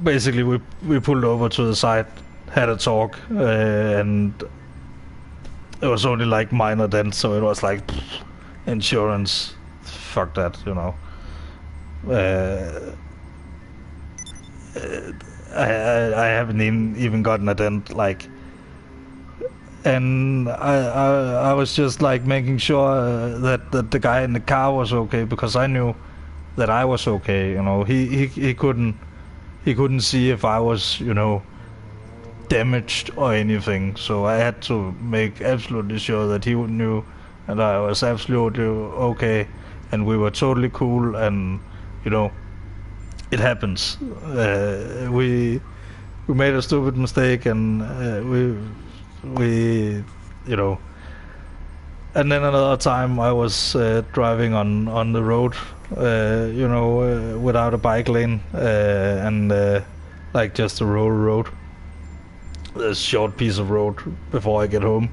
basically we pulled over to the side, had a talk, and it was only like minor dents, so it was like insurance, fuck that, I haven't even gotten a dent, and I was just like making sure that the guy in the car was okay, because I knew that I was okay. He couldn't see if I was damaged or anything, so I had to make absolutely sure that he knew that I was absolutely okay, and we were totally cool, and it happens. We made a stupid mistake, and we and then another time I was driving on the road, without a bike lane, and like just a rural road, a short piece of road before I get home,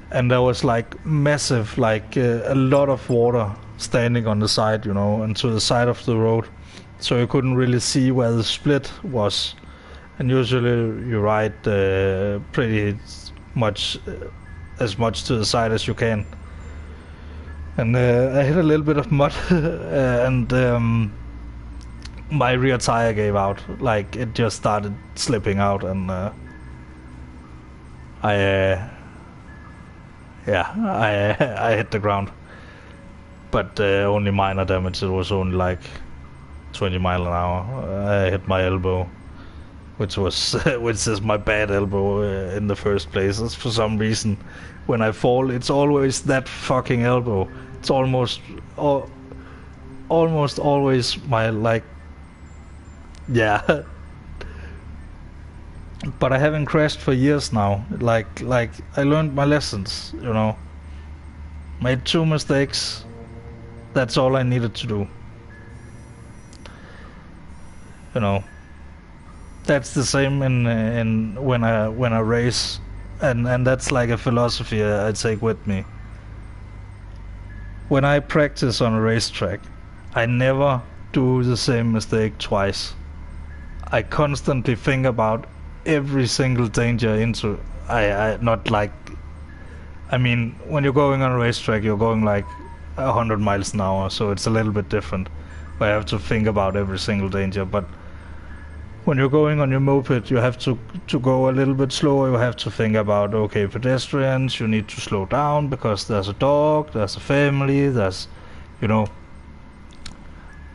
and there was like massive, a lot of water standing on the side, and to the side of the road, so you couldn't really see where the split was. And usually you ride pretty much as much to the side as you can. And I hit a little bit of mud, and my rear tire gave out. It just started slipping out, and I hit the ground. But only minor damage. It was only 20 miles an hour. I hit my elbow, which is my bad elbow in the first place. That's for some reason, when I fall, it's always that fucking elbow. It's almost always my yeah. but I haven't crashed for years now. Like I learned my lessons, you know. Made 2 mistakes. That's all I needed to do. You know. That's the same in when I race, and that's like a philosophy I take with me. When I practice on a racetrack, I never do the same mistake twice. I constantly think about every single danger into I not like. I mean, when you're going on a racetrack, you're going like 100 miles an hour, so it's a little bit different. Where I have to think about every single danger. But when you're going on your moped, you have to go a little bit slower. You have to think about, okay, pedestrians, you need to slow down because there's a dog, there's a family, there's, you know.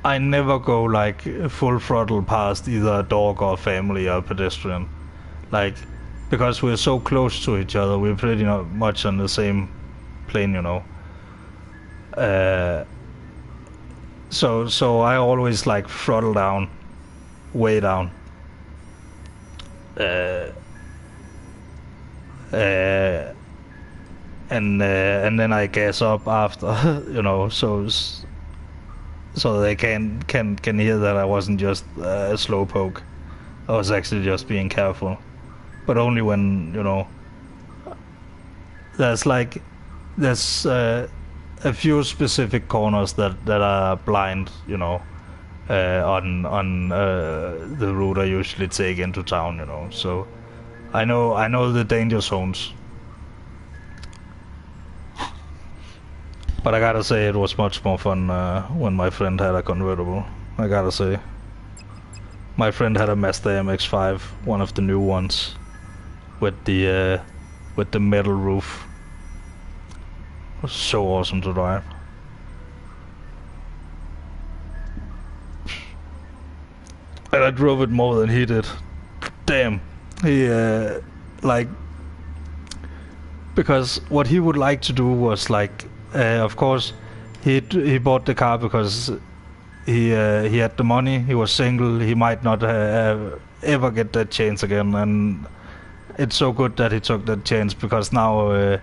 I never go like full throttle past either a dog or a family or a pedestrian. Like, because we're so close to each other, we're pretty much on the same plane, you know. So I always like throttle down, way down. And then I gas up after, you know, so they can hear that I wasn't just a slow poke. I was actually just being careful. But only when, you know, there's a few specific corners that are blind, you know, on the route I usually take into town, you know. So I know the danger zones. But I gotta say, it was much more fun when my friend had a convertible. I gotta say, my friend had a Mazda MX-5, one of the new ones, with the metal roof. It was so awesome to drive. And I drove it more than he did. Damn. He like, because what he would like to do was like, of course, he bought the car because he had the money. He was single. He might not ever get that chance again, and it's so good that he took that chance, because now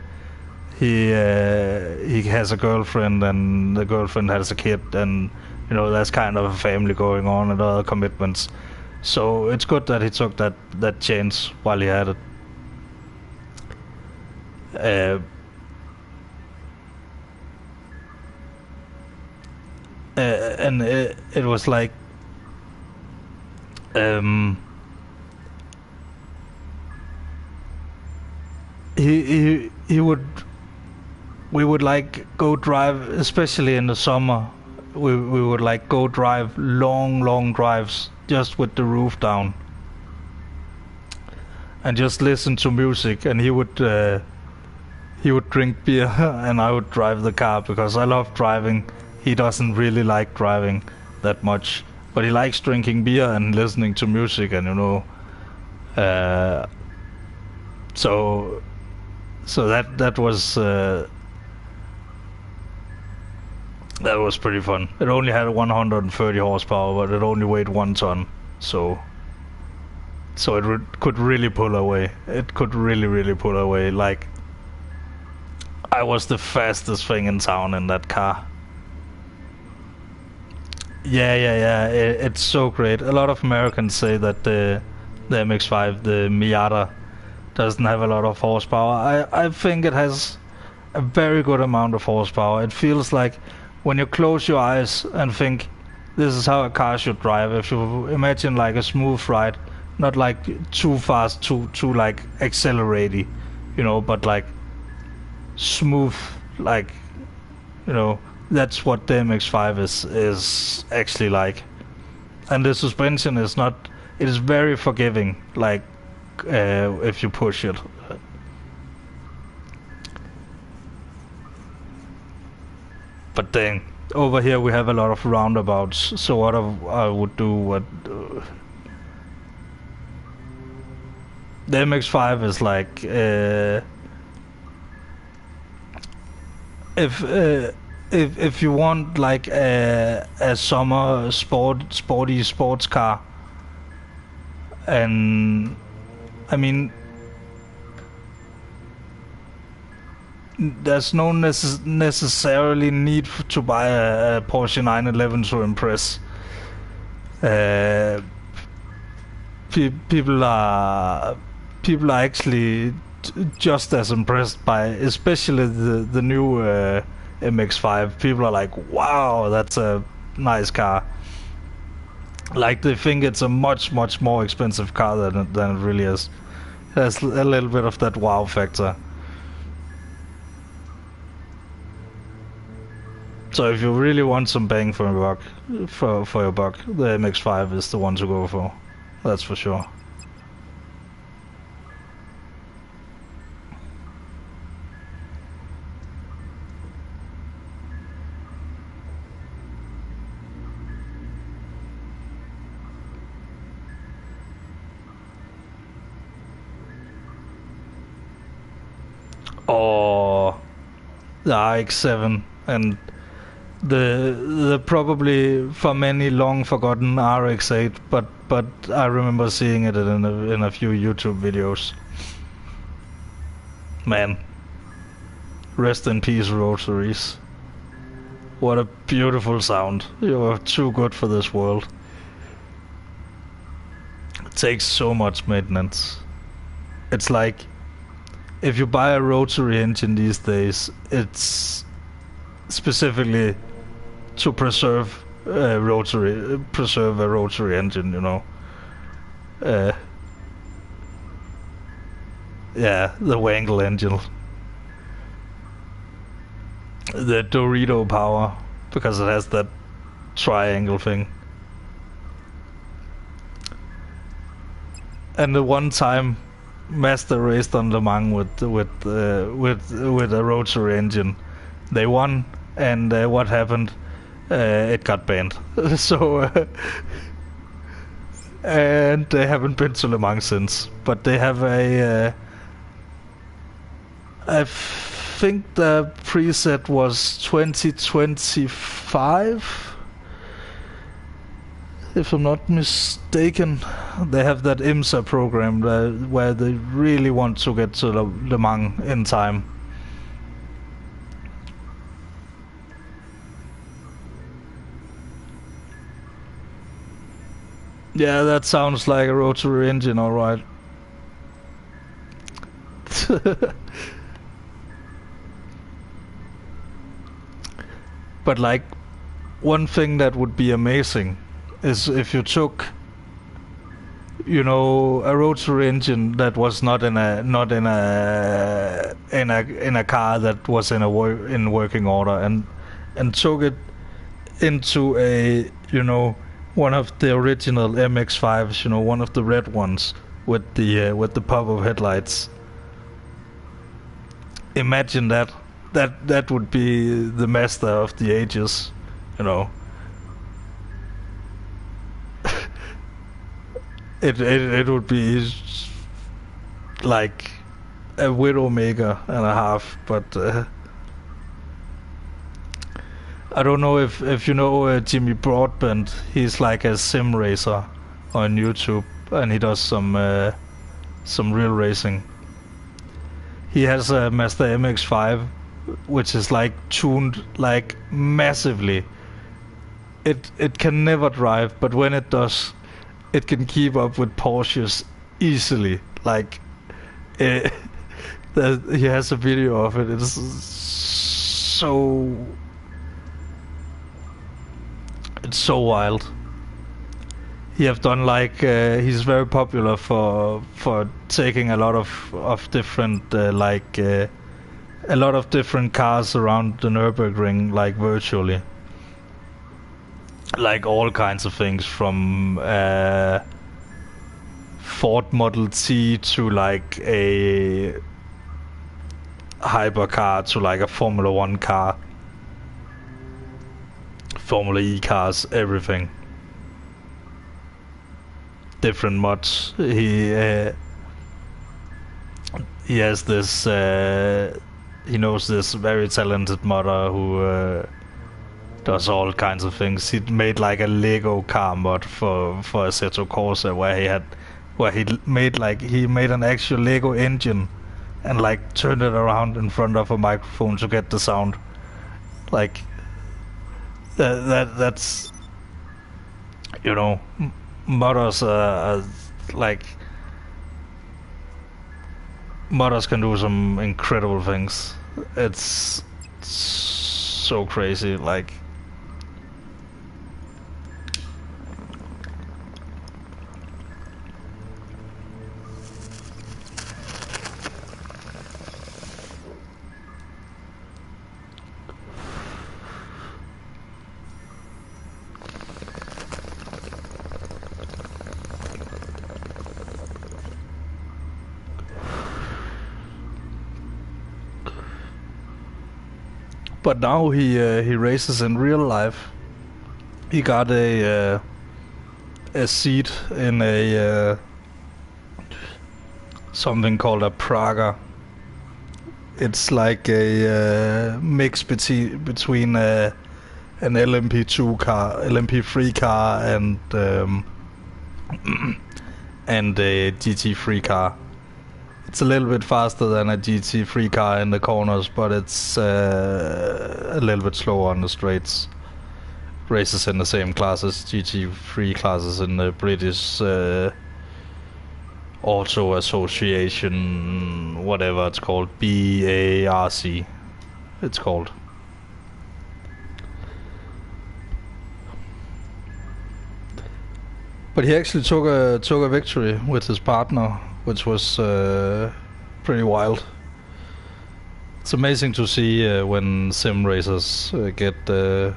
he has a girlfriend, and the girlfriend has a kid, and you know, there's kind of a family going on and other commitments. So it's good that he took that chance while he had it. And it was like, we would like go drive, especially in the summer. We would like go drive long drives just with the roof down and just listen to music, and he would drink beer and I would drive the car, because I love driving. He doesn't really like driving that much, but he likes drinking beer and listening to music, and you know, so that was pretty fun. It only had 130 horsepower, but it only weighed 1 ton, so it could really pull away. It could really pull away. Like, I was the fastest thing in town in that car. Yeah. It's so great. A lot of Americans say that the MX-5, the Miata, doesn't have a lot of horsepower. I think it has a very good amount of horsepower. It feels like when you close your eyes and think, this is how a car should drive. If you imagine like a smooth ride, not like too fast, too like accelerating, you know, but like smooth, like, you know, that's what the MX-5 is actually like. And the suspension is not, it is very forgiving, like if you push it. But dang, over here we have a lot of roundabouts, so what I would do, the MX-5 is like, if you want like a summer sporty sports car, and I mean, there's no necessarily need to buy a Porsche 911 to impress. People are actually just as impressed by, especially the new MX-5. People are like, wow, that's a nice car. Like, they think it's a much more expensive car than it really is. There's a little bit of that wow factor. So if you really want some bang for your buck, the MX-5 is the one to go for. That's for sure. Or the RX-7 and the probably for many long forgotten RX-8, but I remember seeing it in a few YouTube videos. Man, rest in peace, rotaries. What a beautiful sound. You're too good for this world. It takes so much maintenance. It's like, if you buy a rotary engine these days, it's specifically to preserve a rotary engine, you know. Yeah, the Wankel engine. The Dorito power, because it has that triangle thing. And the one time Mazda raced on Le Mans with a rotary engine, they won, and what happened? It got banned. So and they haven't been to Le Mans since. But they have a I think the preset was 2025, if I'm not mistaken. They have that IMSA program where they really want to get to Le Mans in time. Yeah, that sounds like a rotary engine, alright. But like, one thing that would be amazing is if you took, you know, a rotary engine that was not in a car that was in working order, and took it into a, you know, one of the original MX-5s, you know, one of the red ones with the pop-up headlights. Imagine that. That would be the Mazda of the ages, you know. It would be like a Widowmaker and a half, but I don't know if you know Jimmy Broadbent. He's like a sim racer on YouTube, and he does some real racing. He has a Mazda MX-5, which is like tuned like massively. It can never drive, but when it does, it can keep up with Porsches easily. Like, he has a video of it. It's so wild. He have done like he's very popular for taking a lot of different a lot of different cars around the Nürburgring, like virtually. Like all kinds of things, from Ford Model T to like a hypercar to like a Formula 1 car, Formula E cars, everything. Different mods. He has this he knows this very talented modder who does all kinds of things. He made like a Lego car mod for Assetto Corsa, where he had where he made an actual Lego engine and like turned it around in front of a microphone to get the sound. Like that's you know, modders like modders can do some incredible things. It's so crazy, like. But now he races in real life. He got a seat in a something called a Praga. It's like a mix between an LMP2 car, LMP3 car, and a GT3 car. It's a little bit faster than a GT3 car in the corners, but it's a little bit slower on the straights. Races in the same classes, GT3 classes in the British Auto Association, whatever it's called, BARC, it's called. But he actually took a victory with his partner, which was pretty wild. It's amazing to see when sim racers get to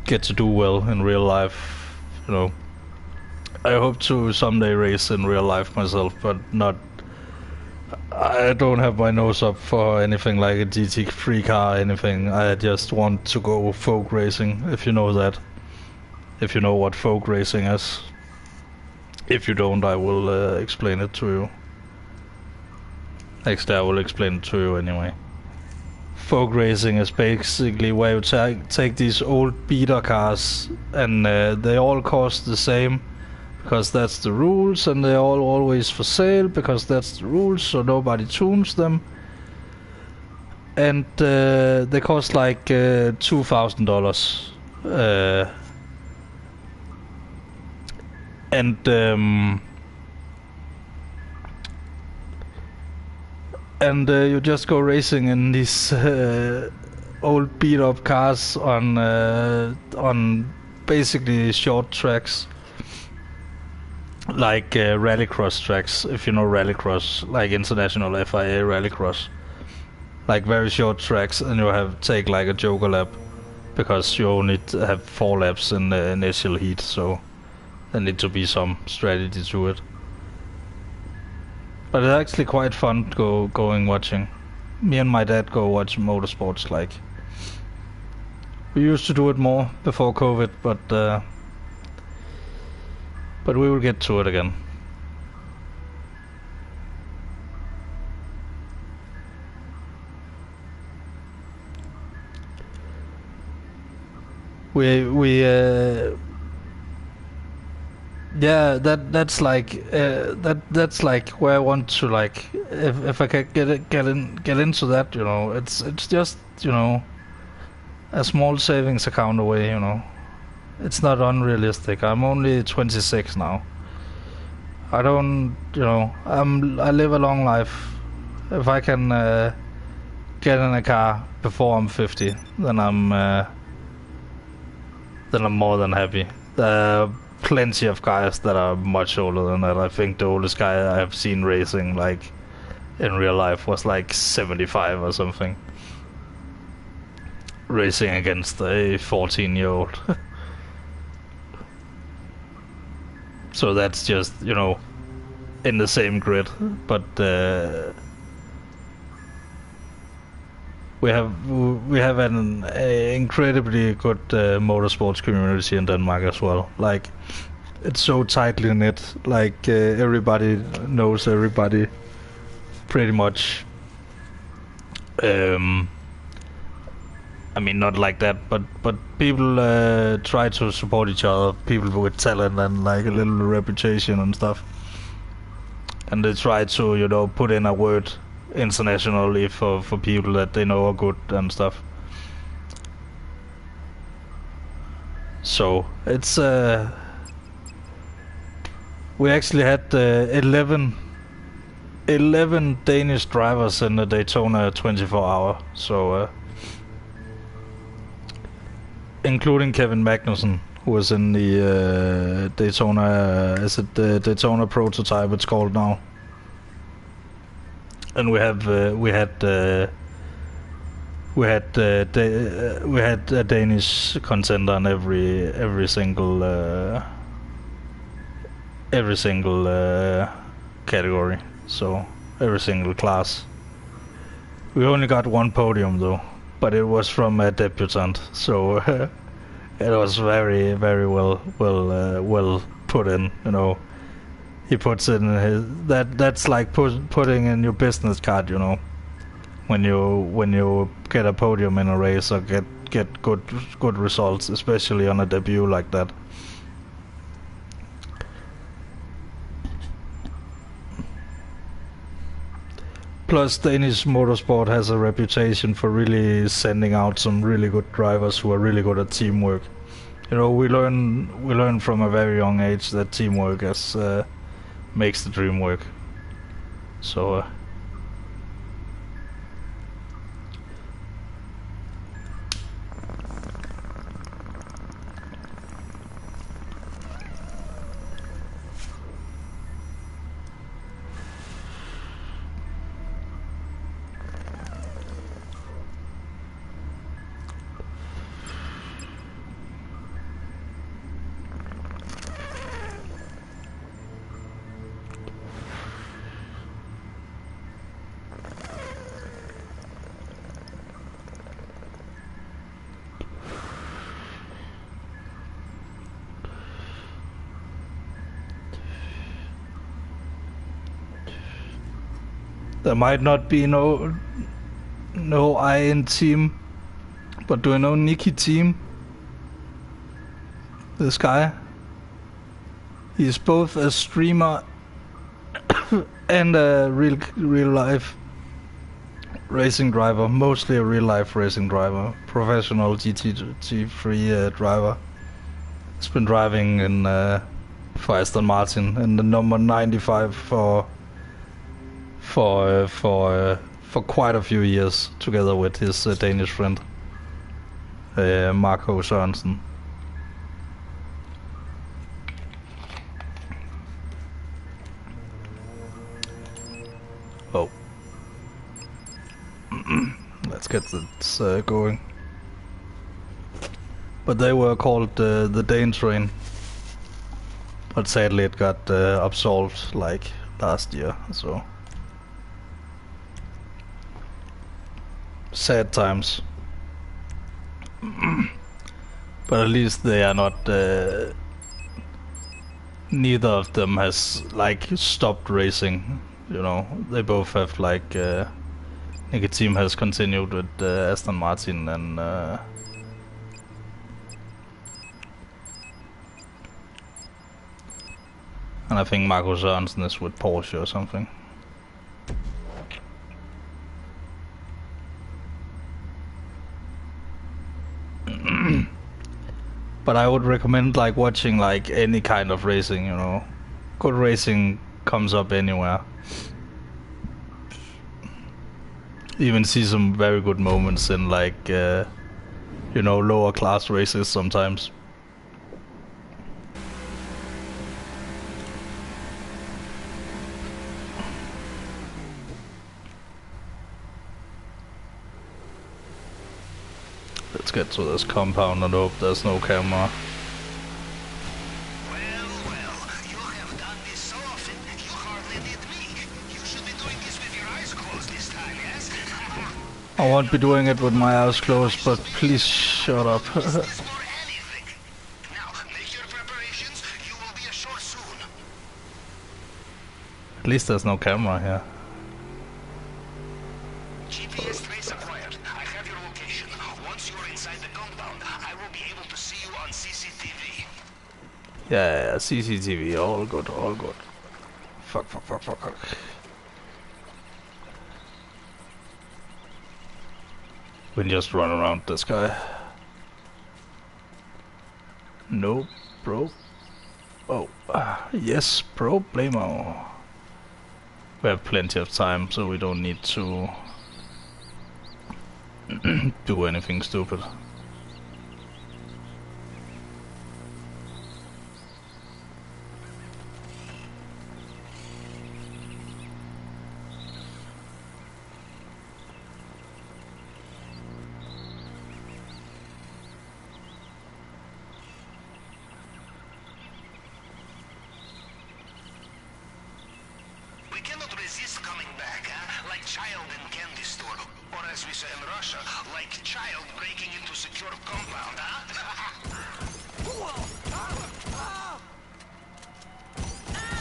do well in real life. You know, I hope to someday race in real life myself, but not. I don't have my nose up for anything like a GT3 car or anything. I just want to go folk racing, if you know that. If you know what folk racing is. If you don't, I will explain it to you. Next, I will explain it to you anyway. Folk racing is basically where you take these old beater cars and they all cost the same because that's the rules, and they're all always for sale because that's the rules, so nobody tunes them. And they cost like $2,000. And you just go racing in these old beat up cars on basically short tracks, like rallycross tracks, if you know rallycross, like international FIA rallycross, like very short tracks, and you take like a joker lap because you only have 4 laps in the initial heat, so there need to be some strategy to it. But it's actually quite fun going watching. Me and my dad go watch motorsports, like. We used to do it more before COVID, but we will get to it again. Yeah, that's like that's like where I want to, like, if I can get into that, you know. It's just, you know, a small savings account away, you know. It's not unrealistic. I'm only 26 now. I don't, you know, I live a long life. If I can get in a car before I'm 50, then I'm more than happy. Plenty of guys that are much older than that. I think the oldest guy I have seen racing, like, in real life was like 75 or something. Racing against a 14-year-old. So that's just, you know, in the same grid. But we have an incredibly good motorsports community in Denmark as well. Like, it's so tightly knit. Like, everybody knows everybody, pretty much. I mean, not like that, but people try to support each other. People with talent and like a little reputation and stuff, and they try to, you know, put in a word internationally for people that they know are good and stuff. So it's we actually had 11 Danish drivers in the Daytona 24-hour. So including Kevin Magnussen, who was in the Daytona, is it the Daytona prototype it's called now? And we had a Danish contender in every single category, so every single class. We only got one podium though, but it was from a debutant, so it was very, very well put in. You know, he puts it in his that's like putting in your business card. You know, when you get a podium in a race or get good results, especially on a debut like that. Plus, Danish motorsport has a reputation for really sending out some really good drivers who are really good at teamwork. You know, we learn from a very young age that teamwork makes the dream work. So. There might not be no I in team, but do you know Nicky Team? This guy. He's both a streamer and a real life racing driver, mostly a real life racing driver, professional GT3 driver. He's been driving in for Aston Martin in the number 95 for quite a few years, together with his Danish friend Marco Sørensen. Oh, let's get this going. But they were called the Dane Train, but sadly it got absolved like last year, so sad times. But at least they are not neither of them has like stopped racing, you know. They both have like Nicky Team has continued with Aston Martin, and I think Marco Sørensen is with Porsche or something. But I would recommend like watching like any kind of racing, you know. Good racing comes up anywhere. You even see some very good moments in like you know, lower class races sometimes. Let's get to this compound and hope there's no camera. Well, you have done this so often, you hardly need me. You should be doing this with your eyes closed this time, yes? I won't be doing it with my eyes closed, but please shut up. Is this for anything? Now, make your preparations. You will be ashore soon. At least there's no camera here. GPS trace acquired. I have your location. Once you're Yeah, CCTV, all good, all good. Fuck, fuck, fuck, fuck, fuck. We can just run around this guy. No, bro. Oh, yes, problemo. We have plenty of time, so we don't need to do anything stupid. We cannot resist coming back, huh? Like child in candy store. Or as we say in Russia, like child breaking into secure compound, huh?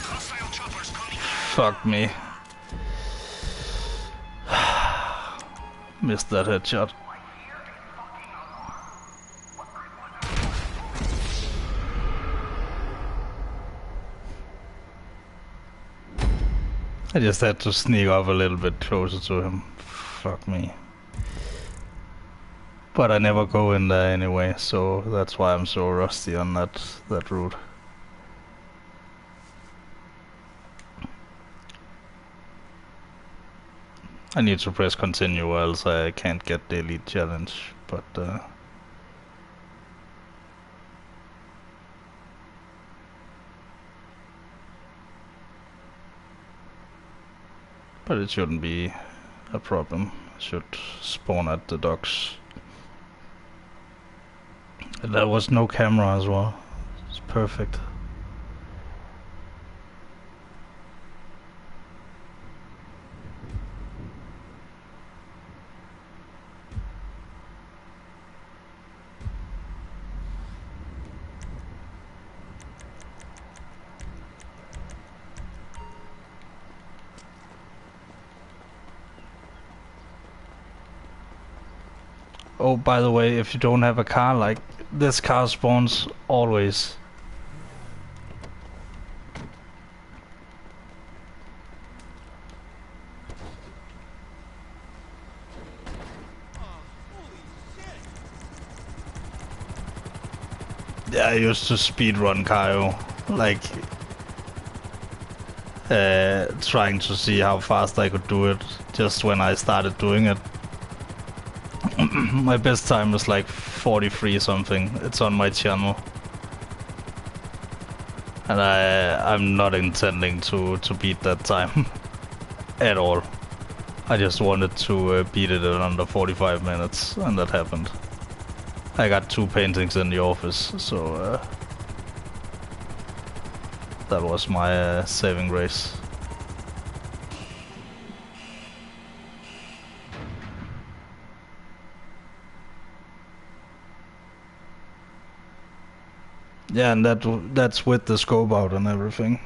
Hostile choppers coming in. Fuck me. Missed that headshot. I just had to sneak up a little bit closer to him. Fuck me. But I never go in there anyway, so that's why I'm so rusty on that route. I need to press continue or else I can't get the elite challenge, but it shouldn't be a problem. I should spawn at the docks. And there was no camera as well. It's perfect. Oh, by the way, if you don't have a car, like, this car spawns always. Yeah, I used to speedrun Caio, like, trying to see how fast I could do it, just when I started doing it. My best time was like 43 something. It's on my channel, and I'm not intending to beat that time at all. I just wanted to beat it in under 45 minutes, and that happened. I got 2 paintings in the office, so that was my saving grace. Yeah, and that's with the scope out and everything.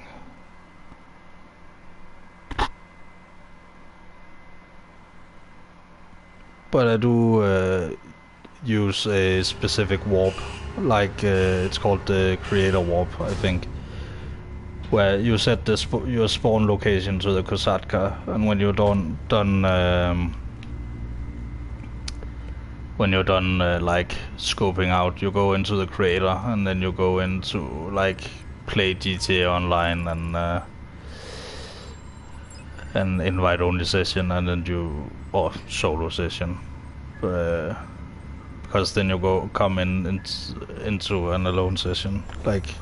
But I do use a specific warp, like it's called the creator warp, I think, where you set your spawn location to the Kosatka, and when you're done like scoping out, you go into the creator, and then you go into like play GTA Online and invite only session, and then or solo session, because then you come into an alone session, like,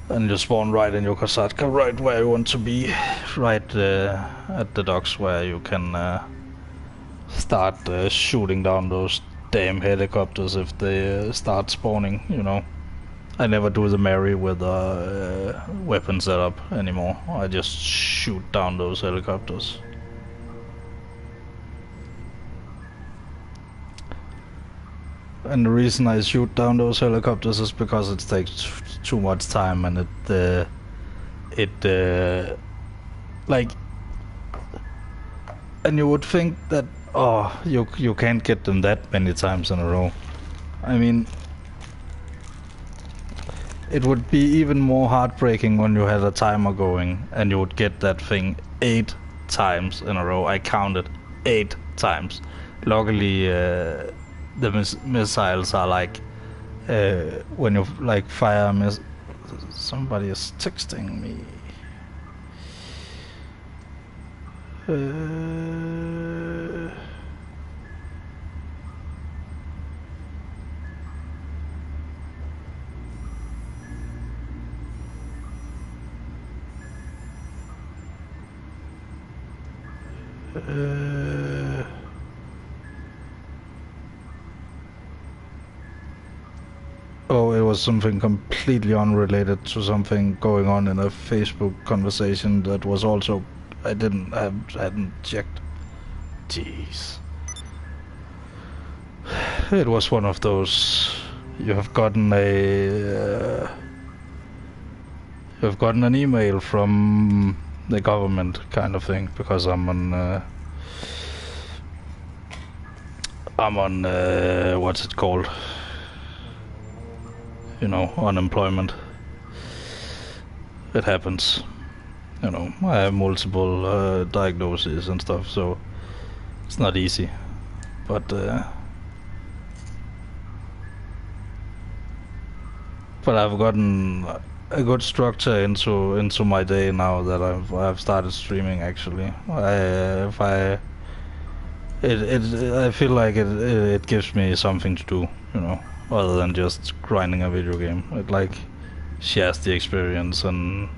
and you spawn right in your Kosatka, right where you want to be, right at the docks where you can start shooting down those damn helicopters if they start spawning, you know. I never do the Mary with a weapon setup anymore. I just shoot down those helicopters. And the reason I shoot down those helicopters is because it takes too much time, and like, and you would think that, oh, you can't get them that many times in a row. I mean, it would be even more heartbreaking when you had a timer going and you would get that thing 8 times in a row. I counted 8 times. Luckily, the missiles are like when you like fire somebody is texting me. Oh, it was something completely unrelated to something going on in a Facebook conversation that was also I hadn't checked. Jeez. It was one of those you have gotten an email from the government kind of thing, because I'm on what's it called? You know, unemployment. It happens. You know, I have multiple diagnoses and stuff, so it's not easy. But I've gotten a good structure into my day now that I've started streaming. Actually, I feel like it gives me something to do, you know, other than just grinding a video game. It like shares the experience, and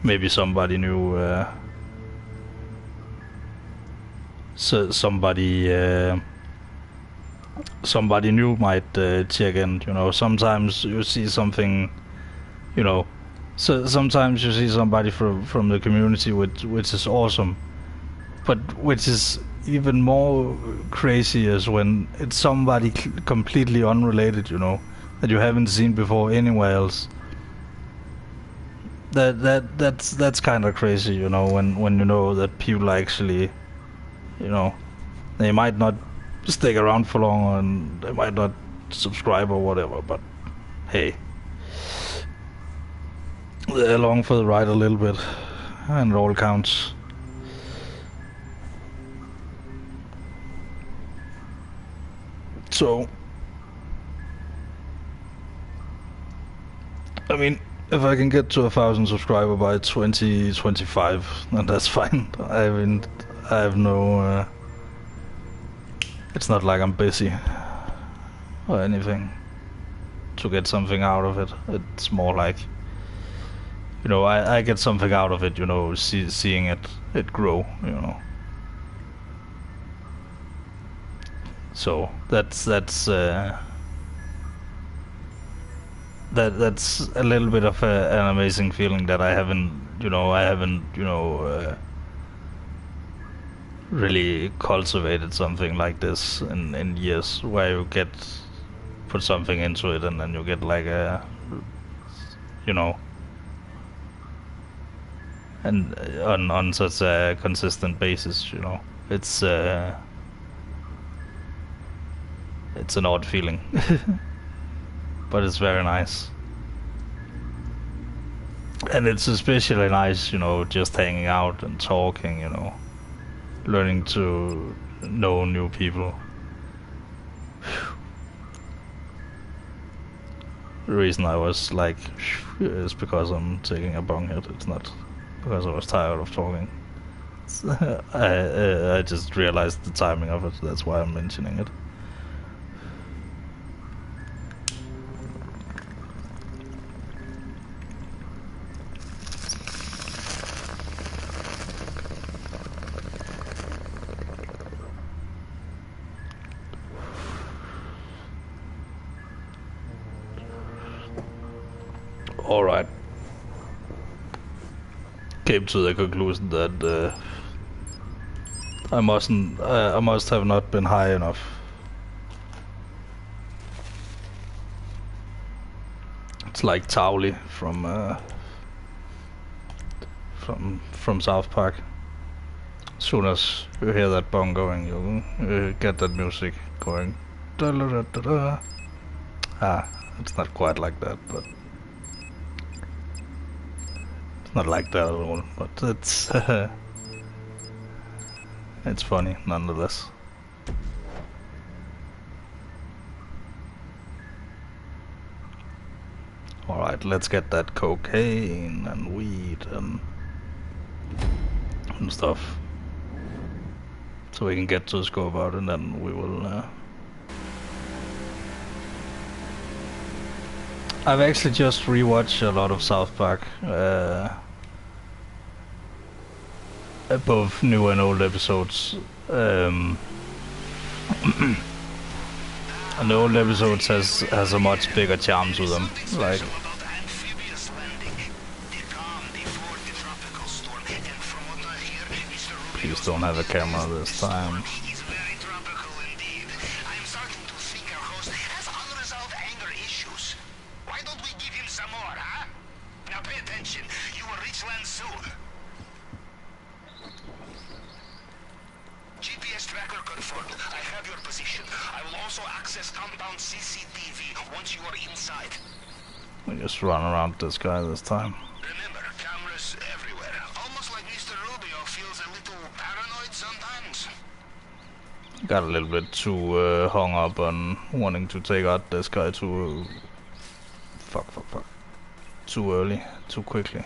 maybe somebody new somebody new might check in, you know. Sometimes you see something, you know, so sometimes you see somebody from the community which is awesome, but which is even more crazy is when it's somebody completely unrelated, you know, that you haven't seen before anywhere else. That's kind of crazy, you know, when you know that people actually, you know, they might not stick around for long and they might not subscribe or whatever, but hey, they're along for the ride a little bit, and it all counts. So, I mean, if I can get to 1,000 subscribers by 2025, then that's fine. I mean, I have no... it's not like I'm busy or anything to get something out of it. It's more like, you know, I get something out of it, you know, seeing it grow, you know. So that's a little bit of an amazing feeling that I haven't really cultivated something like this in years, where you put something into it and then you get like a, you know, and on such a consistent basis, you know. It's an odd feeling, but it's very nice. And it's especially nice, you know, just hanging out and talking, you know, learning to know new people. The reason I was like is because I'm taking a bong hit. It's not because I was tired of talking. I just realized the timing of it. That's why I'm mentioning it. Alright. Came to the conclusion that I must have not been high enough. It's like Towley from South Park. As soon as you hear that bong going, you'll get that music going. Da -da -da -da -da. Ah, it's not quite like that, but Not like that at all, but it's it's funny nonetheless. Alright, let's get that cocaine and weed and stuff. So we can get to the scope out and then we will... I've actually just rewatched a lot of South Park. Both new and old episodes. And the old episodes has a much bigger charm to them. Like, please don't have a camera this time. He's very tropical indeed. I'm starting to think our host has unresolved anger issues. Why don't we give him some more, huh? Now pay attention. You will reach land soon. GPS tracker confirmed. I have your position. I will also access compound CCTV once you are inside. We just run around this guy this time. Remember, cameras everywhere. Almost like Mr. Rubio feels a little paranoid sometimes. Got a little bit too hung up on wanting to take out this guy too... fuck. Too early, too quickly.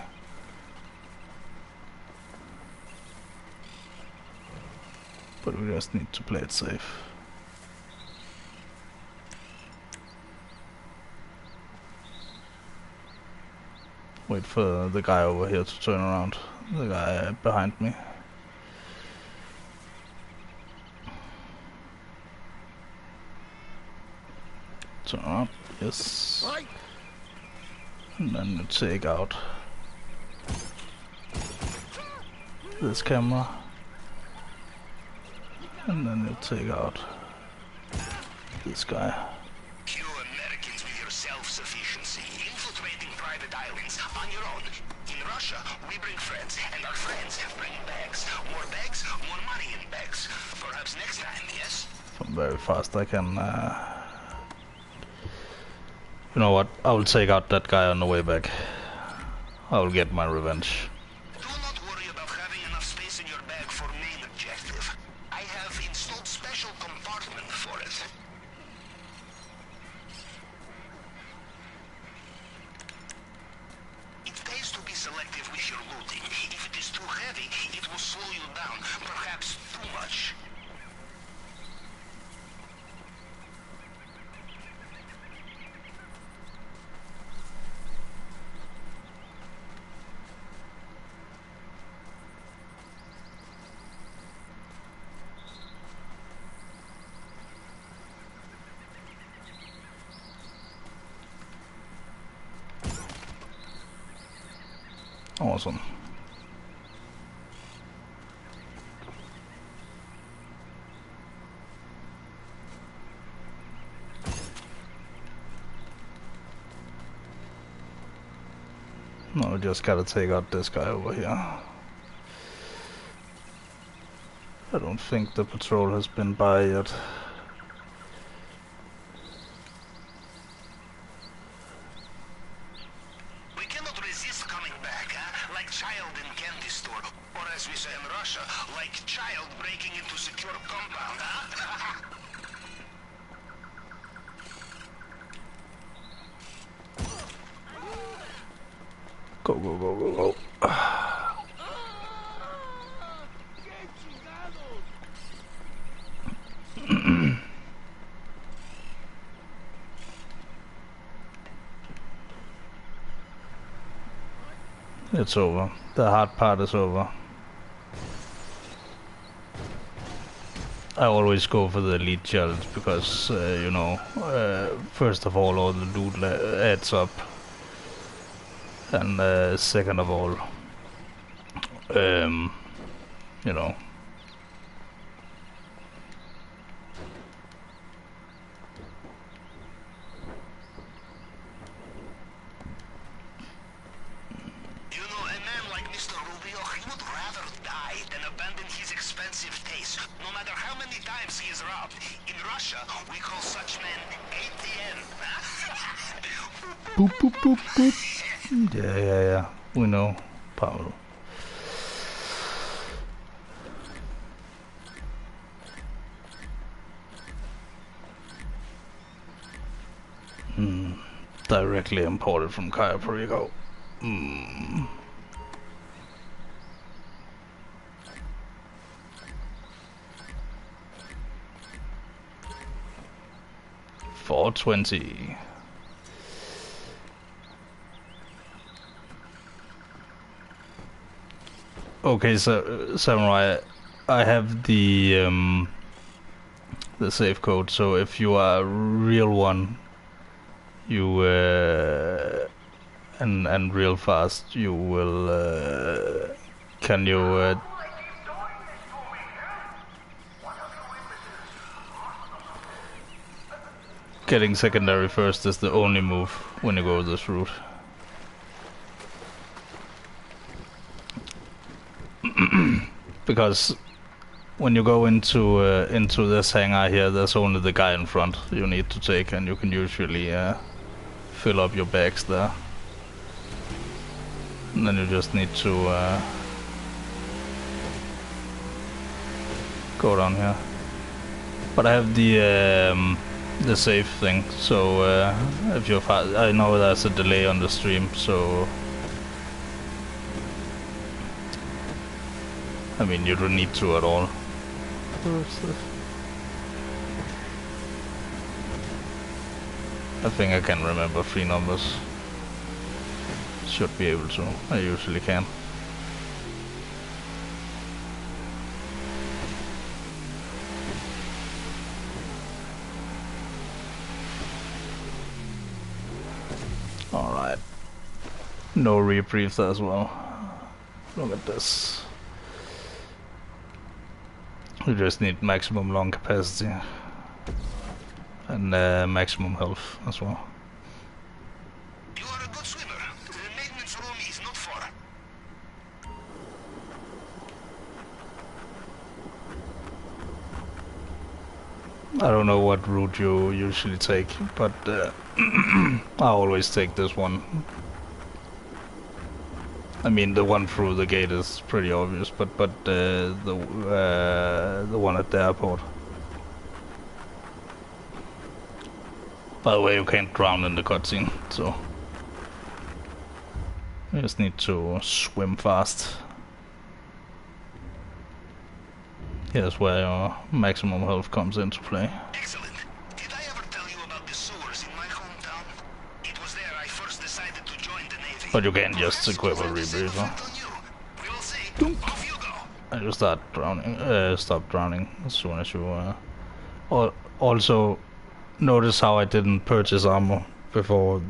But we just need to play it safe. Wait for the guy over here to turn around. The guy behind me. Turn around, yes. And then you take out this camera. And then you take out this guy. You Americans with your self-sufficiency, infiltrating private islands on your own. In Russia, we bring friends, and our friends bring bags. More bags, more money in bags. Perhaps next time, yes? I'm very fast, I can... You know what, I will take out that guy on the way back. I will get my revenge. Do not worry about having enough space in your bag for main objective. I have installed special compartment for it. It pays to be selective with your looting. If it is too heavy, it will slow you down, perhaps too much. Awesome. No, we just gotta take out this guy over here. I don't think the patrol has been by yet. We cannot resist coming back, huh? Like child in candy store. Or as we say in Russia, like child breaking into secure compound, huh? Go. It's over. The hard part is over. I always go for the elite challenge because, you know, first of all the loot adds up. And second of all, you know, boop. Yeah, we know. Paul. Directly imported from Cayo Perico. 420. Okay, so Samurai, I have the safe code. So if you are a real one, you and real fast, you will. Can you? Getting secondary first is the only move when you go this route. Because when you go into this hangar here, there's only the guy in front you need to take, and you can usually fill up your bags there. And then you just need to go down here. But I have the safe thing, so if you're fast, I know there's a delay on the stream, so I mean you don't need to at all. I think I can remember 3 numbers. Should be able to. I usually can. Alright. No reprieves as well. Look at this. You just need maximum lung capacity. And maximum health as well. You are a good swimmer. The maintenance room is not far. I don't know what route you usually take, but I always take this one. I mean, the one through the gate is pretty obvious, but the one at the airport. By the way, you can't drown in the cutscene, so you just need to swim fast. Here's where your maximum health comes into play. Excellent. Did I ever tell you about the sewers in my hometown? It was there I first decided to join the Navy. But you can't just equip a rebreather. We'll see. Off you go. And you start drowning. Stop drowning as soon as you. Also, notice how I didn't purchase armor before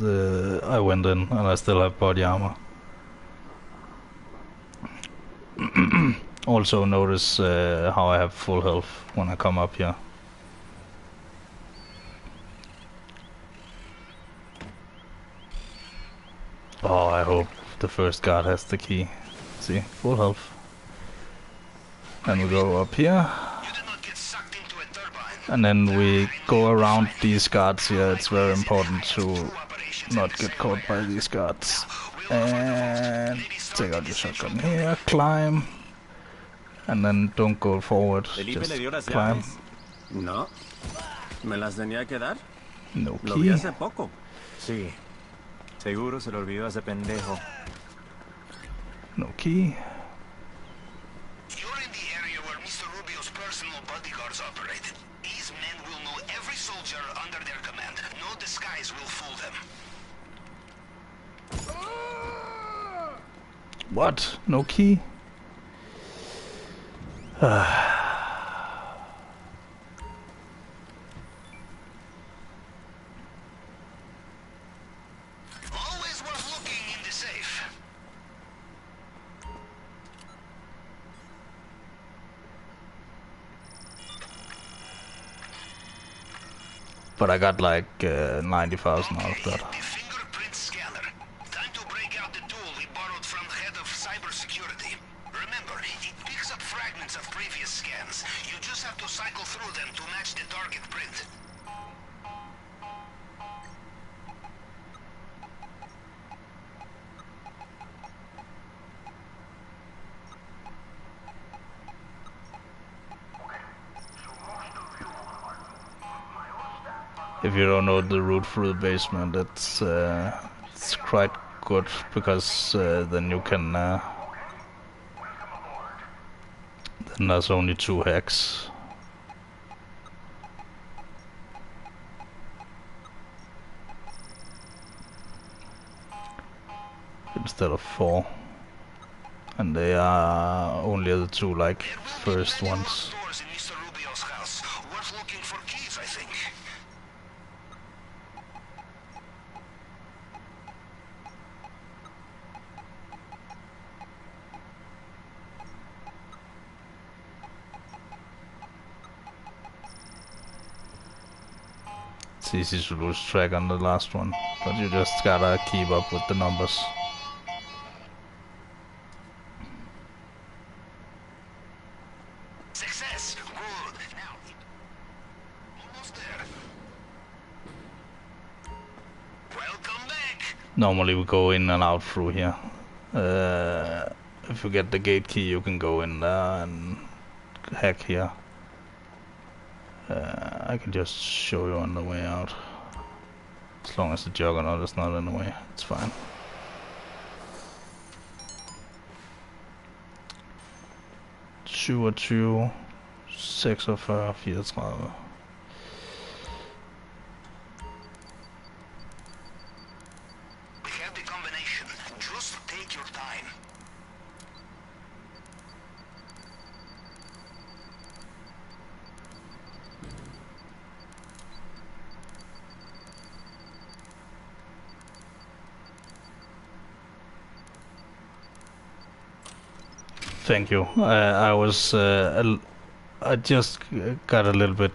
I went in, and I still have body armor. Also notice how I have full health when I come up here. Oh, I hope the first guard has the key. See, full health. And we go up here. And then we go around these guards here. It's very important to not get caught by these guards. And take out your shotgun here, climb. And then don't go forward, just climb. No. ¿Me las tenía que dar? No Lo vi key. hace poco. Sí. Seguro se lo olvidó a ese pendejo. No key. You're in the area where Mr. Rubio's personal bodyguards operate. These men will know every soldier under their command. No disguise will fool them. What? No key? Always worth looking in the safe. But I got like 90,000 out of that. The fingerprint scanner. Time to break out the tool we borrowed from the head of cybersecurity. Remember, it picks up fragments of previous scans. You just have to cycle through them to match the target print. if you don't know the route through the basement, it's quite good because then you can then there's only 2 hacks. Instead of 4, and they are only the 2 like first ones. Doors in Mr. Rubio's house. Worth looking for keys, I think. It's easy to lose track on the last one, but you just gotta keep up with the numbers. Success. Good. Now, almost there. Welcome back. Normally we go in and out through here. If you get the gate key, you can go in there and hack here. I can just show you on the way out. As long as the juggernaut is not in the way, it's fine. (27) 46, 34. We have the combination. Just take your time. Thank you. I just got a little bit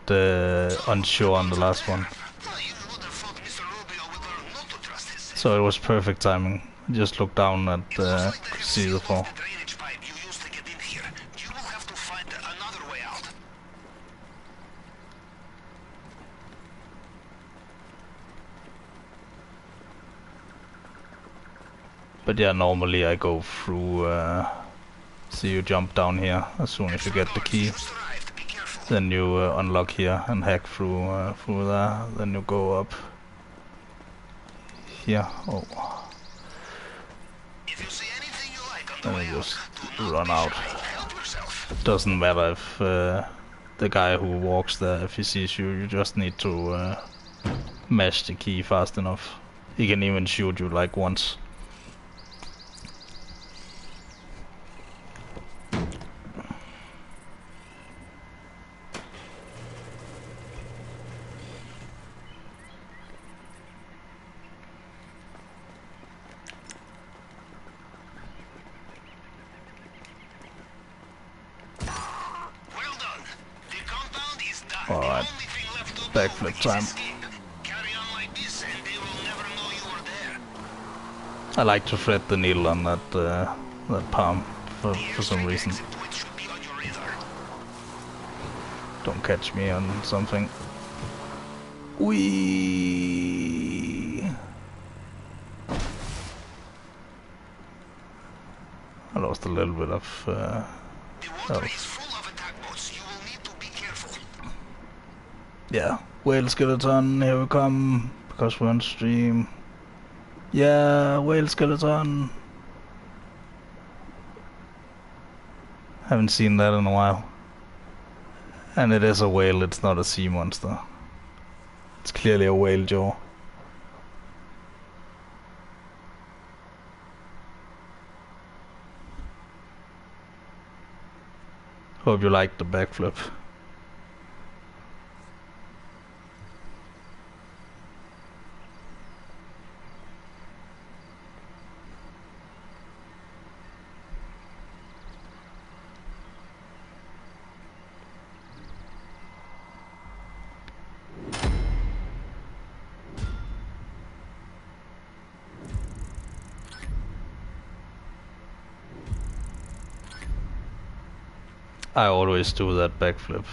unsure on the last one, You would have thought Mr. Rubio would learn not to trust his so it was perfect timing. I just looked down at see the fall. the drainage pipe you used to get in here. You will have to find another way out. But yeah, normally I go through. See, you jump down here as soon as you get the key. Just arrived. Be careful. Then you unlock here and hack through there. Then you go up here. Oh, If you see anything you like on the then way you out, just do not run be out. shy. Help yourself. Doesn't matter if the guy who walks there, if he sees you, you just need to mash the key fast enough. He can even shoot you like once. Well done. The compound is done. Alright. The only thing left to Backflip do time. is escape. Carry on like this and they will never know you were there. I like to thread the needle on that palm for some reason. Exit point should be on your radar. Don't catch me on something. Wee. I lost a little bit of The water health. is full of attack boats. You will need to be careful. Yeah, whale skeleton, here we come, because we're on stream. Yeah, whale skeleton. Haven't seen that in a while. And it is a whale, it's not a sea monster. It's clearly a whale jaw. Hope you liked the backflip. I always do that backflip.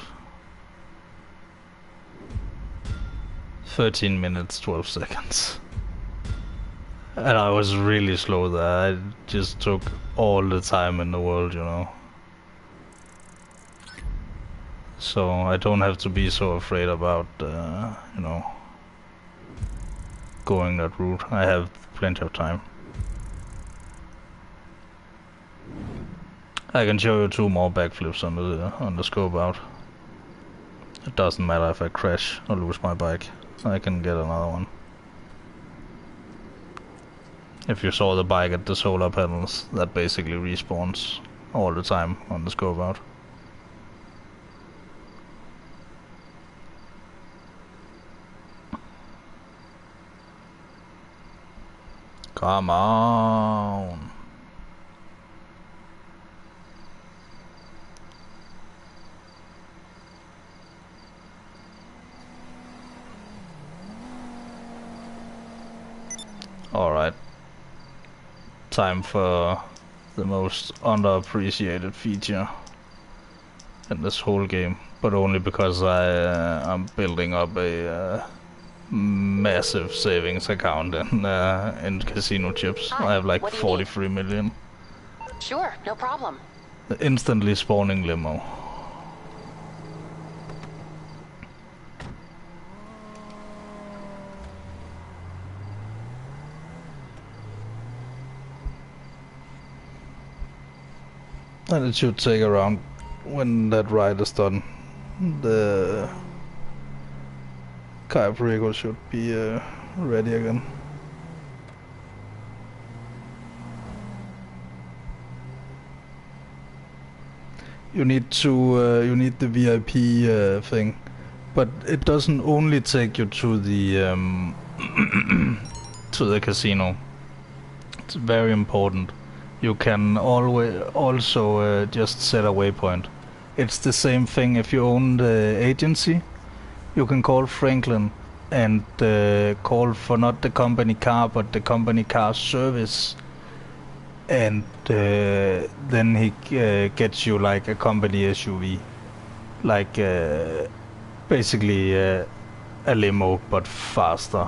13 minutes, 12 seconds. And I was really slow there. I just took all the time in the world, you know. So I don't have to be so afraid about, you know, going that route. I have plenty of time. I can show you 2 more backflips on the scope out. It doesn't matter if I crash or lose my bike. I can get another one. If you saw the bike at the solar panels, that basically respawns all the time on the scope out. Come on. Alright. Time for the most underappreciated feature in this whole game, but only because I'm building up a massive savings account in casino chips. Hi, I have like what do you 43 million. Sure, no problem. The instantly spawning limo. And it should take around, when that ride is done, the Cayo Perico should be ready again. You need you need the VIP thing, but it doesn't only take you to the to the casino. It's very important. You can always also just set a waypoint. It's the same thing if you own the agency. You can call Franklin and call for not the company car but the company car service, and then he gets you like a company SUV, like basically a limo but faster.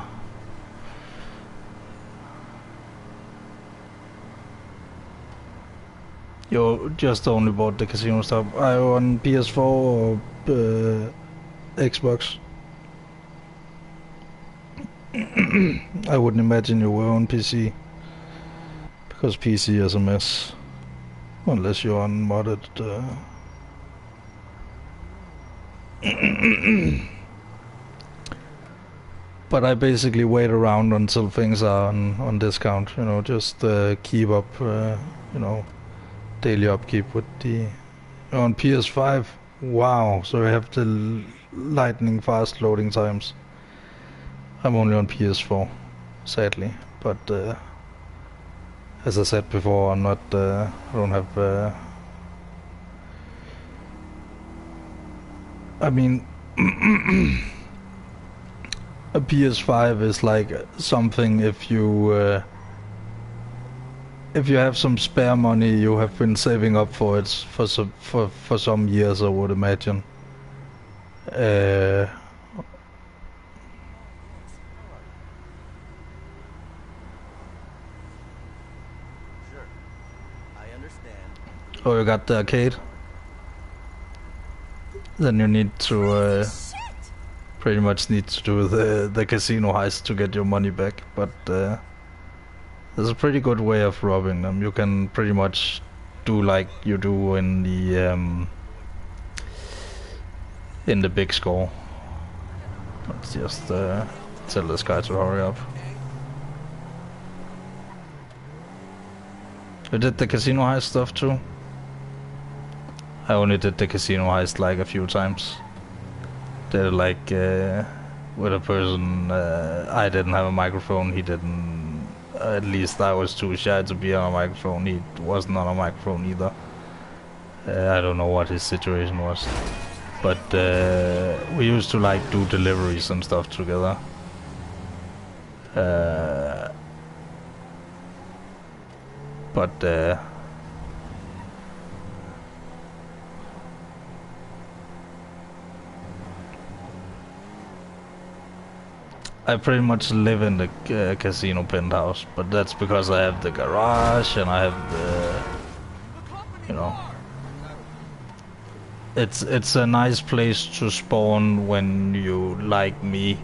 You just only bought the casino stuff. Are you on PS4 or Xbox? I wouldn't imagine you were on PC, because PC is a mess, unless you're on modded. But I basically wait around until things are on discount. You know, just keep up. You know, daily upkeep with the on PS5. Wow, so I have the lightning fast loading times. I'm only on PS4, sadly, but as I said before, I'm not. I don't have. I mean, a PS5 is like something if you have some spare money, you have been saving up for it for some years, I would imagine. Oh, you got the arcade? Then you need to pretty much need to do the casino heist to get your money back, but there's a pretty good way of robbing them. You can pretty much do like you do in the big score. Let's just tell this guy to hurry up. You did the casino heist stuff too? I only did the casino heist like a few times. Did it like with a person. I didn't have a microphone, he didn't. At least I was too shy to be on a microphone. He wasn't on a microphone either. I don't know what his situation was, but we used to like do deliveries and stuff together. But I pretty much live in the casino penthouse, but that's because I have the garage and I have the, you know, it's a nice place to spawn when you, like me,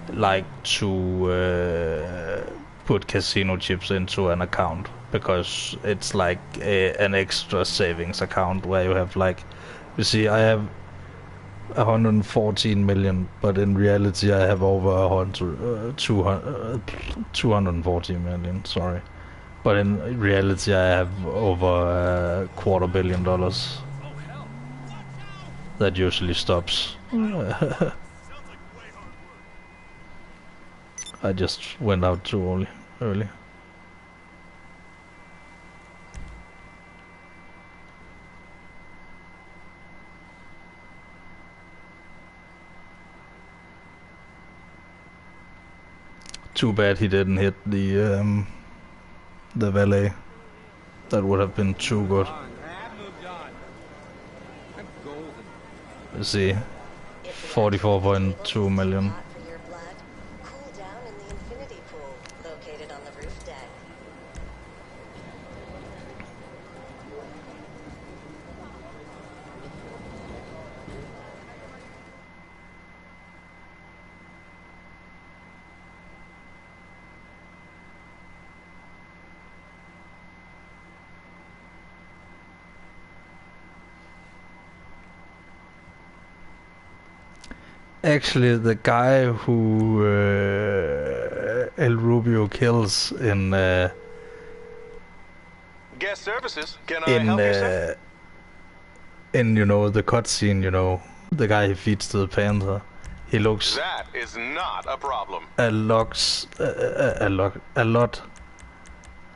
like to put casino chips into an account, because it's like an extra savings account where you have like, you see, I have 114 million, but in reality I have over 240 million, sorry. But in reality I have over $250 million. That usually stops. I just went out too early. Too bad he didn't hit the valet. That would have been too good. You see, 44.2 million. Hot for your blood? Cool down in the infinity pool, located on the roof deck. Actually, the guy who El Rubio kills in Guest services. Can I help you, sir? in the cutscene, the guy he feeds to the panther, he looks That is not a problem. a lot.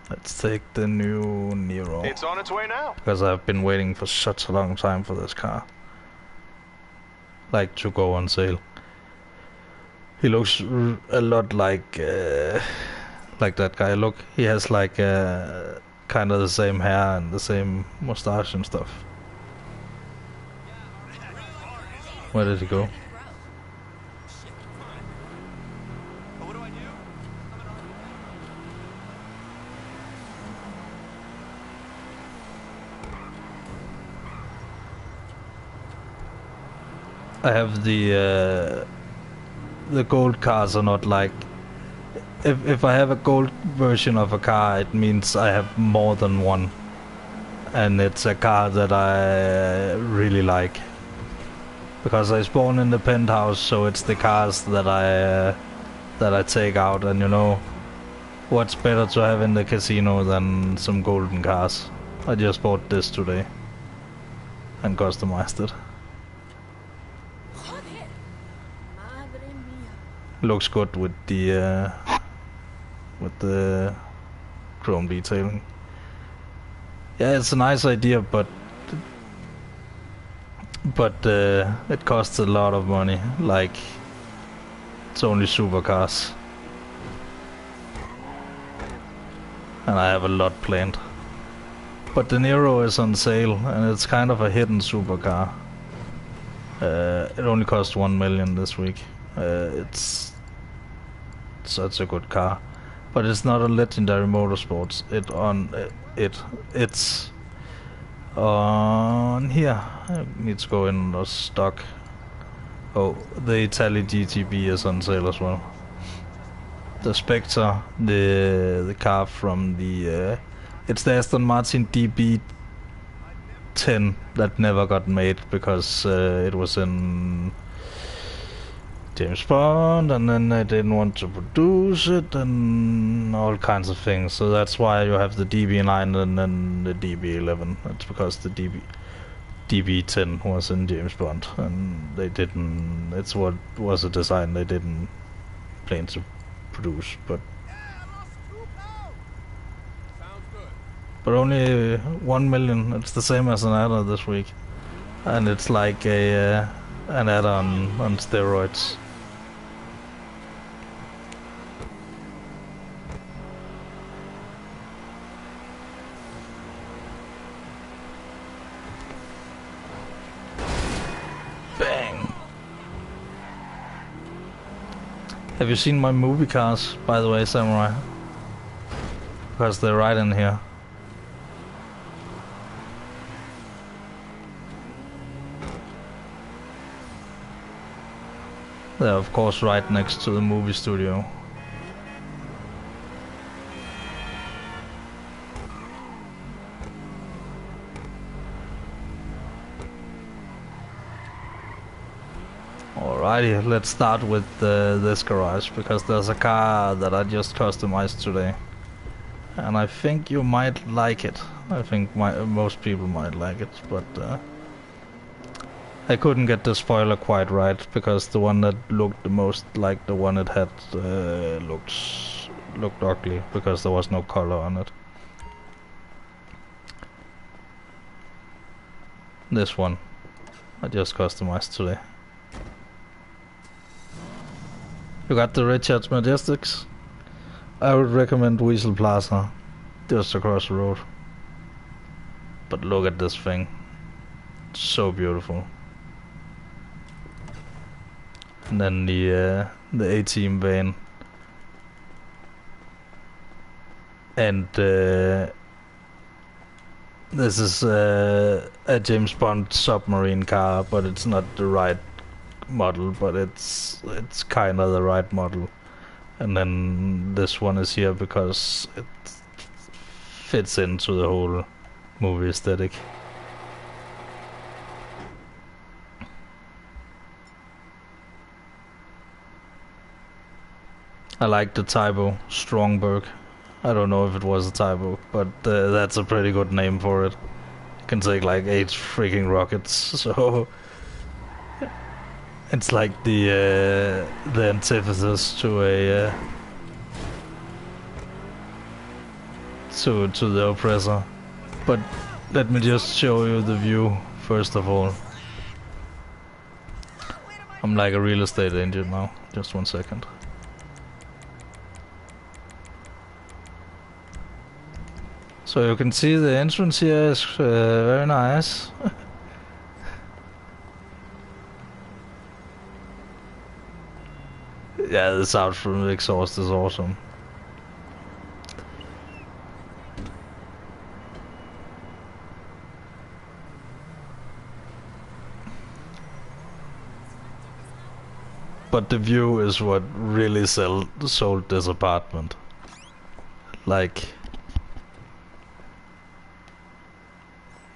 Let's take the new Nero, It's on its way now. because I've been waiting for such a long time for this car, like, to go on sale. He looks a lot like that guy. Look, he has like kind of the same hair and the same mustache and stuff. Where did he go? I have the gold cars are not like, if I have a gold version of a car, it means I have more than one, and it's a car that I really like, because I spawn in the penthouse, so it's the cars that I take out, and what's better to have in the casino than some golden cars. I just bought this today and customized it. Looks good with the chrome detailing. Yeah, it's a nice idea, but it costs a lot of money. Like, it's only supercars, and I have a lot planned. But the Nero is on sale, and it's kind of a hidden supercar. It only costs 1 million this week. It's such a good car, but it's not a legendary motorsports. It's on here. I need to go in the stock. Oh, the Italy GTB is on sale as well. The Spectre, the car from the it's the Aston Martin DB10 that never got made because it was in James Bond, and then they didn't want to produce it, and all kinds of things. So that's why you have the DB9 and then the DB11. That's because the DB10 was in James Bond, and they didn't. It's what was a design they didn't plan to produce, but only 1 million. It's the same as an adder this week, and it's like an adder on steroids. Bang! Have you seen my movie cars, by the way, Samurai? Because they're right in here. They're of course right next to the movie studio. Alrighty, let's start with this garage, because there's a car that I just customized today. And I think you might like it. I think most people might like it, but I couldn't get the spoiler quite right, because the one that looked the most like the one it had looked ugly, because there was no color on it. This one I just customized today. You got the Richards Majestics? I would recommend Weasel Plaza, just across the road. But look at this thing, so beautiful. And then the A-Team van, and this is a James Bond submarine car, but it's not the right model, but it's kind of the right model. And then this one is here because it fits into the whole movie aesthetic. I like the typo, Strongberg. I don't know if it was a typo, but that's a pretty good name for it. It can take like 8 freaking rockets, so it's like the antithesis to a to the Oppressor. But let me just show you the view first of all. I'm like a real estate agent now. Just 1 second. So you can see the entrance here is very nice. Yeah, the sound from the exhaust is awesome. But the view is what really sold this apartment. Like,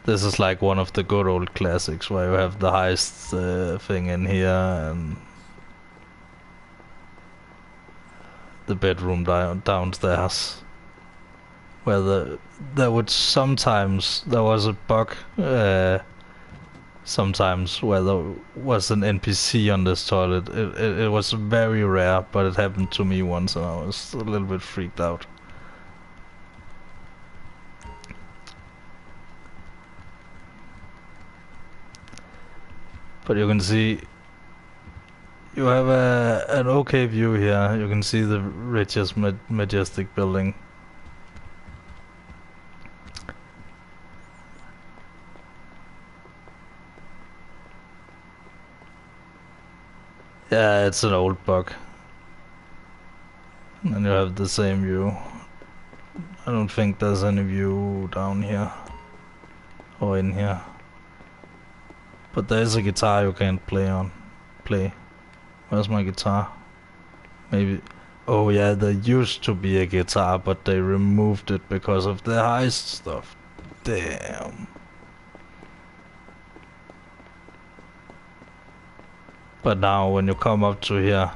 this is like one of the good old classics where you have the heist thing in here, and the bedroom downstairs, where there was a bug sometimes where there was an NPC on this toilet. It was very rare, but it happened to me once and I was a little bit freaked out. But you can see you have an okay view here. You can see the Richards Majestic building. Yeah, it's an old bug. And you have the same view. I don't think there's any view down here or in here. But there's a guitar you can't play. Where's my guitar? Maybe. Oh yeah, there used to be a guitar, but they removed it because of the heist stuff. Damn. But now when you come up to here,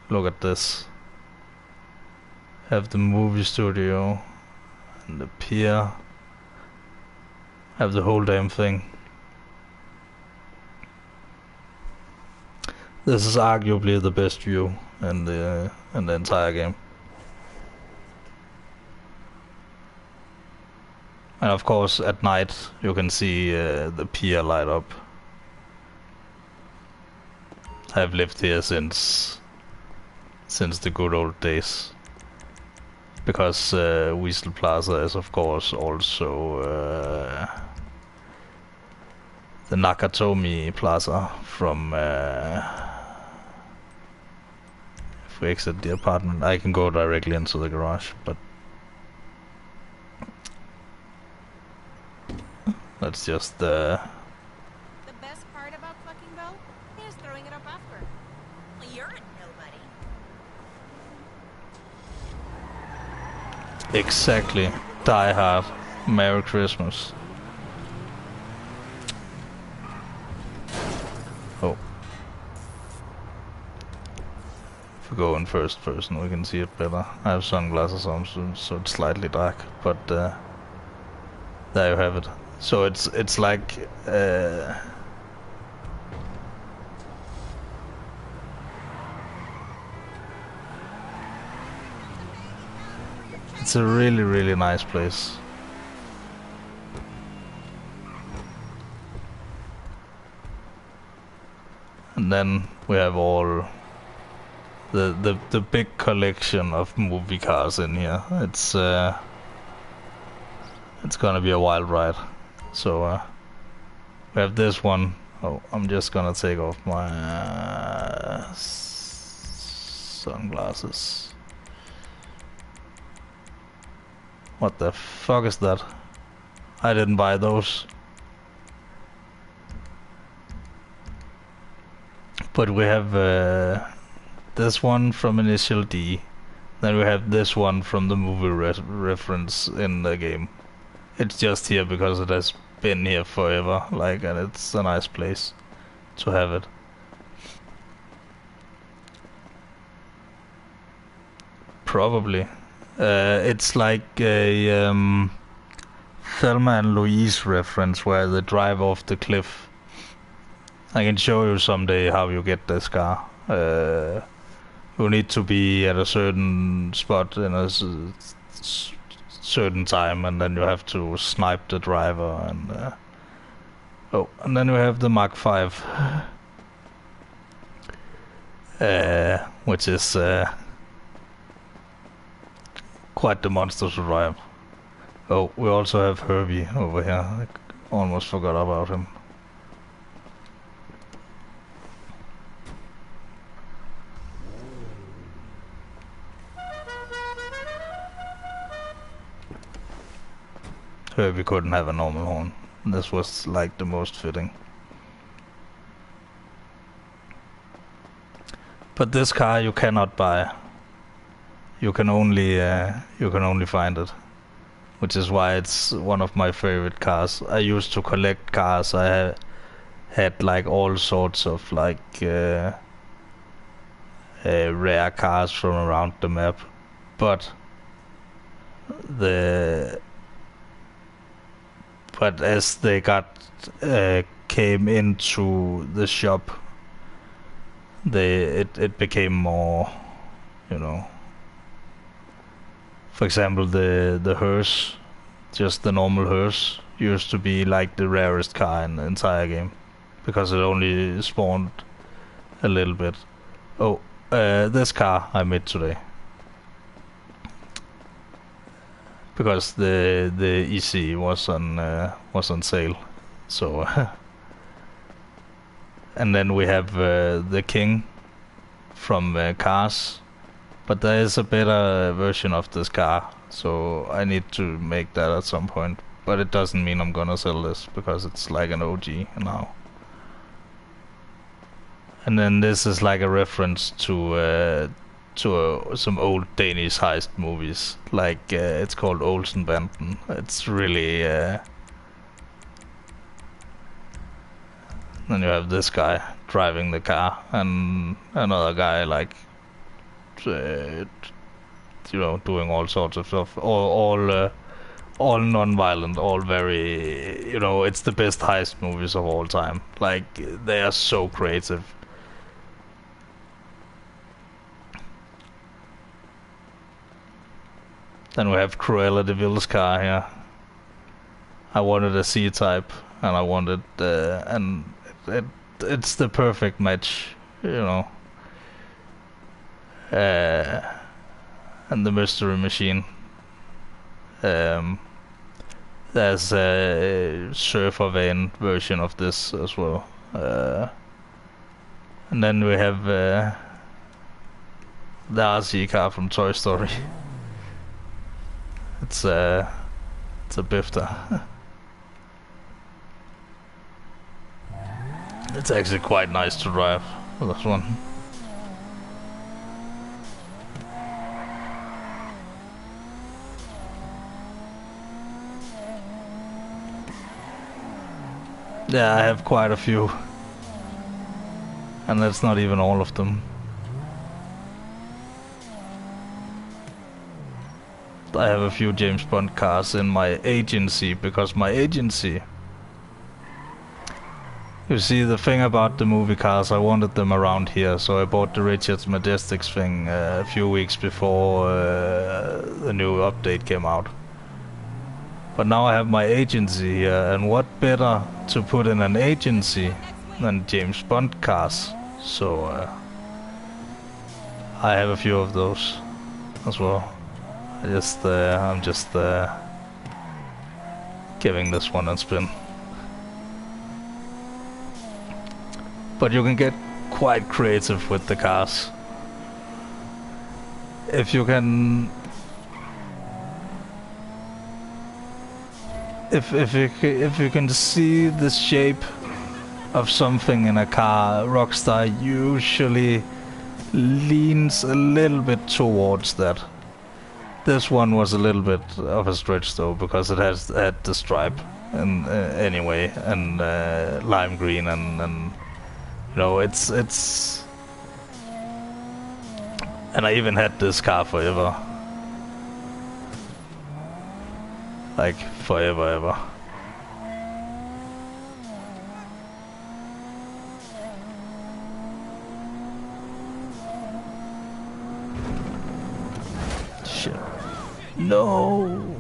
look at this. Have the movie studio and the pier. Have the whole damn thing. This is arguably the best view in the entire game. And of course at night you can see the pier light up. I've lived here since the good old days. Because Weasel Plaza is of course also the Nakatomi Plaza from if we exit the apartment. I can go directly into the garage, but let's just The best part about Clucking Bell? There's the Exactly. Die Hard. Merry Christmas. Oh. If we go in first person, we can see it better. I have sunglasses on, so it's slightly dark, but there you have it. So it's like it's a really, really nice place. And then we have all the big collection of movie cars in here. It's gonna be a wild ride. So we have this one. Oh, I'm just gonna take off my sunglasses. What the fuck is that? I didn't buy those. But we have this one from Initial D. Then we have this one from the movie reference in the game. It's just here because it has been here forever, like, and it's a nice place to have it. Probably. It's like a Thelma and Louise reference where they drive off the cliff. I can show you someday how you get this car. You need to be at a certain spot in a certain time, and then you have to snipe the driver. And and then we have the Mach 5, which is quite the monster to drive. Oh, we also have Herbie over here. I almost forgot about him. Herbie couldn't have a normal horn. This was like the most fitting. But this car you cannot buy. You can only find it, which is why it's one of my favorite cars. I used to collect cars. I had like all sorts of like rare cars from around the map, but as they came into the shop, it became more, you know. For example, the hearse, just the normal hearse, used to be like the rarest car in the entire game, because it only spawned a little bit. Oh, this car I made today, because the EC was on sale, so and then we have the King from Cars. But there is a better version of this car, so I need to make that at some point. But it doesn't mean I'm gonna sell this, because it's like an OG now. And then this is like a reference to some old Danish heist movies. Like it's called Olsenbanden. It's really. Then you have this guy driving the car, and another guy like. Doing all sorts of stuff, all non-violent, all very, it's the best heist movies of all time. Like, they are so creative. Then we have Cruella de Vil's car here. I wanted a C-Type, and I wanted, and it's the perfect match, and the Mystery Machine. There's a surfer van version of this as well. And then we have the RC car from Toy Story. It's a Bifter. It's actually quite nice to drive, this one. Yeah, I have quite a few. And that's not even all of them. I have a few James Bond cars in my agency, because my agency... You see, the thing about the movie cars, I wanted them around here, so I bought the Richards Majestics thing a few weeks before the new update came out. But now I have my agency here, and what better to put in an agency than James Bond cars? So I have a few of those as well. I'm just giving this one a spin. But you can get quite creative with the cars. If you can... If you can see the shape of something in a car, Rockstar usually leans a little bit towards that. This one was a little bit of a stretch though, because it had the stripe and anyway, and lime green and you know, it's and I even had this car forever. Like forever ever. Shit. No.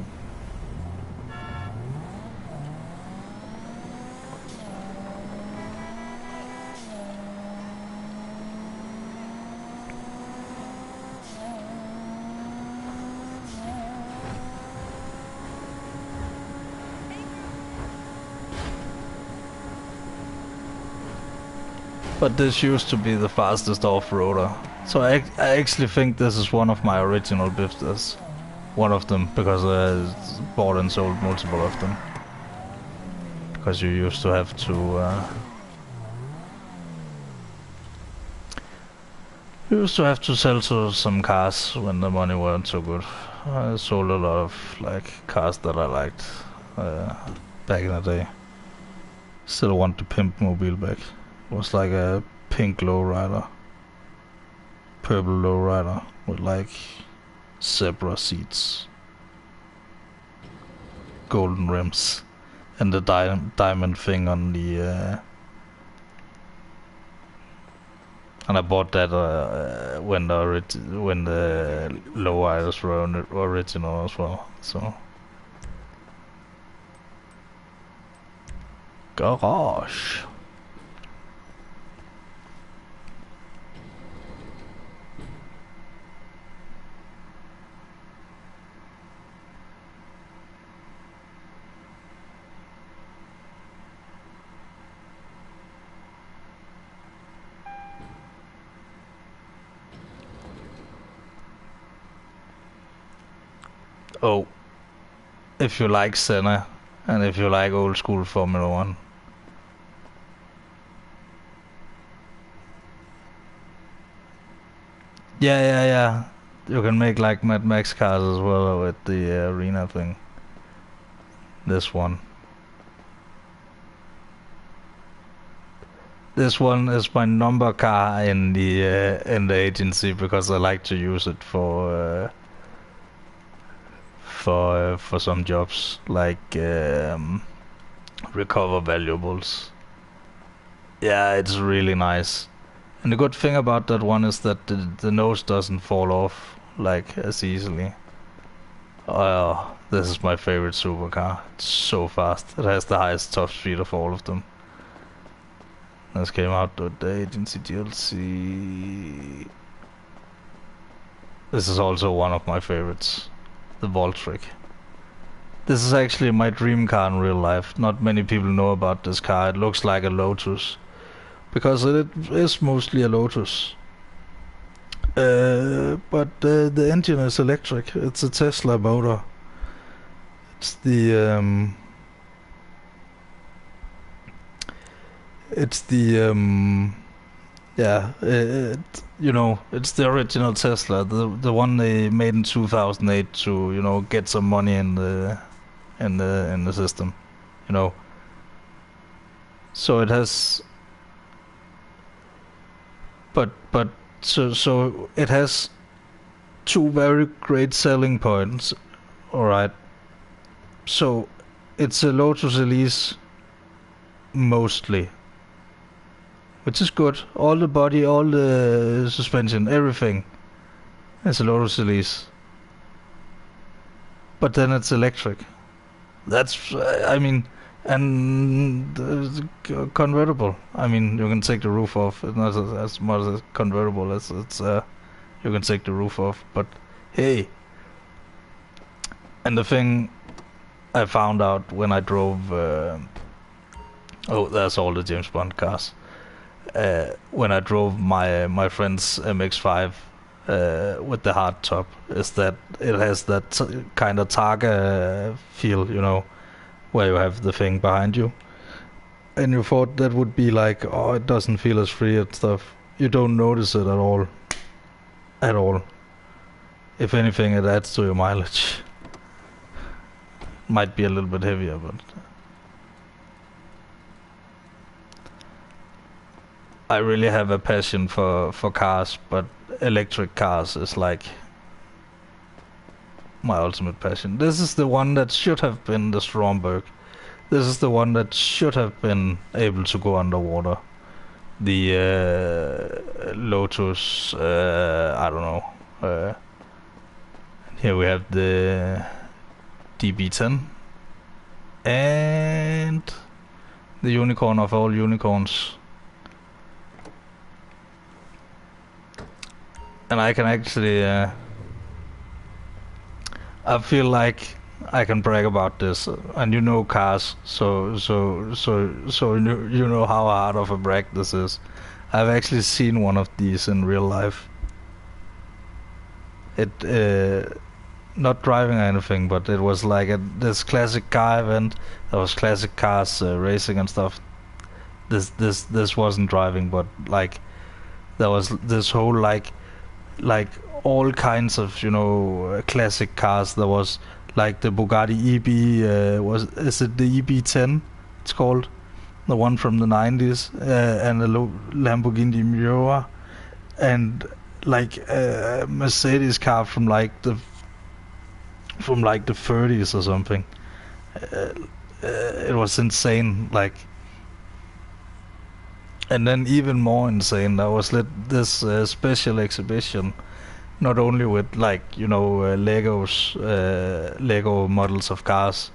But this used to be the fastest off-roader. So I actually think this is one of my original Biftas. One of them, because I bought and sold multiple of them. Because you used to have to... you used to have to sell to some cars when the money weren't so good. I sold a lot of like cars that I liked back in the day. Still want the Pimp Mobile back. It was like a pink lowrider, purple lowrider with like zebra seats, golden rims, and the diamond thing on the. And I bought that when the lowriders were original as well. So garage. Oh, if you like Senna, and if you like old school Formula 1. Yeah. You can make like Mad Max cars as well with the arena thing. This one. This one is my number car in the agency, because I like to use it for some jobs, like recover valuables. Yeah, it's really nice. And the good thing about that one is that the nose doesn't fall off like as easily. Oh, this is my favorite supercar. It's so fast. It has the highest top speed of all of them. This came out with the agency DLC. This is also one of my favorites. The Voltric. This is actually my dream car in real life. Not many people know about this car. It looks like a Lotus, because it is mostly a Lotus. But the engine is electric. It's a Tesla motor. It's the yeah, you know, it's the original Tesla, the one they made in 2008 to, you know, get some money in the system, you know. So it has, but so it has two very great selling points. All right. So it's a Lotus Elise mostly, which is good. All the body, all the suspension, everything. It's a Lotus Elise. But then it's electric. That's, I mean, and convertible. I mean, you can take the roof off. It's not as much as convertible as it's. You can take the roof off. But hey, and the thing I found out when I drove. Oh, that's all the James Bond cars. When I drove my friend's MX-5 with the hard top, is that it has that kind of Targa feel, you know, where you have the thing behind you. And you thought that would be like, oh, it doesn't feel as free and stuff. You don't notice it at all. At all. If anything, it adds to your mileage. Might be a little bit heavier, but... I really have a passion for cars, but electric cars is like my ultimate passion. This is the one that should have been the Stromberg. This is the one that should have been able to go underwater. The Lotus, I don't know. Here we have the DB10 and the unicorn of all unicorns. And I can actually, I feel like I can brag about this, and you know cars, so you know how hard of a brag this is. I've actually seen one of these in real life. It, not driving or anything, but it was like this classic car event. There was classic cars racing and stuff. This wasn't driving, but like there was this whole like all kinds of, you know, classic cars. There was like the Bugatti EB, is it the EB10 it's called, the one from the 90s, and the Lamborghini Miura, and like a Mercedes car from like the 30s or something. It was insane, like. And then even more insane, there was this special exhibition, not only with like, you know, Lego models of cars,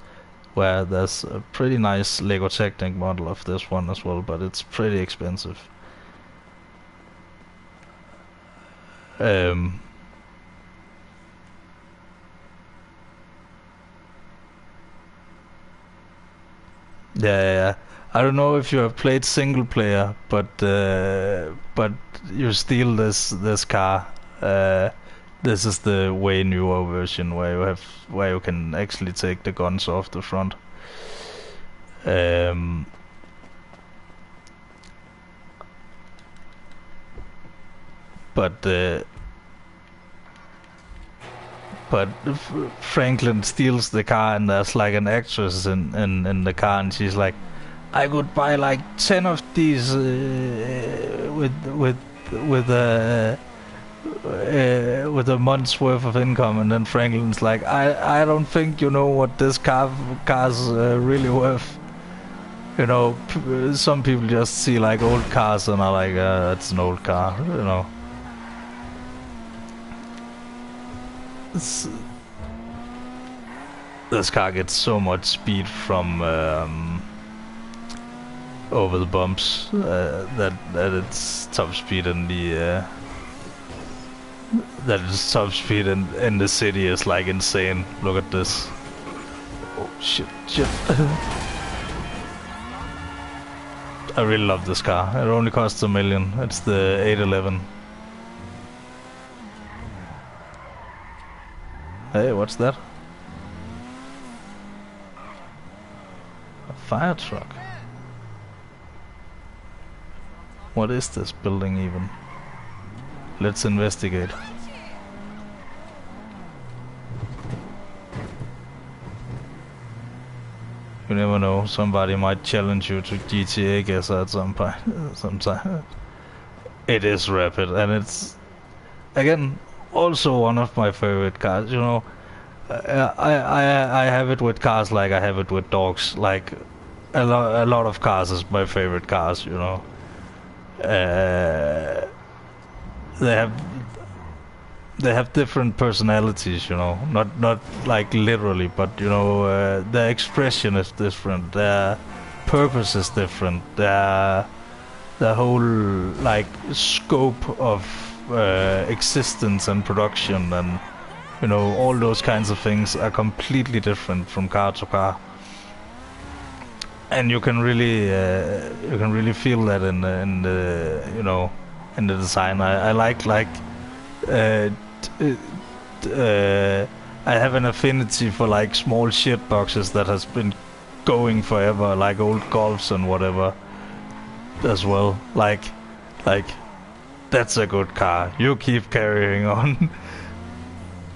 where there's a pretty nice Lego Technic model of this one as well, but it's pretty expensive. Yeah. I don't know if you have played single player, but you steal this car. This is the way newer version where you can actually take the guns off the front. But Franklin steals the car, and there's like an actress in the car, and she's like, I could buy like 10 of these with a month's worth of income. And then Franklin's like, I don't think you know what this car's really worth. You know, some people just see like old cars and are like, it's an old car, you know. This car gets so much speed from over the bumps that it's top speed in the in the city is like insane. Look at this. Oh shit. I really love this car. It only costs $1 million. It's the 811. Hey, what's that? A fire truck. What is this building even? Let's investigate. You never know. Somebody might challenge you to GTA, I guess, at some point, sometime. It is rapid, and it's again also one of my favorite cars. You know, I have it with cars like I have it with dogs. Like a lot of cars is my favorite cars. You know, they have different personalities. You know, not like literally, but you know, their expression is different. Their purpose is different. The whole like scope of existence and production, and you know, all those kinds of things are completely different from car to car, and you can really feel that in the you know, in the design. I like I have an affinity for like small shit boxes that has been going forever, like old Golfs and whatever as well. Like that's a good car, you keep carrying on.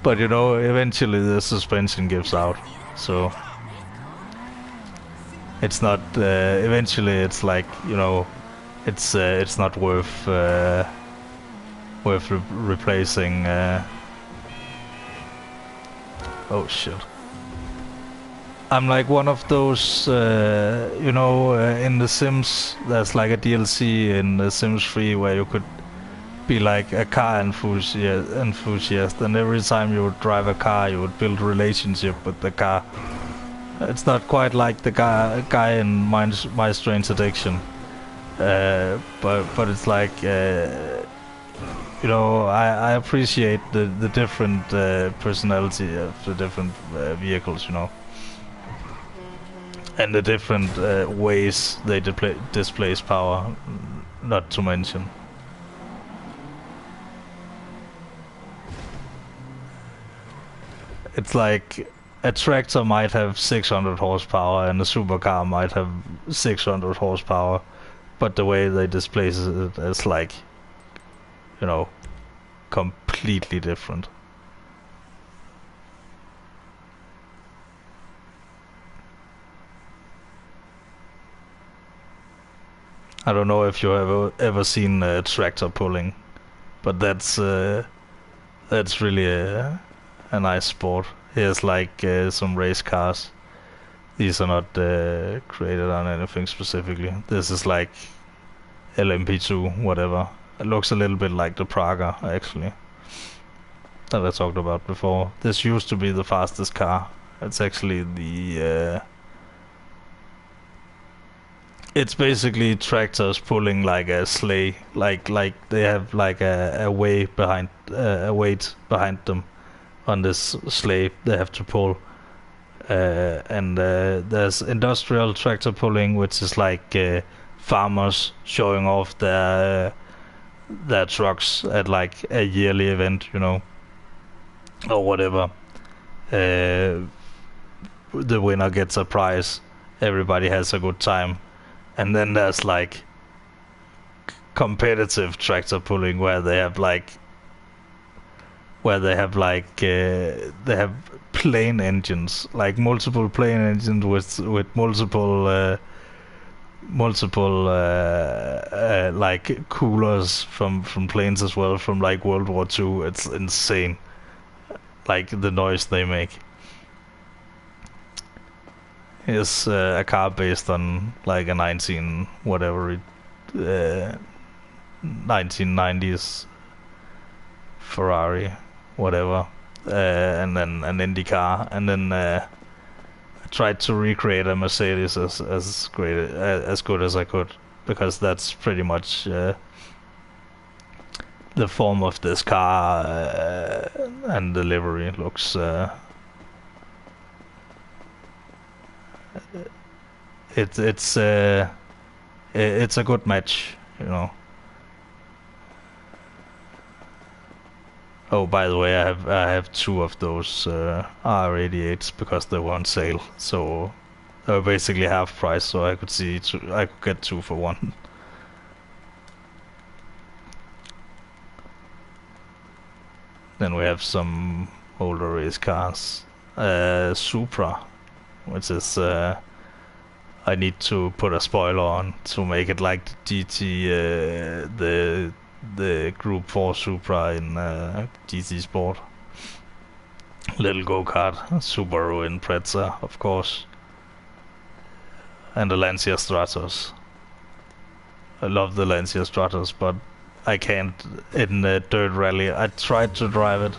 But you know, eventually the suspension gives out, so it's not eventually it's like, you know, it's not worth replacing. Oh shit. I'm like one of those, you know, in The Sims, there's like a DLC in The Sims 3 where you could be like a car enthusiast, and every time you would drive a car, you would build a relationship with the car. It's not quite like the guy in My Strange Addiction, but it's like, you know, I appreciate the different personality of the different vehicles, you know. And the different ways they displace power, not to mention. It's like a tractor might have 600 horsepower and a supercar might have 600 horsepower, but the way they displace it is like, you know, completely different. I don't know if you ever seen a tractor pulling, but that's really a nice sport. Here's like some race cars. These are not created on anything specifically. This is like LMP2, whatever. It looks a little bit like the Praga, actually, that I talked about before. This used to be the fastest car. It's actually the it's basically tractors pulling like a sleigh, like they have like a weight behind them on this sleigh they have to pull, and there's industrial tractor pulling, which is like farmers showing off their trucks at like a yearly event, you know, or whatever. The winner gets a prize, everybody has a good time. And then there's like competitive tractor pulling where they have they have plane engines, like multiple plane engines with multiple like coolers from planes as well, from like World War II. It's insane, like the noise they make. Is a car based on like a 1990s Ferrari, whatever, and then an Indy car, and then I tried to recreate a Mercedes as good as I could, because that's pretty much the form of this car, and the livery looks. It's a good match, you know. Oh, by the way, I have two of those R88s because they were on sale, so they were basically half price. So I could get two for one. Then we have some older race cars, Supra, which is I need to put a spoiler on to make it like the GT, the Group 4 Supra in GT Sport. Little go-kart, Subaru Impreza, of course, and the Lancia Stratos. I love the Lancia Stratos, but I can't in the dirt rally. I tried to drive it,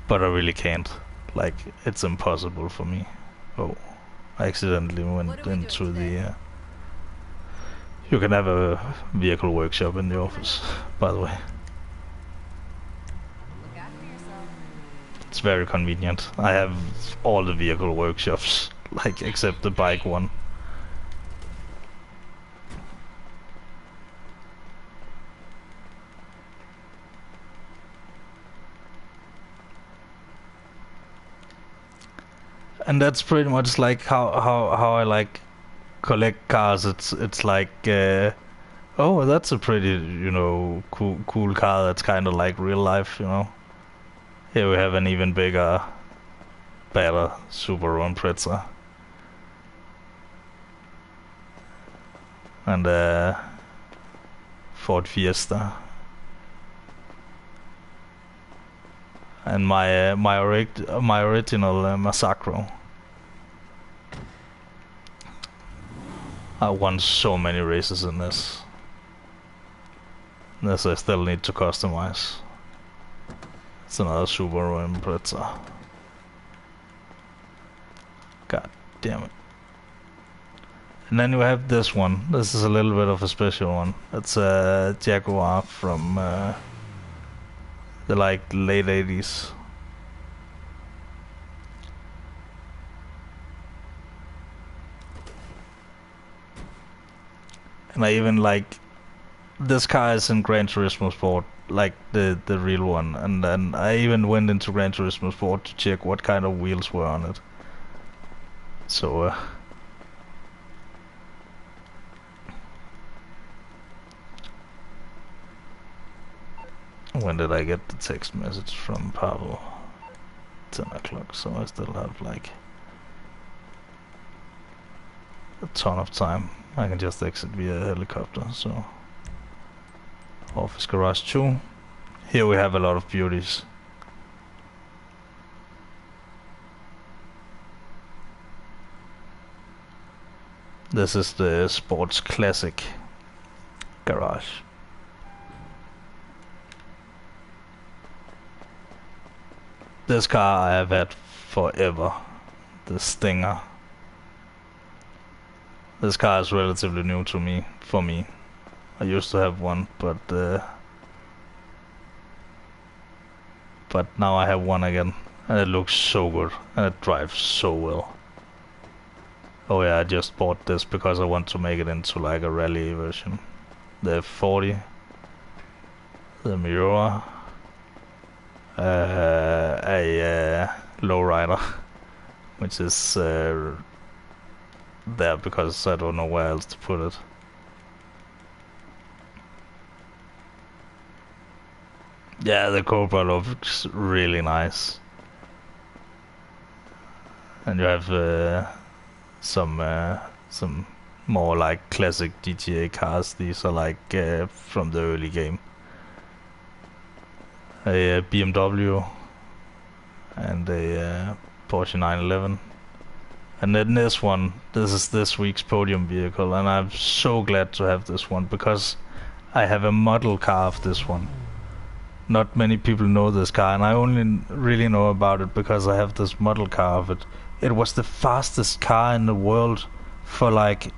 but I really can't. Like, it's impossible for me. Oh, I accidentally went into the... You can have a vehicle workshop in the office, by the way. It's very convenient. I have all the vehicle workshops, like, except the bike one. And that's pretty much like how I like collect cars. It's like oh, that's a pretty, you know, cool car that's kind of like real life, you know. Here we have an even bigger, better Subaru Impreza. And Ford Fiesta. And my original Massacro. I won so many races in this. This I still need to customize. It's another Subaru Impreza. God damn it. And then you have this one. This is a little bit of a special one. It's a Jaguar from the like late 80s. And I even like this car is in Gran Turismo Sport, like the real one, and then I even went into Gran Turismo Sport to check what kind of wheels were on it. So when did I get the text message from Pavel? 10 o'clock, so I still have like a ton of time. I can just exit via helicopter, so office garage 2. Here we have a lot of beauties. This is the Sports Classic garage. This car I have had forever, the Stinger. This car is relatively new to me, for me. I used to have one, but now I have one again, and it looks so good, and it drives so well. Oh yeah, I just bought this because I want to make it into like a rally version. The F40, the Miura, a lowrider, which is there because I don't know where else to put it. Yeah, the Cobra looks really nice. And you have some more like classic GTA cars. These are like from the early game. A BMW and a Porsche 911. And then this one, this is this week's podium vehicle, and I'm so glad to have this one because I have a model car of this one. Not many people know this car, and I only really know about it because I have this model car of it. It was the fastest car in the world for like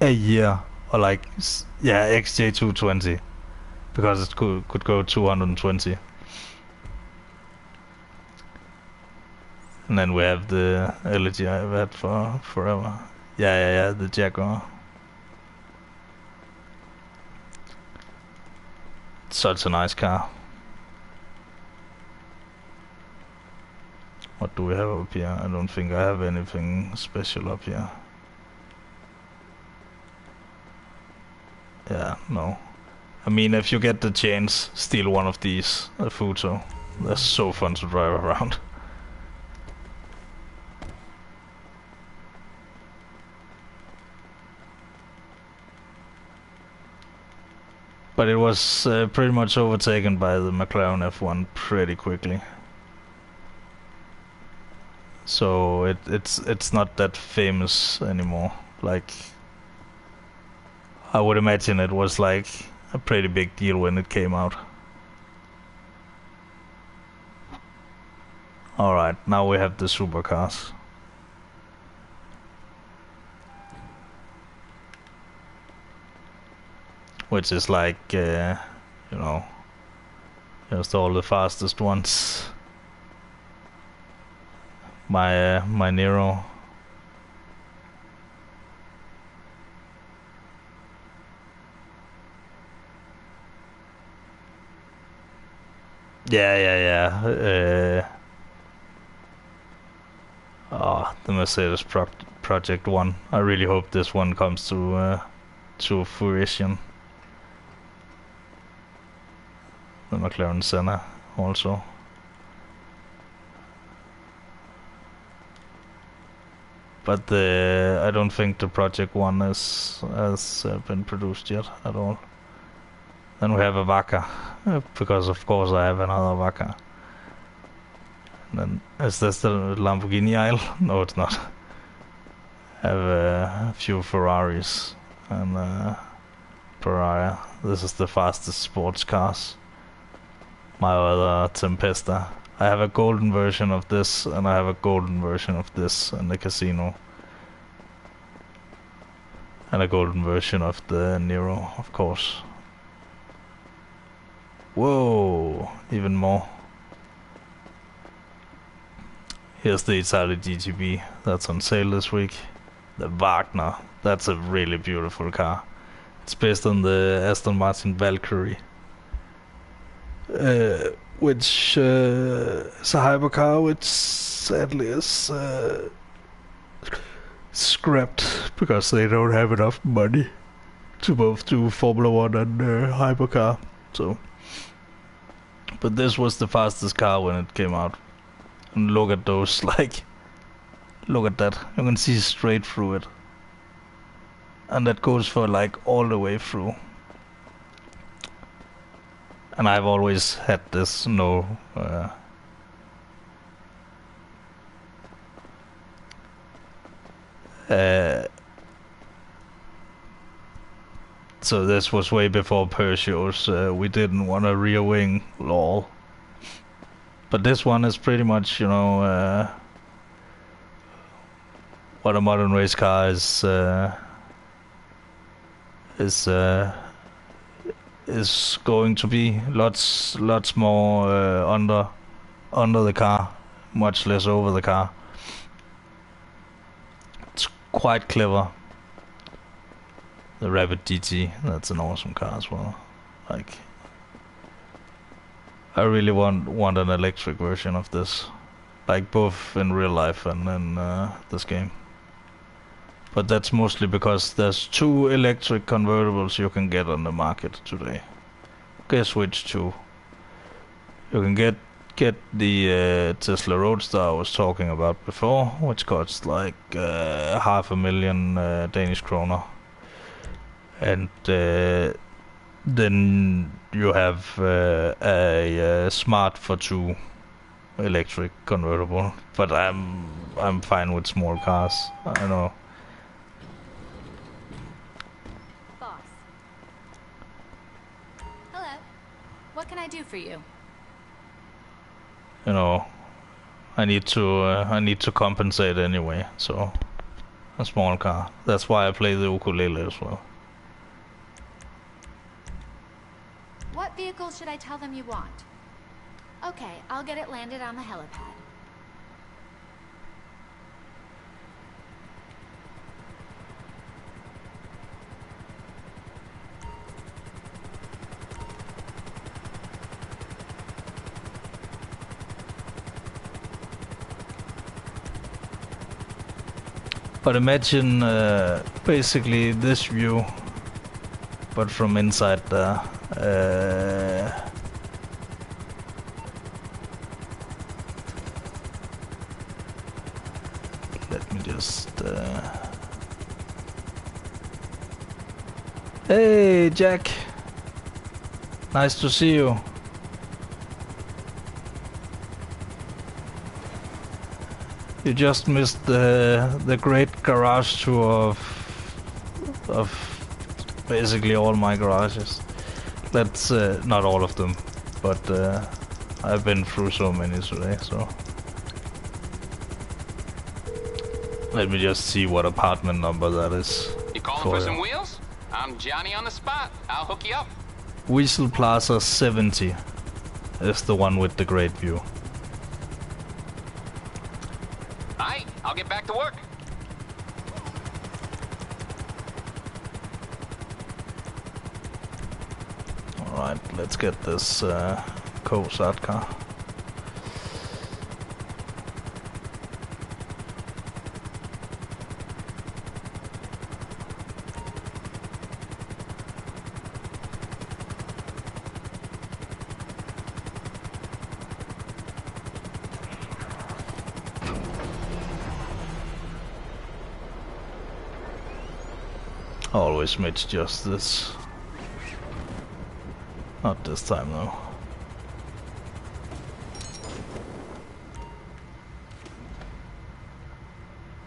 a year, or like, yeah, XJ220, because it could go 220. And then we have the Elegy I've had for forever. Yeah, the Jaguar. Such a nice car. What do we have up here? I don't think I have anything special up here. Yeah, no. I mean, if you get the chance, steal one of these, a Futo. They're so fun to drive around. But it was pretty much overtaken by the McLaren F1 pretty quickly. So it's not that famous anymore. Like, I would imagine it was like a pretty big deal when it came out. Alright, now we have the supercars. Which is like, you know, just all the fastest ones. My Nero. Yeah. Oh, the Mercedes Project 1. I really hope this one comes to fruition. The McLaren Senna also. But I don't think the Project 1 has been produced yet at all. Then we have a Vaca, because of course I have another Vaca. And then, is this the Lamborghini aisle? No, it's not. I have a few Ferraris and Ferrari. This is the fastest sports cars. My other Tempesta. I have a golden version of this, and I have a golden version of this in the casino. And a golden version of the Nero, of course. Whoa, even more. Here's the Italia GTB, that's on sale this week. The Wagner, that's a really beautiful car. It's based on the Aston Martin Valkyrie. Which is a hypercar, which sadly is scrapped because they don't have enough money to both do Formula 1 and hypercar. So, but this was the fastest car when it came out. And look at those, like, look at that. You can see straight through it. And that goes for like all the way through. And I've always had this so this was way before Peugeots. We didn't want a rear wing, lol. But this one is pretty much, you know, what a modern race car is going to be. Lots more under the car, much less over the car. It's quite clever. The Rapid DT, that's an awesome car as well. Like, I really want an electric version of this, like both in real life and in this game. But that's mostly because there's 2 electric convertibles you can get on the market today. Guess which 2? You can get the Tesla Roadster I was talking about before, which costs like 500,000 Danish kroner. And then you have a Smart for 2 electric convertible. But I'm fine with small cars. I know. Boss. Hello. What can I do for you? You know, I need to compensate anyway. So a small car. That's why I play the ukulele as well. What vehicle should I tell them you want? Okay, I'll get it landed on the helipad. But imagine basically this view, but from inside there. Let me just... Hey, Jack! Nice to see you. You just missed the great garage tour of basically all my garages. That's not all of them, but I've been through so many today, so let me just see what apartment number that is. You calling for some wheels? I'm Johnny on the spot. I'll hook you up. Weasel Plaza 70 is the one with the great view. Aight, I'll get back to work. Alright, let's get this Cosat car. Always makes justice. Not this time though.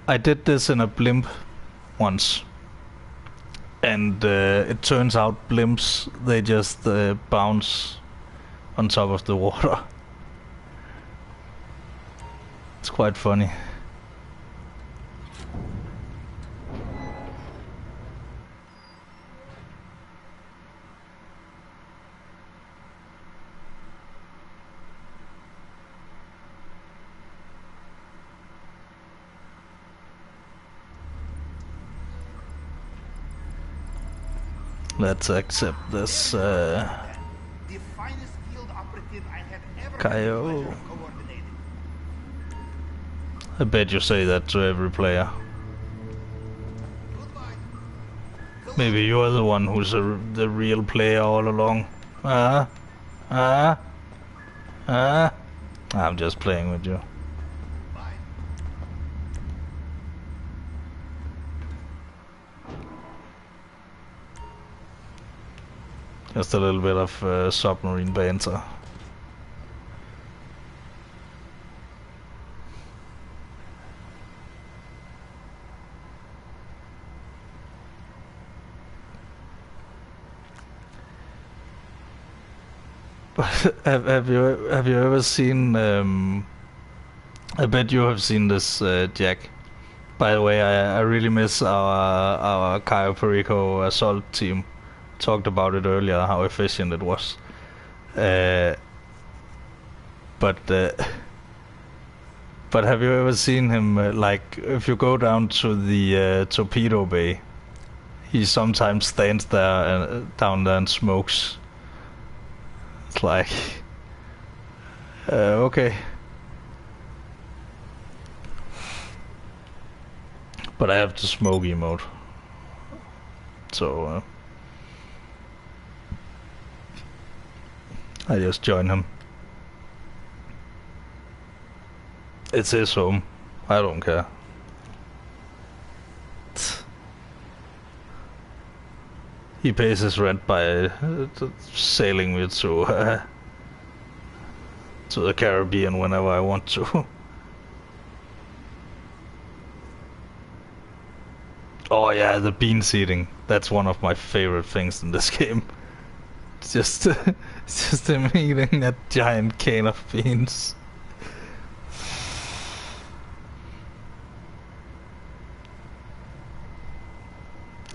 I did this in a blimp once, and it turns out blimps, they just bounce on top of the water. It's quite funny. Let's accept this Kyo. I bet you say that to every player. Maybe you're the one who's the real player all along. I'm just playing with you. Just a little bit of submarine banter. Have you ever seen? I bet you have seen this, Jack. By the way, I really miss our Cayo Perico assault team. Talked about it earlier, how efficient it was. But have you ever seen him, like, if you go down to the torpedo bay, he sometimes stands there down there and smokes. It's like, okay. But I have the smoke emote, so I just join him. It's his home. I don't care. He pays his rent by sailing me to the Caribbean whenever I want to. Oh yeah, the bean seeding. That's one of my favorite things in this game. It's just him eating that giant can of beans.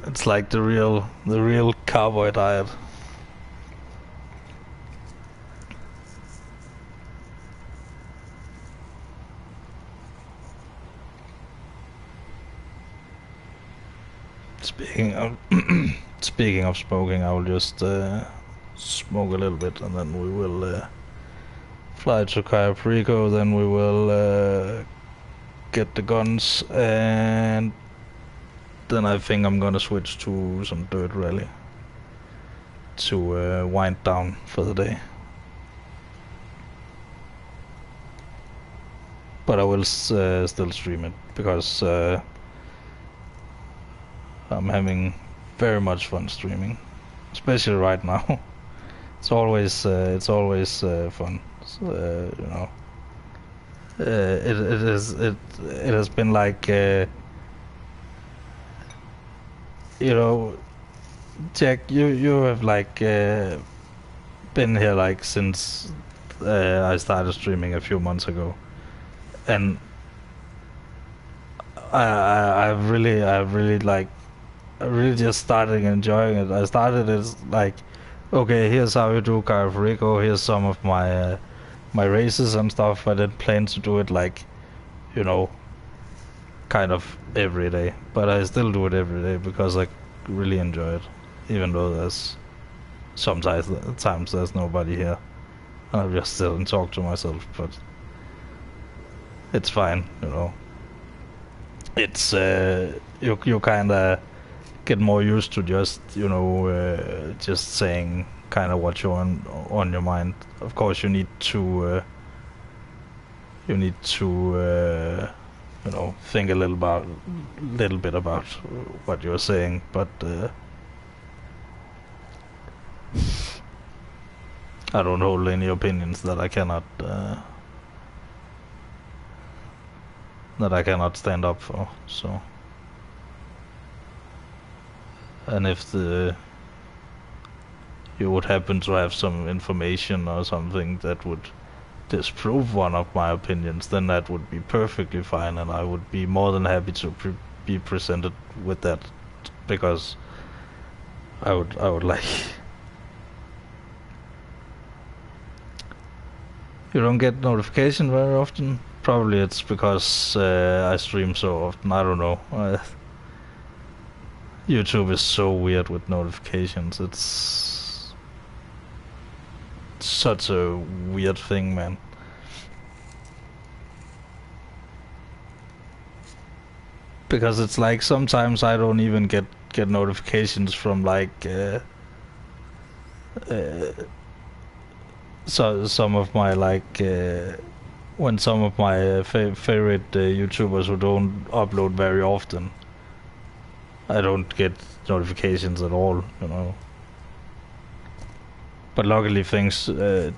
It's like the real cowboy diet. Speaking of smoking, I will just smoke a little bit, and then we will fly to Cayo Perico. Then we will get the guns, and then I think I'm gonna switch to some dirt rally to wind down for the day. But I will still stream it because I'm having very much fun streaming, especially right now. it's always fun. So, you know, it has been like you know, Jack, you have like been here like since I started streaming a few months ago, and I've really like I really just started enjoying it. I started as like, okay, here's how you do Carafrico, here's some of my my races and stuff. I didn't plan to do it like, you know, kind of every day, but I still do it every day because I really enjoy it, even though there's sometimes there's nobody here. I just sit and talk to myself, but it's fine, you know. It's you kind of get more used to just, you know, just saying kind of what you're on your mind. Of course, you need to you know, think a little bit about what you're saying, but I don't hold any opinions that I cannot stand up for. So, and if you would happen to have some information or something that would disprove one of my opinions, then that would be perfectly fine, and I would be more than happy to be presented with that, because I would like. You don't get notification very often? Probably it's because I stream so often. I don't know. YouTube is so weird with notifications. It's such a weird thing, man. Because it's like sometimes I don't even get notifications from like so some of my like when some of my favorite YouTubers who don't upload very often, I don't get notifications at all, you know. But luckily things I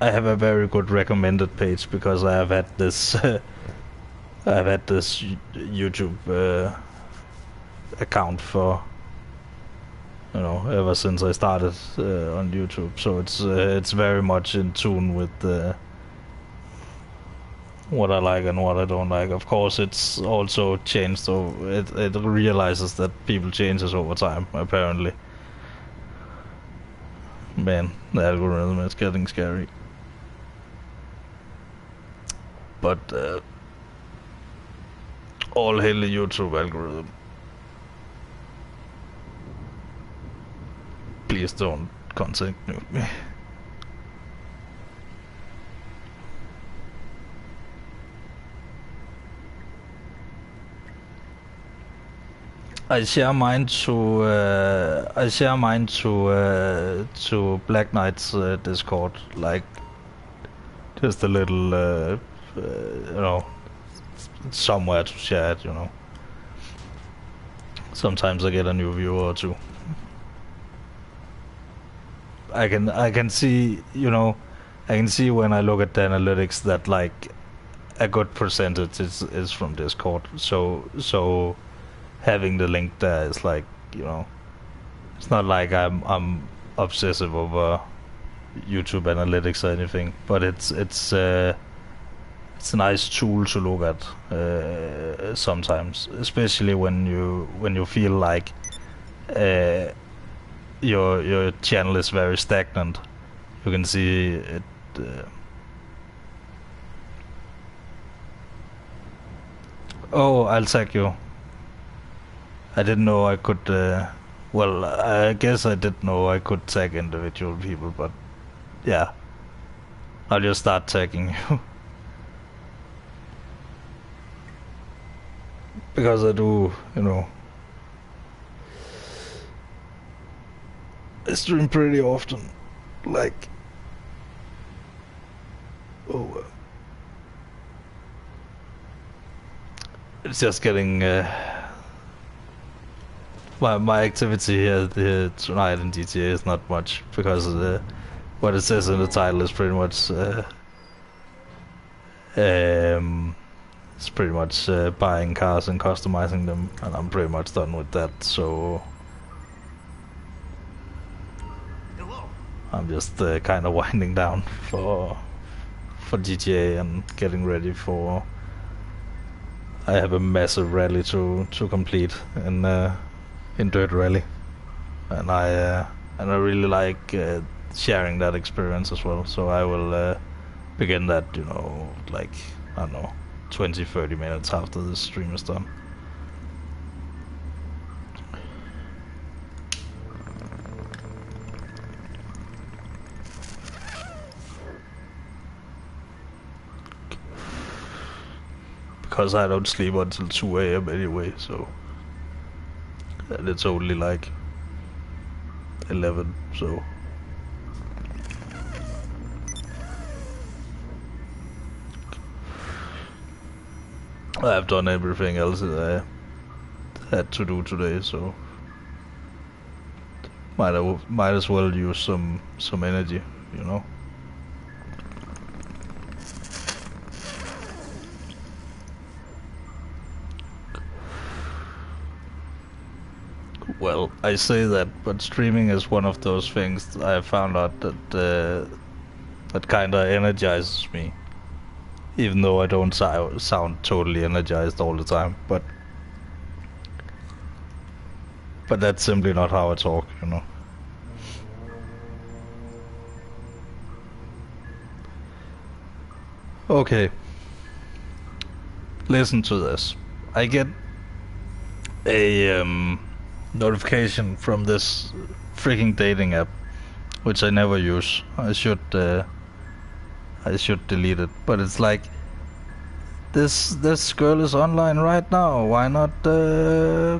have a very good recommended page because I have had this I've had this YouTube account for, you know, ever since I started on YouTube, so it's very much in tune with what I like and what I don't like. Of course, it's also changed, so it realizes that people changes over time, apparently. Man, the algorithm is getting scary. But all hail the YouTube algorithm. Please don't contact me. I share mine to Black Knight's Discord, like just a little you know, somewhere to share it, you know. Sometimes I get a new viewer or two. I can see, you know, I can see when I look at the analytics that like a good percentage is from Discord. So having the link there is like, you know, it's not like I'm obsessive over YouTube analytics or anything, but it's a nice tool to look at sometimes, especially when you feel like your channel is very stagnant. You can see it. Oh, I'll tag you. I didn't know I could. Well, I guess I did know I could tag individual people, but yeah, I'll just start tagging you. Because I do, you know, I stream pretty often, like, oh, it's just getting my activity here tonight in GTA is not much, because what it says in the title is pretty much it's pretty much buying cars and customizing them, and I'm pretty much done with that. So I'm just kind of winding down for GTA and getting ready for. I have a massive rally to complete in Dirt Rally, and I really like sharing that experience as well. So I will begin that, you know, like, I don't know, 20-30 minutes after this stream is done. Because I don't sleep until 2 AM anyway, so, and it's only like 11, so I've done everything else that I had to do today, so might as well use some energy, you know. Well, I say that, but streaming is one of those things that I found out that that kinda energizes me. Even though I don't sound totally energized all the time, but that's simply not how I talk, you know. Okay. Listen to this. I get a notification from this freaking dating app, which I never use. I should delete it, but it's like, this girl is online right now, why not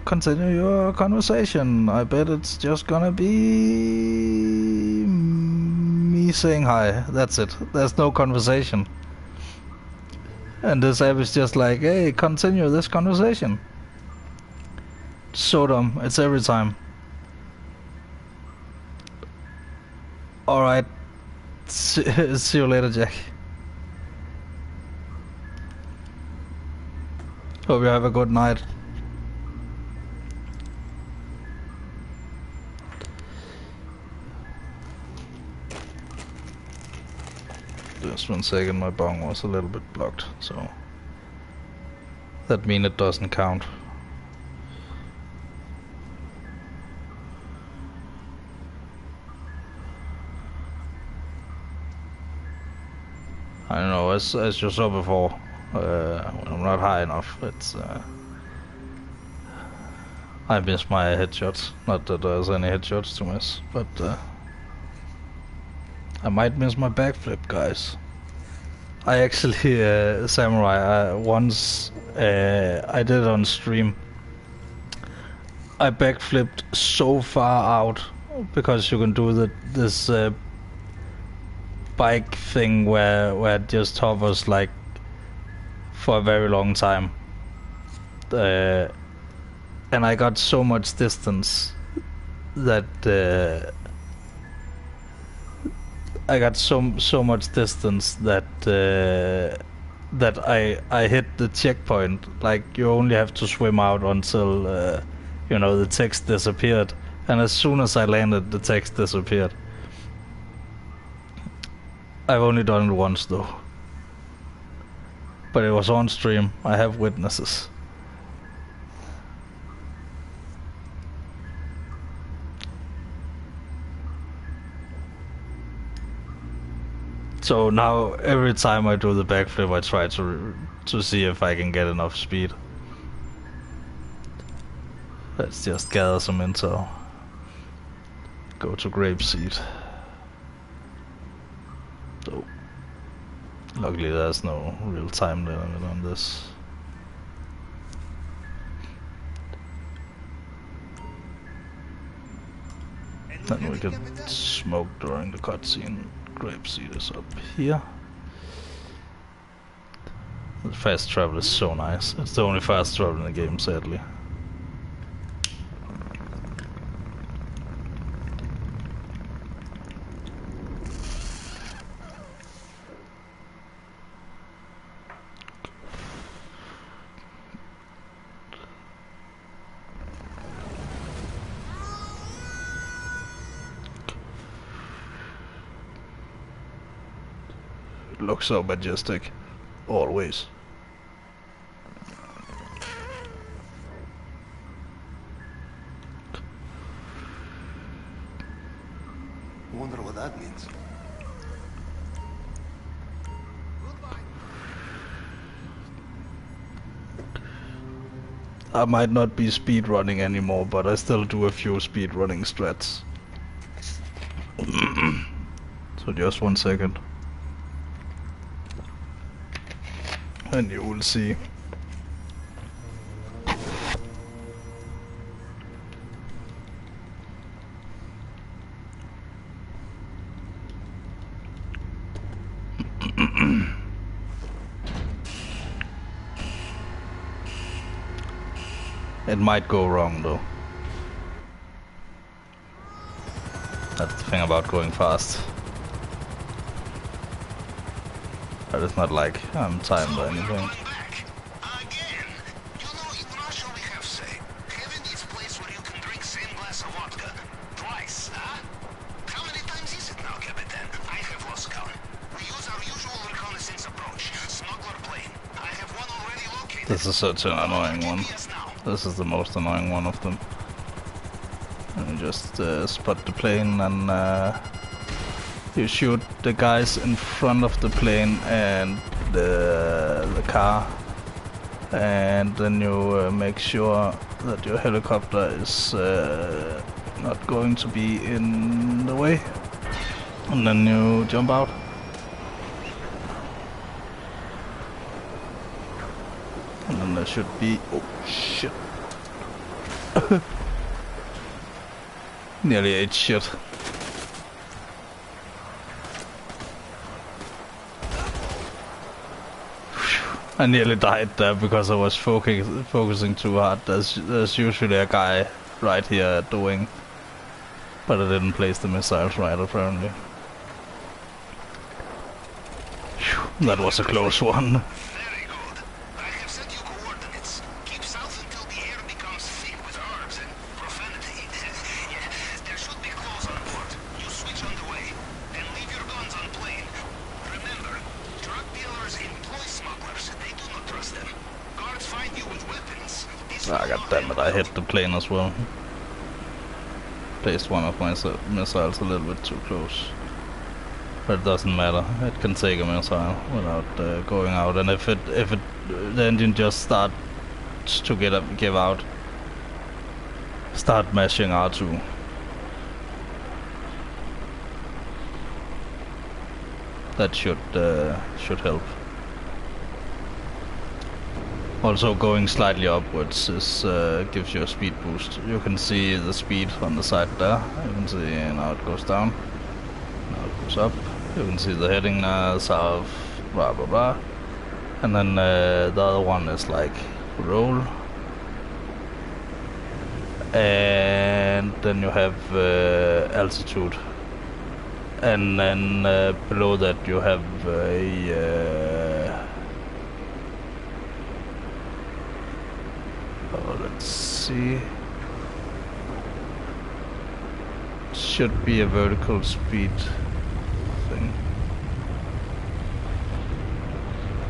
continue your conversation? I bet it's just gonna be me saying hi, that's it, there's no conversation. And this app is just like, hey, continue this conversation. So dumb, it's every time. Alright, see you later, Jack. Hope you have a good night. Just 1 second, my bong was a little bit blocked, so that means it doesn't count. I don't know, as you saw before, when I'm not high enough, it's I miss my headshots. Not that there's any headshots to miss, but I might miss my backflip, guys. I actually, Samurai, once I did it on stream. I backflipped so far out, because you can do this bike thing where it just hovers like for a very long time, and I got so much distance that that I hit the checkpoint. Like, you only have to swim out until you know, the text disappeared, and as soon as I landed, the text disappeared. I've only done it once though, but it was on stream. I have witnesses. So now every time I do the backflip, I try to see if I can get enough speed. Let's just gather some intel. Go to Grapeseed. So, luckily there's no real time limit on this. Then we can smoke during the cutscene. Grapeseed is up here. The fast travel is so nice. It's the only fast travel in the game, sadly. it looks so majestic. Always. Wonder what that means. I might not be speedrunning anymore, but I still do a few speedrunning strats. So just 1 second. And you will see. It might go wrong though. That's the thing about going fast. But it's not like I'm timed or anything. Again. You know, in Russia we have say, heaven is place where you can drink same glass of vodka twice, huh? How many times is it now, Capitan? I have lost count. We use our usual reconnaissance approach, smuggler plane. I have one already located. This is such an annoying one. This is the most annoying one of them. And you just spot the plane and you shoot the guys in front of the plane and the car, and then you make sure that your helicopter is not going to be in the way, and then you jump out. And then there should be... oh shit. Nearly ate shit. I nearly died there because I was focusing too hard. There's usually a guy right here at the wing, but I didn't place the missiles right apparently. Whew, that was a close one. Very good. I have set you coordinates. Keep south until the air becomes thick with herbs and profanity. Yeah, there should be clothes on board. You switch on the way, and leave your guns on plane. Remember, drug dealers employ smugglers. They do not trust them. Guards find you with weapons. Ah, goddammit, I hit the plane as well. Placed one of my missiles a little bit too close. But it doesn't matter. It can take a missile without going out. And if the engine just starts to give out, start mashing R2. That should help. Also, going slightly upwards gives you a speed boost. You can see the speed on the side there. You can see now it goes down. Now it goes up. You can see the heading south, blah blah blah. And then the other one is like roll. And then you have altitude. And then below that you have a... oh, let's see. Should be a vertical speed thing.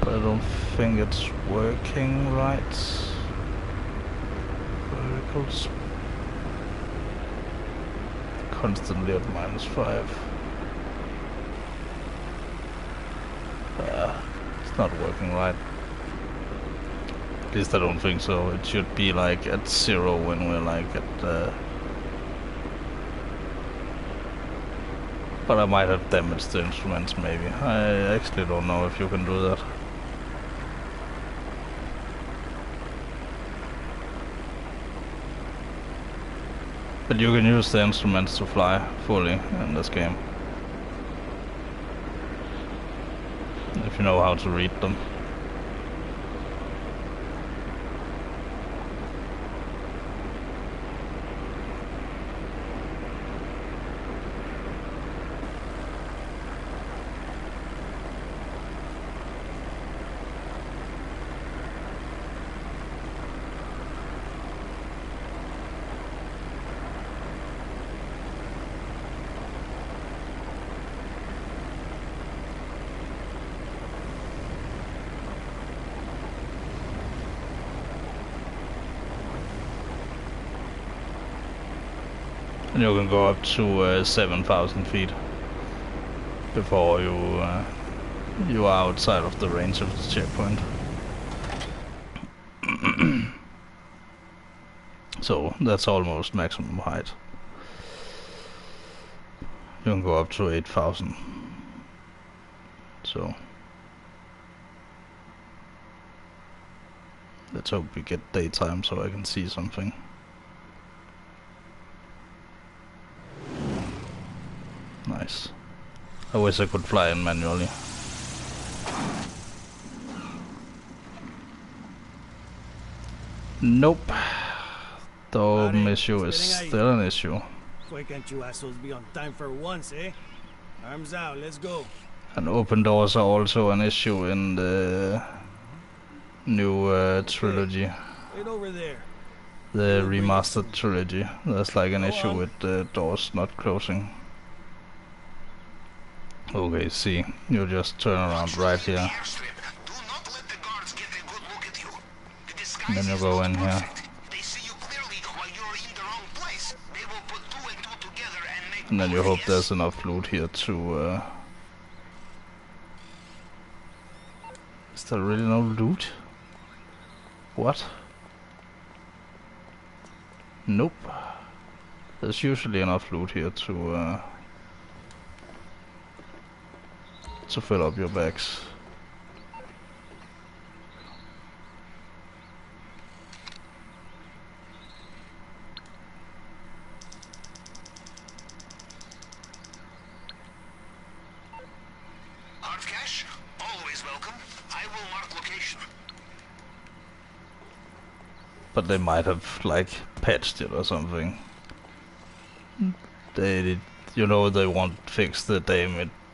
But I don't think it's working right. Vertical speed. Constantly at -5. It's not working right. At least I don't think so. It should be like at 0 when we're like at... But I might have damaged the instruments maybe. I actually don't know if you can do that. But you can use the instruments to fly fully in this game. If you know how to read them. And you can go up to 7,000 feet before you are outside of the range of the checkpoint. So that's almost maximum height. You can go up to 8,000. So let's hope we get daytime so I can see something. Nice. I wish I could fly in manually. Nope. The open issue is still an issue. Why can't you assholes be on time for once, eh? Arms out, let's go. And open doors are also an issue in the new trilogy. Right over there. The remastered trilogy. There's like an issue with the doors not closing. Okay, see, you just turn around right here. And then you go in here. And then you hope there's enough loot here to... Is there really no loot? What? Nope. There's usually enough loot here to fill up your bags. Hard cash? Always welcome. I will mark location. But they might have like patched it or something. They, you know, they won't fix the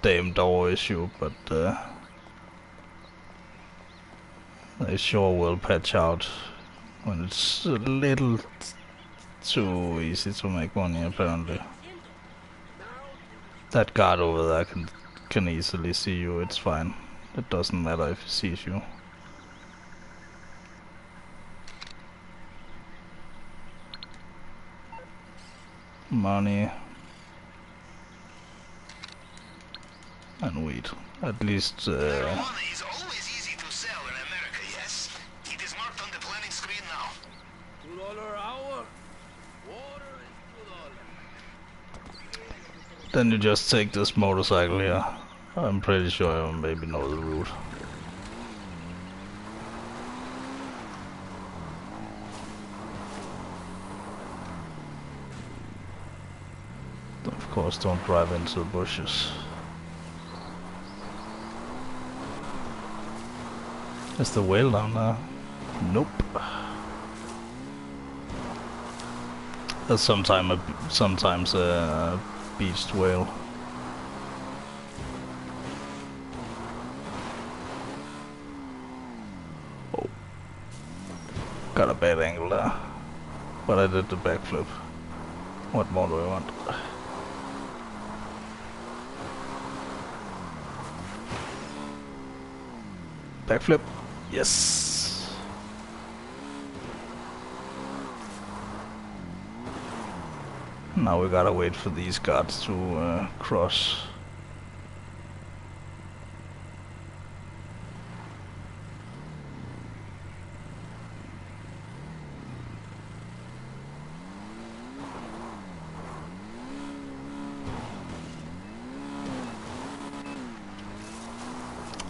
damn door issue, but they sure will patch out when it's a little too easy to make money, apparently. That guard over there can easily see you, it's fine. It doesn't matter if he sees you. Money. And weed. At least, Marijuana is always easy to sell in America, yes? It is marked on the planning screen now. $2 an hour. Water is $2. then you just take this motorcycle here. I'm pretty sure you maybe know the route. Of course, don't drive into the bushes. Is the whale down there? Nope. There's sometimes a beached whale. Oh. Got a bad angle there. But I did the backflip. What more do I want? Backflip. Yes. Now we gotta wait for these guards to cross.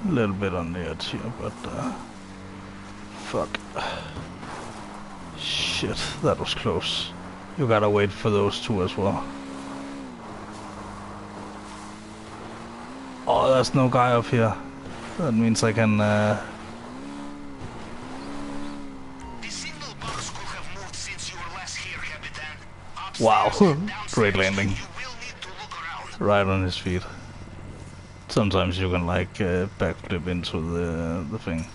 A little bit on the edge here, but fuck. Shit, that was close. You gotta wait for those two as well. Oh, there's no guy up here. That means I can The signal box could have moved since you were last here, Capitan. Wow, Upstairs, great landing. you will need to look around. Right on his feet. Sometimes you can like backflip into the thing.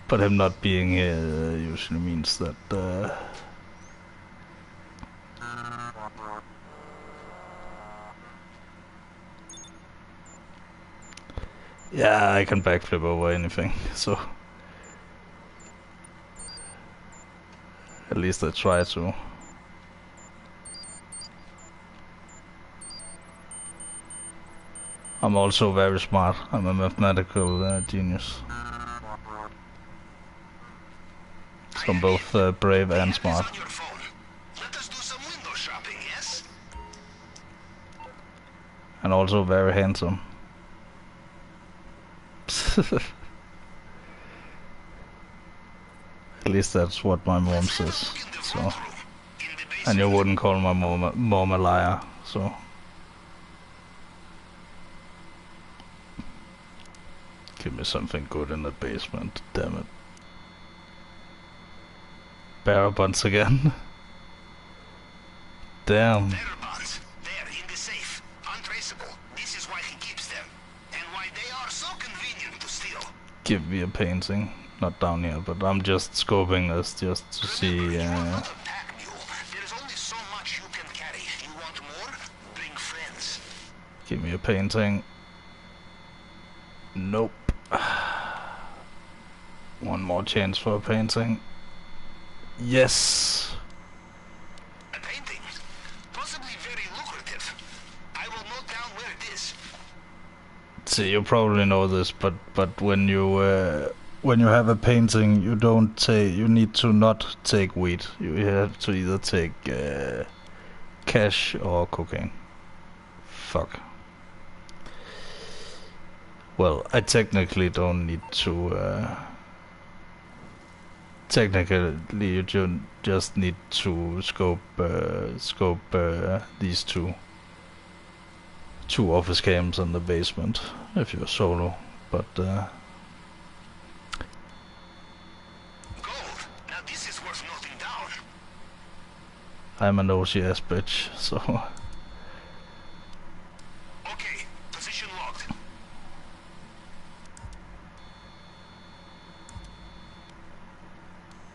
But him not being here usually means that yeah, I can backflip over anything, so at least I try to. I'm also very smart. I'm a mathematical genius. So I'm both brave and smart. On your phone. Let us do some window shopping, yes? And also very handsome. At least that's what my mom says. So, and you wouldn't call my mom a liar. So, give me something good in the basement. Damn it. Bearer bonds again. Damn. Bearer bonds. There, in the safe. Untraceable. This is why he keeps them. And why they are so convenient to steal. Give me a painting. Not down here, but I'm just scoping this just to see. There is only so much you can carry. You want more? Bring friends. Give me a painting. Nope. One more chance for a painting. Yes. A painting? Possibly very lucrative. I will note down where it is. See, you probably know this, but when you have a painting, you don't take. You need to not take weed. You have to either take cash or cocaine. Fuck. Well, I technically don't need to. Technically, you just need to scope these two office cams in the basement if you're solo, but Gold. Now this is worth noting down. I'm a nosy ass bitch, so. Okay, position locked.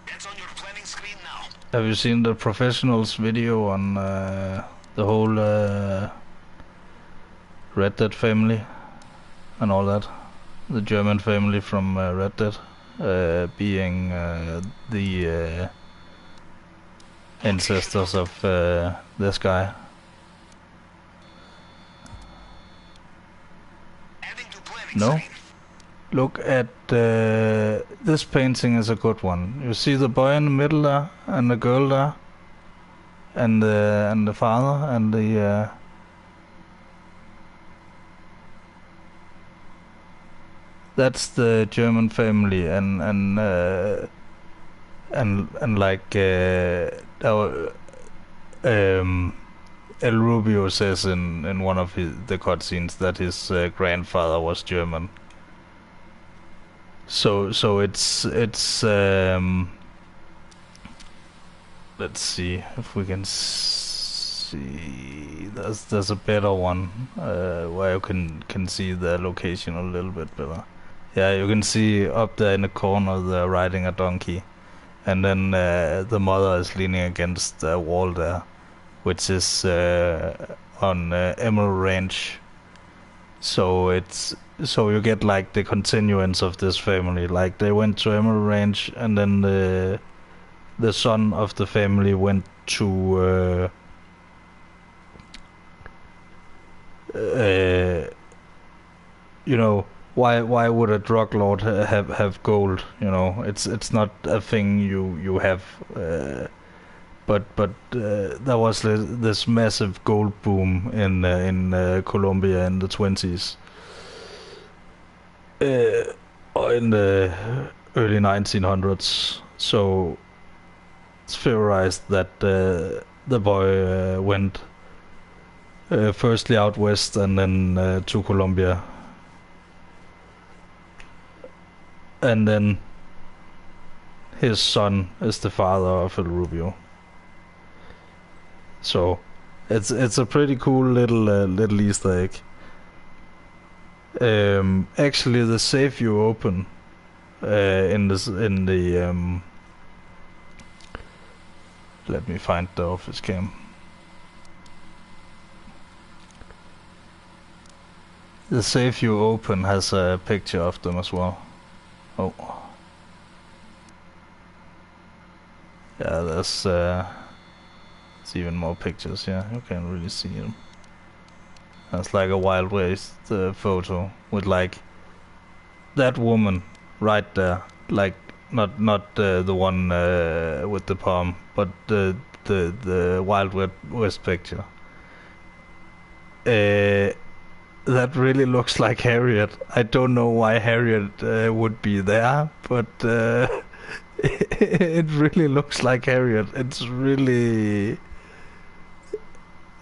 That's on your planning screen now. Have you seen the professionals video on the whole Red Dead family and all that? The German family from Red Dead being the ancestors of this guy. No? Look at this painting is a good one. You see the boy in the middle there, and the girl there, and the father, and the that's the German family, and like El Rubio says in one of the cutscenes that his grandfather was German. So it's let's see if we can see. There's a better one where you can see the location a little bit better. Yeah, you can see up there in the corner they're riding a donkey, and then the mother is leaning against a wall there, which is on Emerald Ranch. So you get like the continuance of this family. Like they went to Emerald Ranch, and then the son of the family went to you know, why would a drug lord have gold? You know, it's not a thing you have. But there was this massive gold boom in Colombia in the 20s, or in the early 1900s. So it's theorized that the boy went firstly out west and then to Colombia, and then his son is the father of El Rubio. So it's a pretty cool little Easter egg. Actually, the safe you open in the let me find the office cam. The safe you open has a picture of them as well. Oh, yeah, there's even more pictures. Yeah, you can really see them. That's like a Wild West photo with like that woman right there, like not the one with the palm, but the Wild West picture. That really looks like Harriet. I don't know why Harriet would be there, but it really looks like Harriet. It's really,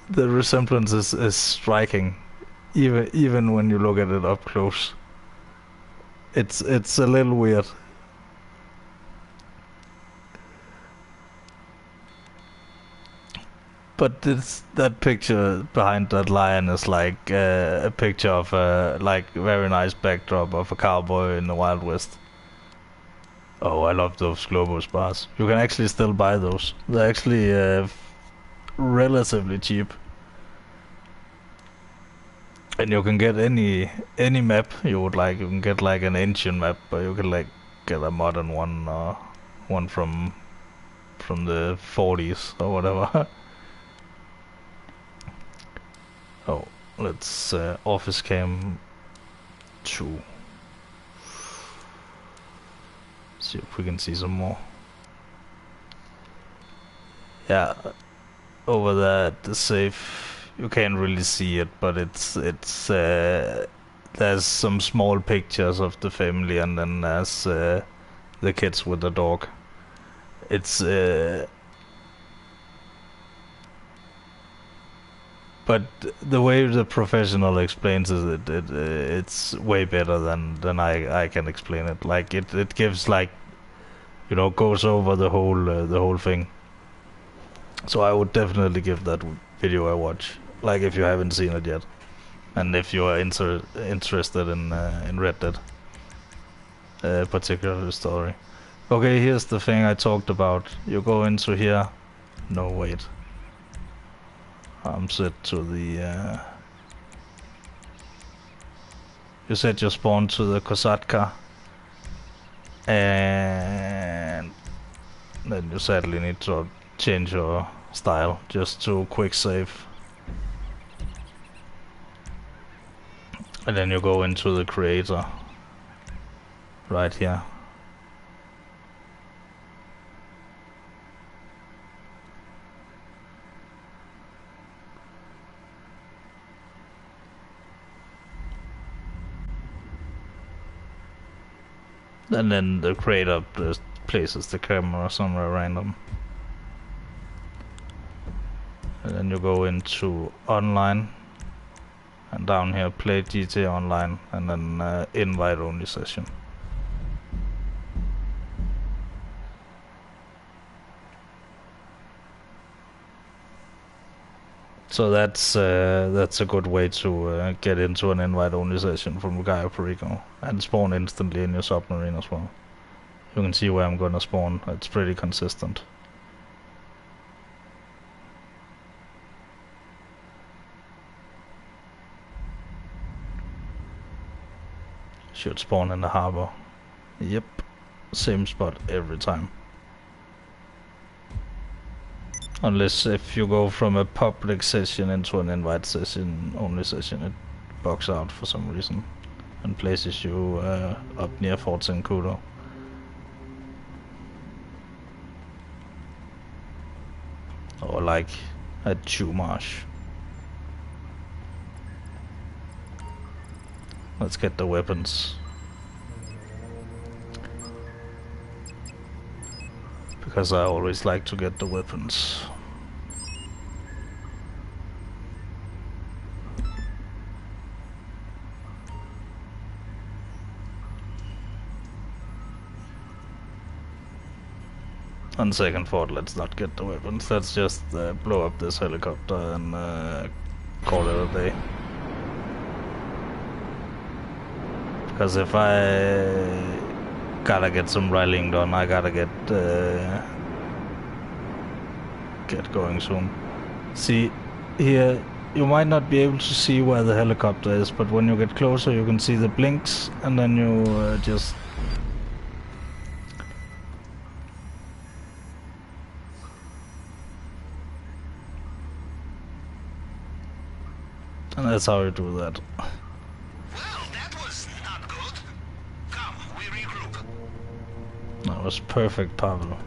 the resemblance is striking, even when you look at it up close. It's a little weird. But that picture behind that lion is like a picture of a like very nice backdrop of a cowboy in the Wild West. Oh, I love those Globus bars. You can actually still buy those. They're actually relatively cheap. And you can get any map you would like. You can get like an ancient map, or you can like get a modern one, or one from the 40s or whatever. Oh, let's office cam 2. See if we can see some more. Yeah, over there at the safe, you can't really see it, but it's there's some small pictures of the family, and then there's the kids with the dog. It's but the way the professional explains it, it's way better than I can explain it. Like it gives like, you know, goes over the whole thing. So I would definitely give that video a watch, like if you haven't seen it yet, and if you are interested in Red Dead, particular story. Okay, here's the thing I talked about. You go into here. No, wait. I'm set to the. You set your spawn to the Kosatka, and then you sadly need to change your style just to quick save, and then you go into the creator right here. And then the creator just places the camera somewhere random. And then you go into online, and down here play GTA Online, and then invite only session. So that's a good way to get into an invite-only session from Cayo Perico, and spawn instantly in your submarine as well. You can see where I'm gonna spawn. It's pretty consistent. Should spawn in the harbor. Yep, same spot every time. Unless if you go from a public session into an invite session, only session, it bugs out for some reason and places you up near Fort Zancudo. Or like at Chumash. Let's get the weapons. Because I always like to get the weapons. On second thought, let's not get the weapons. Let's just blow up this helicopter and call it a day. Because if I gotta get some rallying done, I gotta get going soon. See, here you might not be able to see where the helicopter is, but when you get closer you can see the blinks, and then you just And that's how you do that. Well, that was not good. Come, we regroup. That was perfect, Pavel.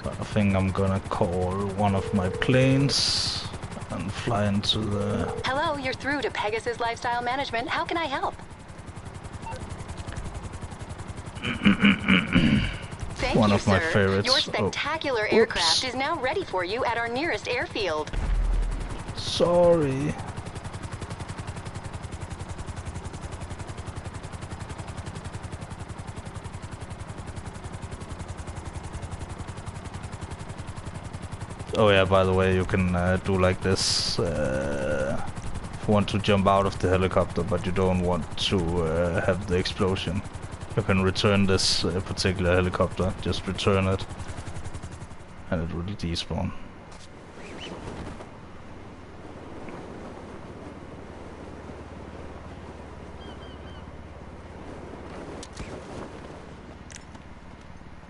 I think I'm gonna call one of my planes and fly into the... Hello, you're through to Pegasus Lifestyle Management. How can I help? Thank One you, of my sir. favorites. Your spectacular Oh. aircraft Oops. is now ready for you at our nearest airfield. Sorry. Oh yeah, by the way, you can do like this if you want to jump out of the helicopter but you don't want to have the explosion. You can return this particular helicopter, just return it and it will despawn.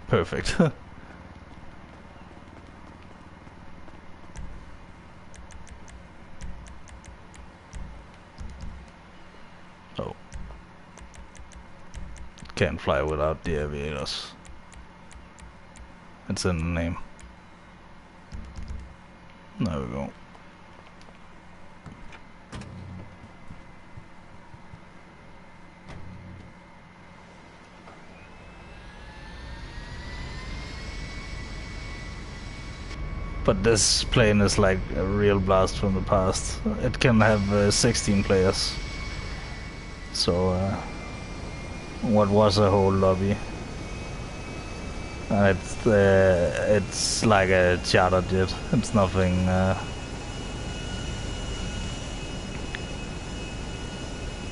Perfect. Oh. Can't fly without the aviators. It's in the name. There we go. But this plane is like a real blast from the past. It can have 16 players. So, what was a whole lobby? And it's like a charter jet. It's nothing.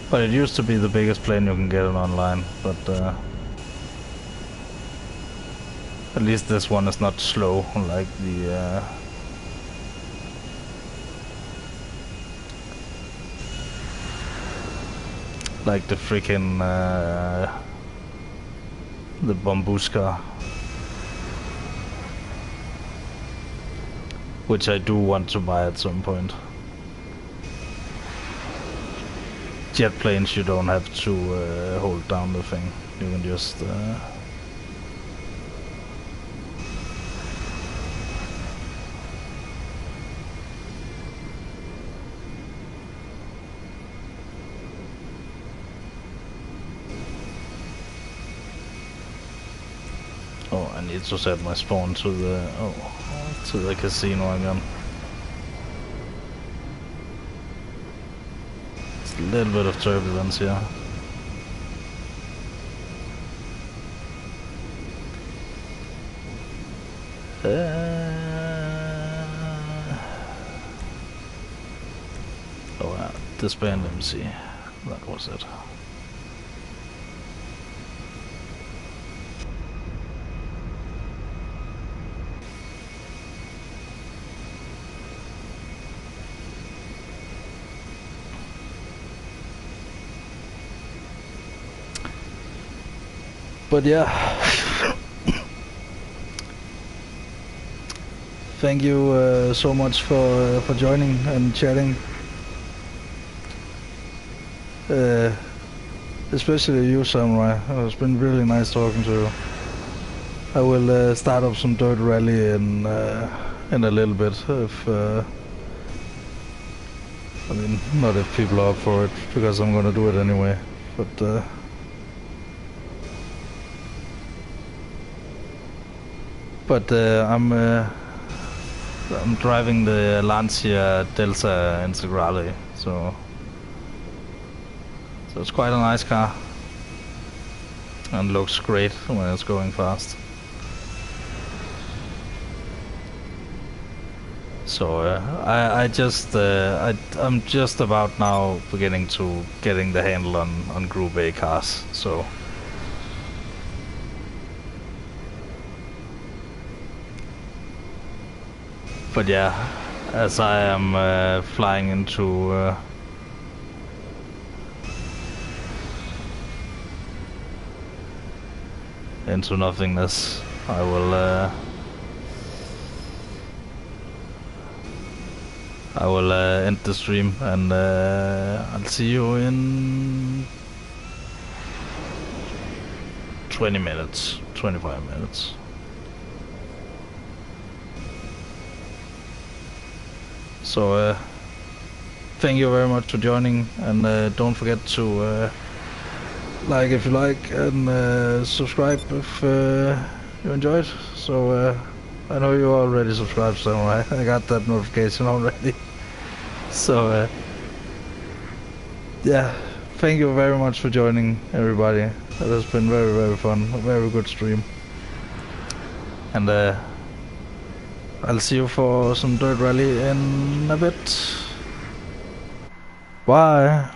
But it used to be the biggest plane you can get it online. But at least this one is not slow like the. Like the freaking the Bombuska, which I do want to buy at some point. Jet planes, you don't have to hold down the thing. You can just Oh, I need to set my spawn to the casino again. It's a little bit of turbulence here. Oh, disband MC. That was it. But yeah, thank you so much for joining and chatting. Especially you, Samurai. It's been really nice talking to you. I will start up some dirt rally in a little bit. If I mean, not if people are up for it, because I'm gonna do it anyway. But I'm driving the Lancia Delta Integrale, so it's quite a nice car and looks great when it's going fast. So I'm just about now beginning to getting the handle on Group A cars. So. But yeah, as I am flying into nothingness. I will end the stream, and I'll see you in 20 minutes, 25 minutes. So thank you very much for joining, and don't forget to like if you like, and subscribe if you enjoyed. So I know you already subscribed, so I got that notification already. So yeah, thank you very much for joining, everybody. It has been very, very fun, a very good stream. And I'll see you for some Dirt Rally in a bit. Bye.